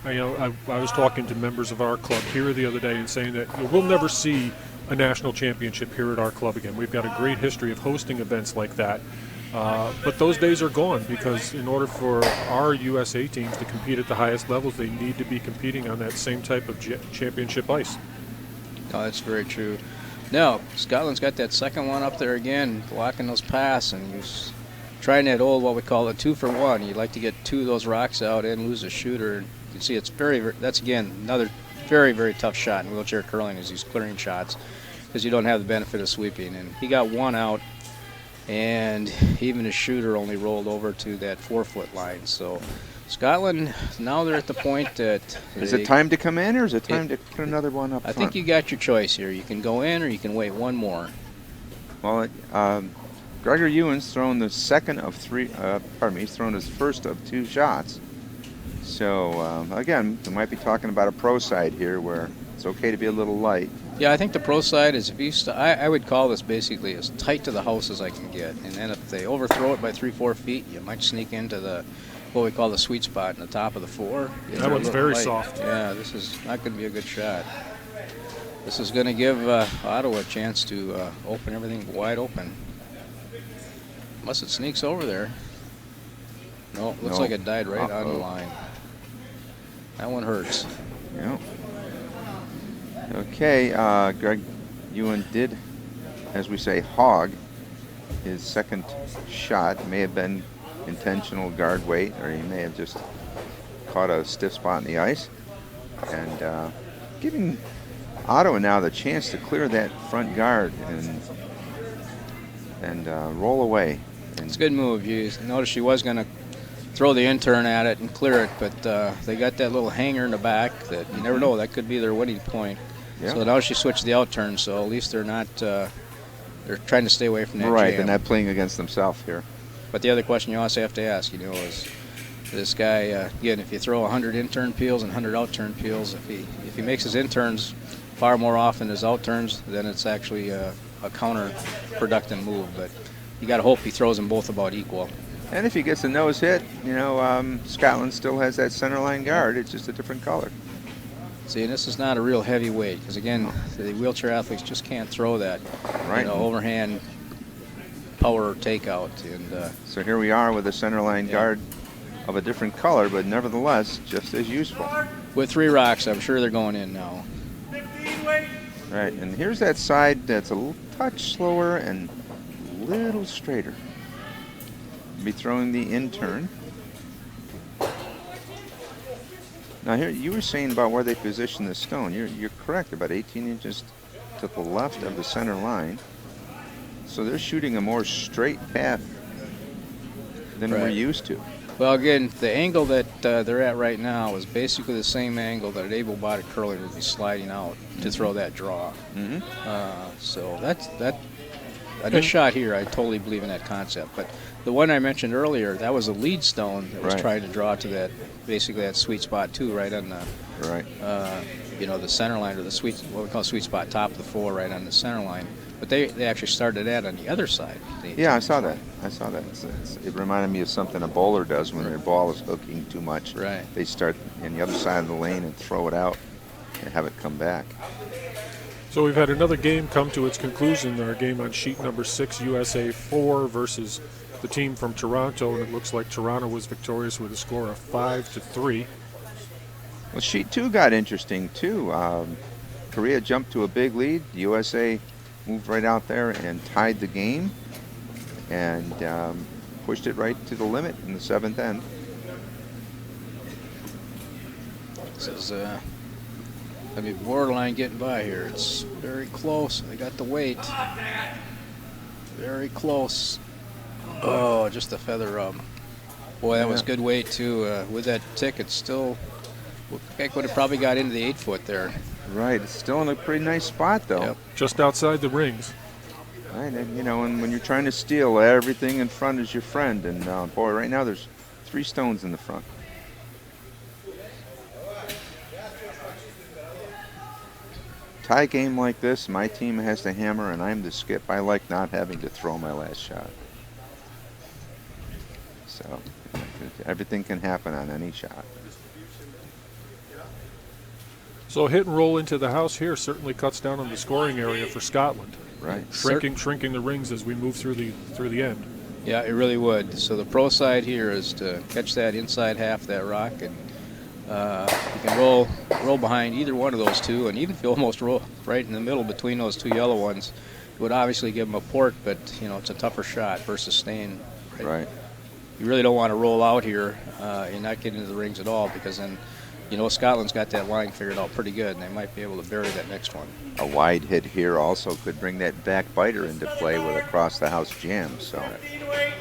I was talking to members of our club here the other day and saying that we'll never see a national championship here at our club again. We've got a great history of hosting events like that. But those days are gone because in order for our USA teams to compete at the highest levels, they need to be competing on that same type of championship ice. Oh, that's very true. No, Scotland's got that second one up there again, blocking those passes, and he's trying that old, what we call a 2-for-1. You'd like to get 2 of those rocks out and lose a shooter. You can see it's that's again another very, very tough shot in wheelchair curling is these clearing shots because you don't have the benefit of sweeping. And he got one out, and even his shooter only rolled over to that 4-foot line. So Scotland, now they're at the point that... Is it time to come in, or is it time to put another one up front? I think you got your choice here. You can go in or you can wait one more. Well, Gregor Ewan's thrown the second of 3, he's thrown his first of 2 shots. So, again, we might be talking about a pro side here where it's okay to be a little light. Yeah, I think the pro side is, if you I would call this basically as tight to the house as I can get. And then if they overthrow it by 3-4 feet, you might sneak into what we call the sweet spot in the top of the 4. That one's very soft. Yeah, this is not going to be a good shot. This is going to give Ottawa a chance to open everything wide open. Unless it sneaks over there. No, looks like it died right on the line. That one hurts. Yeah. Okay, Greg Ewan did, as we say, hog his second shot. It may have been intentional guard weight, or he may have just caught a stiff spot in the ice. And giving Ottawa now the chance to clear that front guard and roll away. And it's a good move. You notice she was going to throw the intern at it and clear it, but they got that little hanger in the back that you never know, that could be their winning point. Yeah. So now she switched the out turn, so at least they're not, they're trying to stay away from that Right, jam. they're not playing against themselves here. But the other question you also have to ask, is this guy, again, if you throw 100 intern peels and 100 out turn peels, if he makes his interns far more often as out turns, then it's actually a counterproductive move. But you got to hope he throws them both about equal. And if he gets a nose hit, Scotland still has that center line guard. It's just a different color. See, and this is not a real heavy weight because, again, the wheelchair athletes just can't throw that overhand power takeout. And so here we are with a center line guard of a different color, but nevertheless just as useful. With 3 rocks, I'm sure they're going in now. 15 weight. Right, and here's that side that's a little touch slower and a little straighter. Be throwing the in turn. Now here, you were saying about where they position the stone. You're correct, about 18 inches to the left of the center line. So they're shooting a more straight path than we're used to. Well, again, the angle that they're at right now is basically the same angle that an able-bodied curler would be sliding out to throw that draw. So that's this shot here, I totally believe in that concept. But the one I mentioned earlier, that was a lead stone that was trying to draw to that, basically that sweet spot too, right on the, the center line, or the what we call sweet spot, top of the floor, right on the center line. But they actually started that on the other side. Yeah, I saw that. It reminded me of something a bowler does when their ball is hooking too much. Right. They start in the other side of the lane and throw it out and have it come back. So we've had another game come to its conclusion. Our game on sheet number 6, USA 4 versus the team from Toronto, and it looks like Toronto was victorious with a score of 5-3. Well, sheet 2 got interesting too. Korea jumped to a big lead. The USA moved right out there and tied the game and pushed it right to the limit in the 7th end. This is borderline getting by here. It's very close. They got the weight. Very close. Oh, just a feather rub. Boy, that was good weight too. With that tick, it's still, heck, would have probably got into the 8-foot there. Right, it's still in a pretty nice spot though. Yep. Just outside the rings. Right, and and when you're trying to steal, everything in front is your friend. And boy, right now there's 3 stones in the front. Tie game like this, my team has to hammer, and I'm the skip. I like not having to throw my last shot. So everything can happen on any shot. So hit and roll into the house here certainly cuts down on the scoring area for Scotland. Right. Shrinking the rings as we move through the end. Yeah, it really would. So the pro side here is to catch that inside half of that rock, and you can roll behind either one of those two, and even if you almost roll right in the middle between those 2 yellow ones, it would obviously give them a port, but it's a tougher shot versus staying. Right. You really don't want to roll out here and not get into the rings at all, because then Scotland's got that line figured out pretty good, and they might be able to bury that next one. A wide hit here also could bring that back biter into play with a cross-the-house jam. So,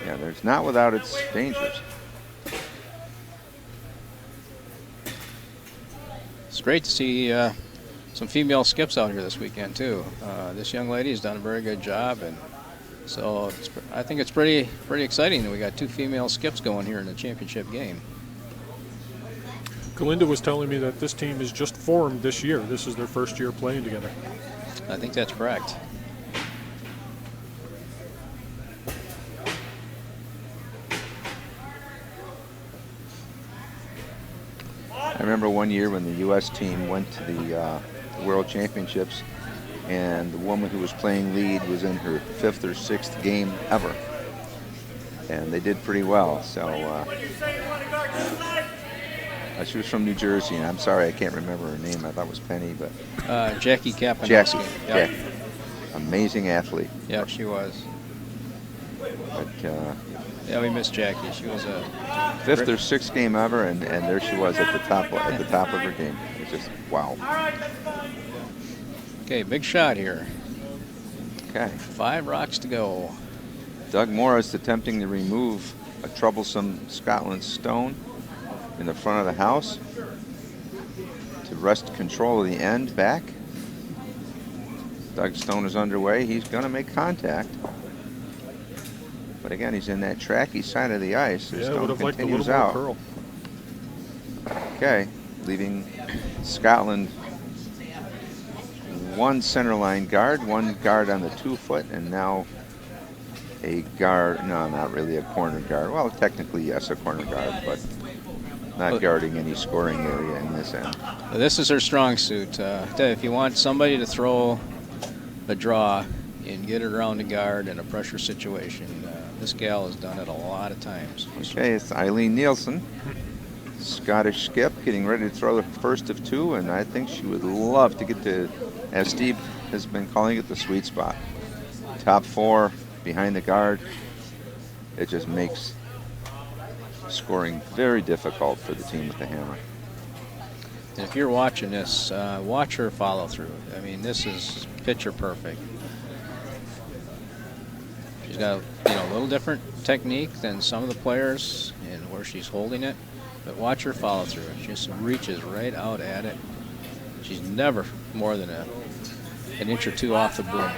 yeah, there's not without its dangers. It's great to see some female skips out here this weekend, too. This young lady has done a very good job, and so I think it's pretty exciting that we got 2 female skips going here in the championship game. Galinda was telling me that this team is just formed this year. This is their first year playing together. I think that's correct. I remember one year when the U.S. team went to the World Championships, and the woman who was playing lead was in her 5th or 6th game ever, and they did pretty well. So she was from New Jersey, and I'm sorry I can't remember her name. I thought it was Penny, but Jackie Kapanowski. Jackie. Amazing athlete. Yeah, she was. But yeah, we missed Jackie. She was a 5th or 6th game ever, and there she was at the top of her game. It was just wow. Okay, big shot here. Okay. 5 rocks to go. Doug Morris attempting to remove a troublesome Scotland stone in the front of the house to wrest control of the end back. Doug Stone is underway. He's going to make contact. But again, he's in that tracky side of the ice. The Yeah, would have liked a little continues more out. curl. Okay, leaving Scotland 1 center line guard, 1 guard on the 2-foot, and now a guard. No, not really a corner guard. Well, technically, yes, a corner guard, but not guarding any scoring area in this end. This is her strong suit. If you want somebody to throw a draw and get it around the guard in a pressure situation, this gal has done it a lot of times. Okay, it's Eileen Nielsen, Scottish skip, getting ready to throw the first of two, and I think she would love to get to, as Steve has been calling it, the sweet spot. Top four behind the guard. It just makes scoring very difficult for the team with the hammer. And if you're watching this, watch her follow through. I mean, this is picture perfect. She's got a little different technique than some of the players in where she's holding it, but watch her follow through. She just reaches right out at it. She's never more than an inch or two off the broom.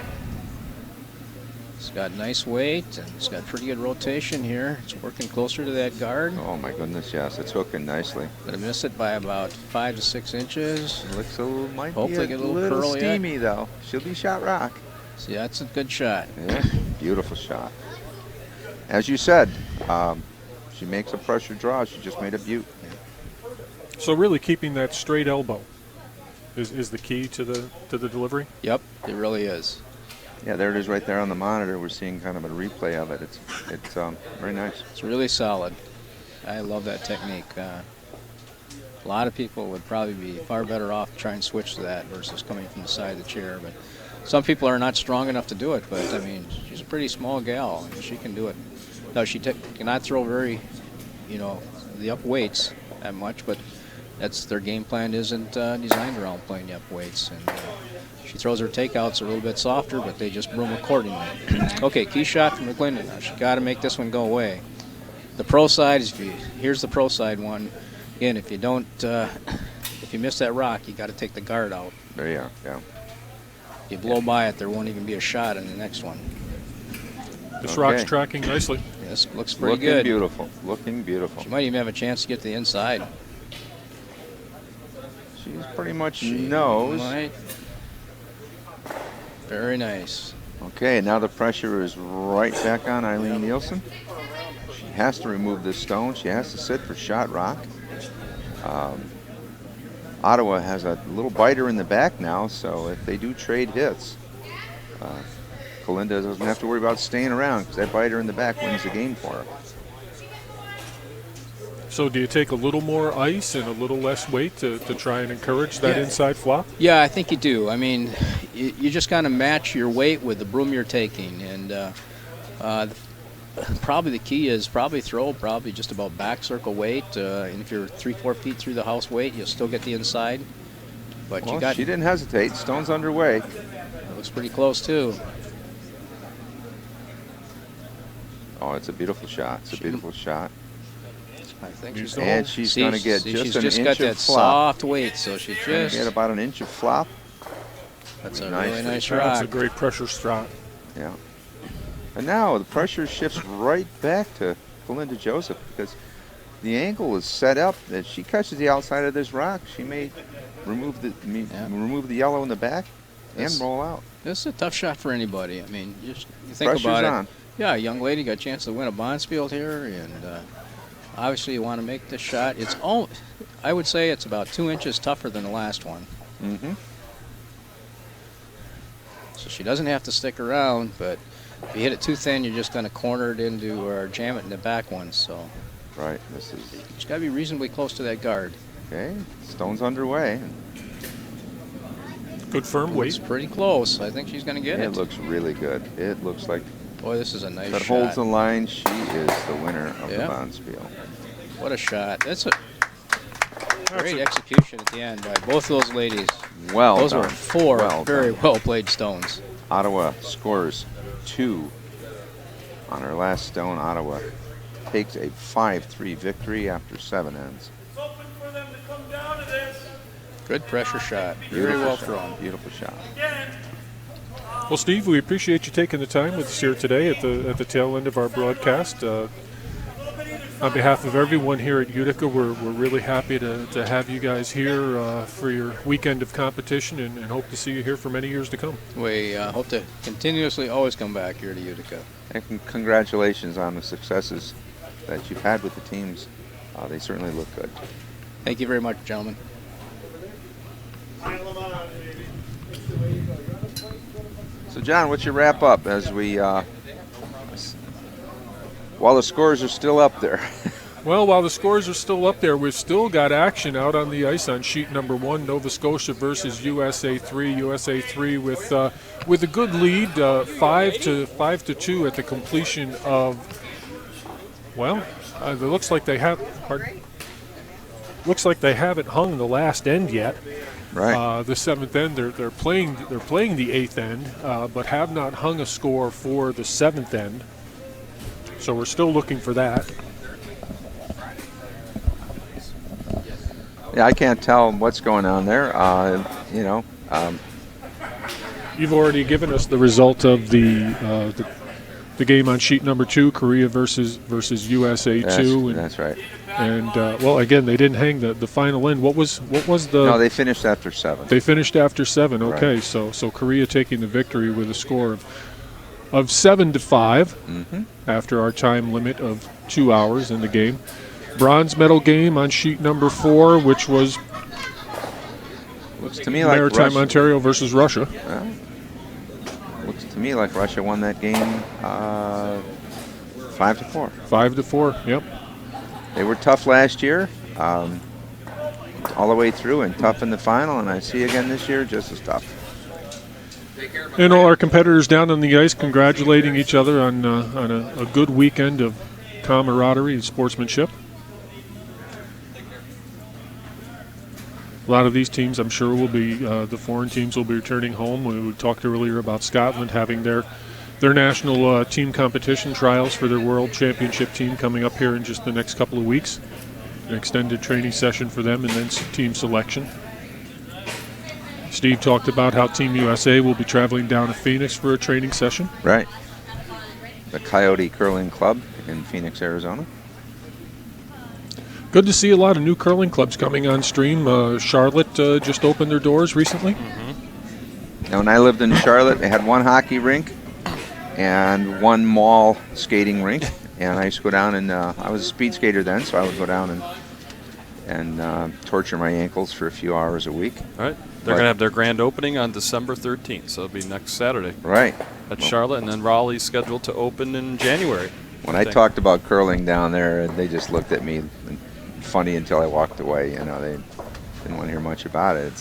It's got nice weight, and it's got pretty good rotation here. It's working closer to that guard. Oh my goodness, yes, it's hooking nicely. Gonna miss it by about 5 to 6 inches. Looks might Hopefully be a get a little curl yet. steamy though. She'll be shot rock. See, that's a good shot. Yeah, beautiful shot. As you said, she makes a pressure draw. She just made a beaut. So really keeping that straight elbow is the key to the delivery? Yep, it really is. Yeah, there it is right there on the monitor. We're seeing kind of a replay of it. It's very nice. It's really solid. I love that technique. A lot of people would probably be far better off trying to switch to that versus coming from the side of the chair. But some people are not strong enough to do it. But, I mean, she's a pretty small gal, and she can do it. Now, she cannot throw very, the up weights that much, but that's their game plan isn't designed around playing the up weights. And she throws her takeouts a little bit softer, but they just broom accordingly. Okay, key shot from McClendon. Now, she's got to make this one go away. The pro side is, here's the pro side one. Again, if you don't, if you miss that rock, you got to take the guard out. There you are, yeah. If you blow by it, there won't even be a shot in the next one. This rock's tracking nicely. This looks pretty Looking good. beautiful. Looking beautiful. She might even have a chance to get to the inside. She's pretty much knows. Might. Very nice. Okay, now the pressure is right back on Eileen Nielsen. She has to remove this stone. She has to sit for shot rock. Ottawa has a little biter in the back now, so if they do trade hits, Kalinda doesn't have to worry about staying around because that biter in the back wins the game for her. So do you take a little more ice and a little less weight to try and encourage that inside flop? Yeah, I think you do. I mean, you just kind of match your weight with the broom you're taking. And probably the key is throw just about back circle weight. And if you're 3-4 feet through the house weight, you'll still get the inside. But Well, she didn't hesitate. Stone's underway. It looks pretty close, too. Oh, it's a beautiful shot. It's a beautiful shot. I think And she's going to get just an just inch got that of flop. soft weight, so she Gonna just get about an inch of flop. that's a Nice. really nice That's a rock. great pressure shot. Yeah. And now the pressure shifts right back to Belinda Joseph because the angle is set up that she catches the outside of this rock. She may remove the yellow in the back and roll out. This is a tough shot for anybody. I mean, you think Pressure's about it. on. Yeah, a young lady got a chance to win a Bonspiel here, and obviously you want to make the shot. I would say it's about 2 inches tougher than the last one. Mm-hmm. So she doesn't have to stick around, but if you hit it too thin, you're just going to corner it into or jam it in the back one. So Right. This is she's got to be reasonably close to that guard. okay. Stone's underway. Good firm It's weight. pretty close. I think she's going to get It it. looks really good. It looks like Boy, this is a nice that shot. holds the line. She is the winner of the Yep. Bonspiel. What a shot. That's a great execution at the end by both those ladies. Well Those done. were four Well very done. well played stones. Ottawa scores 2 on her last stone. Ottawa takes a 5-3 victory after 7 ends. It's open for them to come down to this. Good pressure shot. Very Beautiful well shot. thrown. Beautiful shot. Again, Well, Steve, we appreciate you taking the time with us here today at the tail end of our broadcast. On behalf of everyone here at Utica, we're really happy to have you guys here for your weekend of competition and hope to see you here for many years to come. We hope to continuously always come back here to Utica. And congratulations on the successes that you've had with the teams. They certainly look good. Thank you very much, gentlemen. So, John, what's your wrap up as we, while the scores are still up there? Well, while the scores are still up there, we've still got action out on the ice on sheet number 1, Nova Scotia versus USA 3. USA 3 with a good lead, 5-2 at the completion of. Well, it looks like they have. Looks like they haven't hung the last end yet. Right. The 7th end, they're playing the 8th end, but have not hung a score for the 7th end. So we're still looking for that. Yeah, I can't tell what's going on there. You've already given us the result of the game on sheet number 2, Korea versus USA 2. That's right. And well, again, they didn't hang the final end. What was the? No, they finished after 7. They finished after 7. Okay, Right. so Korea taking the victory with a score of 7-5 after our time limit of 2 hours in the game. Bronze medal game on sheet number 4, which was Looks to me like Maritime Russia, Ontario versus Russia. looks to me like Russia won that game 5-4. 5-4. Yep. They were tough last year, all the way through, and tough in the final. And I see again this year, just as tough. And all our competitors down on the ice congratulating each other on a good weekend of camaraderie and sportsmanship. A lot of these teams, I'm sure, will be the foreign teams will be returning home. We talked earlier about Scotland having their national team competition trials for their World Championship team coming up here in just the next couple of weeks. An extended training session for them and then team selection. Steve talked about how Team USA will be traveling down to Phoenix for a training session. Right. The Coyote Curling Club in Phoenix, Arizona. Good to see a lot of new curling clubs coming on stream. Charlotte just opened their doors recently. Now, when I lived in Charlotte, they had one hockey rink and one mall skating rink. And I used to go down and I was a speed skater then, so I would go down and torture my ankles for a few hours a week. All right. They're going to have their grand opening on December 13th, so it'll be next Saturday Right. at Charlotte, and then Raleigh's scheduled to open in January. When I talked about curling down there, they just looked at me funny until I walked away. You know, they didn't want to hear much about it.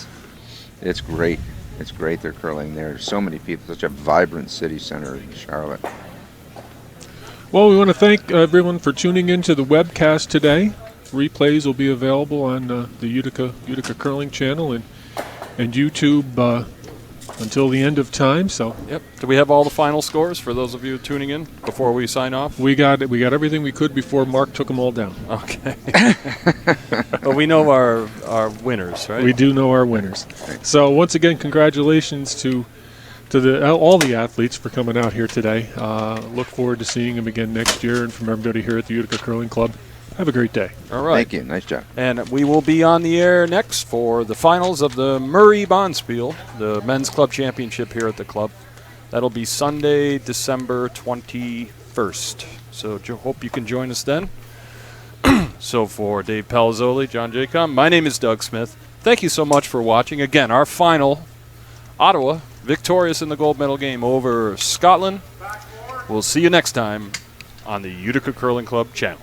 It's great. It's great they're curling there. There's so many people, such a vibrant city center in Charlotte. Well, we want to thank everyone for tuning in to the webcast today. Replays will be available on the Utica Curling channel and YouTube until the end of time. So Yep. Do we have all the final scores for those of you tuning in before we sign off? we got everything we could before Mark took them all down. Okay. Well, we know our winners, right? We do know our winners. So once again, congratulations to all the athletes for coming out here today. Look forward to seeing them again next year. And from everybody here at the Utica Curling Club, have a great day. All right. Thank you. Nice job. And we will be on the air next for the finals of the Murray Bonspiel, the men's club championship here at the club. That'll be Sunday, December 21st. So hope you can join us then. So for Dave Palazzoli, John Jacom, my name is Doug Smith. Thank you so much for watching. Again, our final, Ottawa, victorious in the gold medal game over Scotland. We'll see you next time on the Utica Curling Club channel.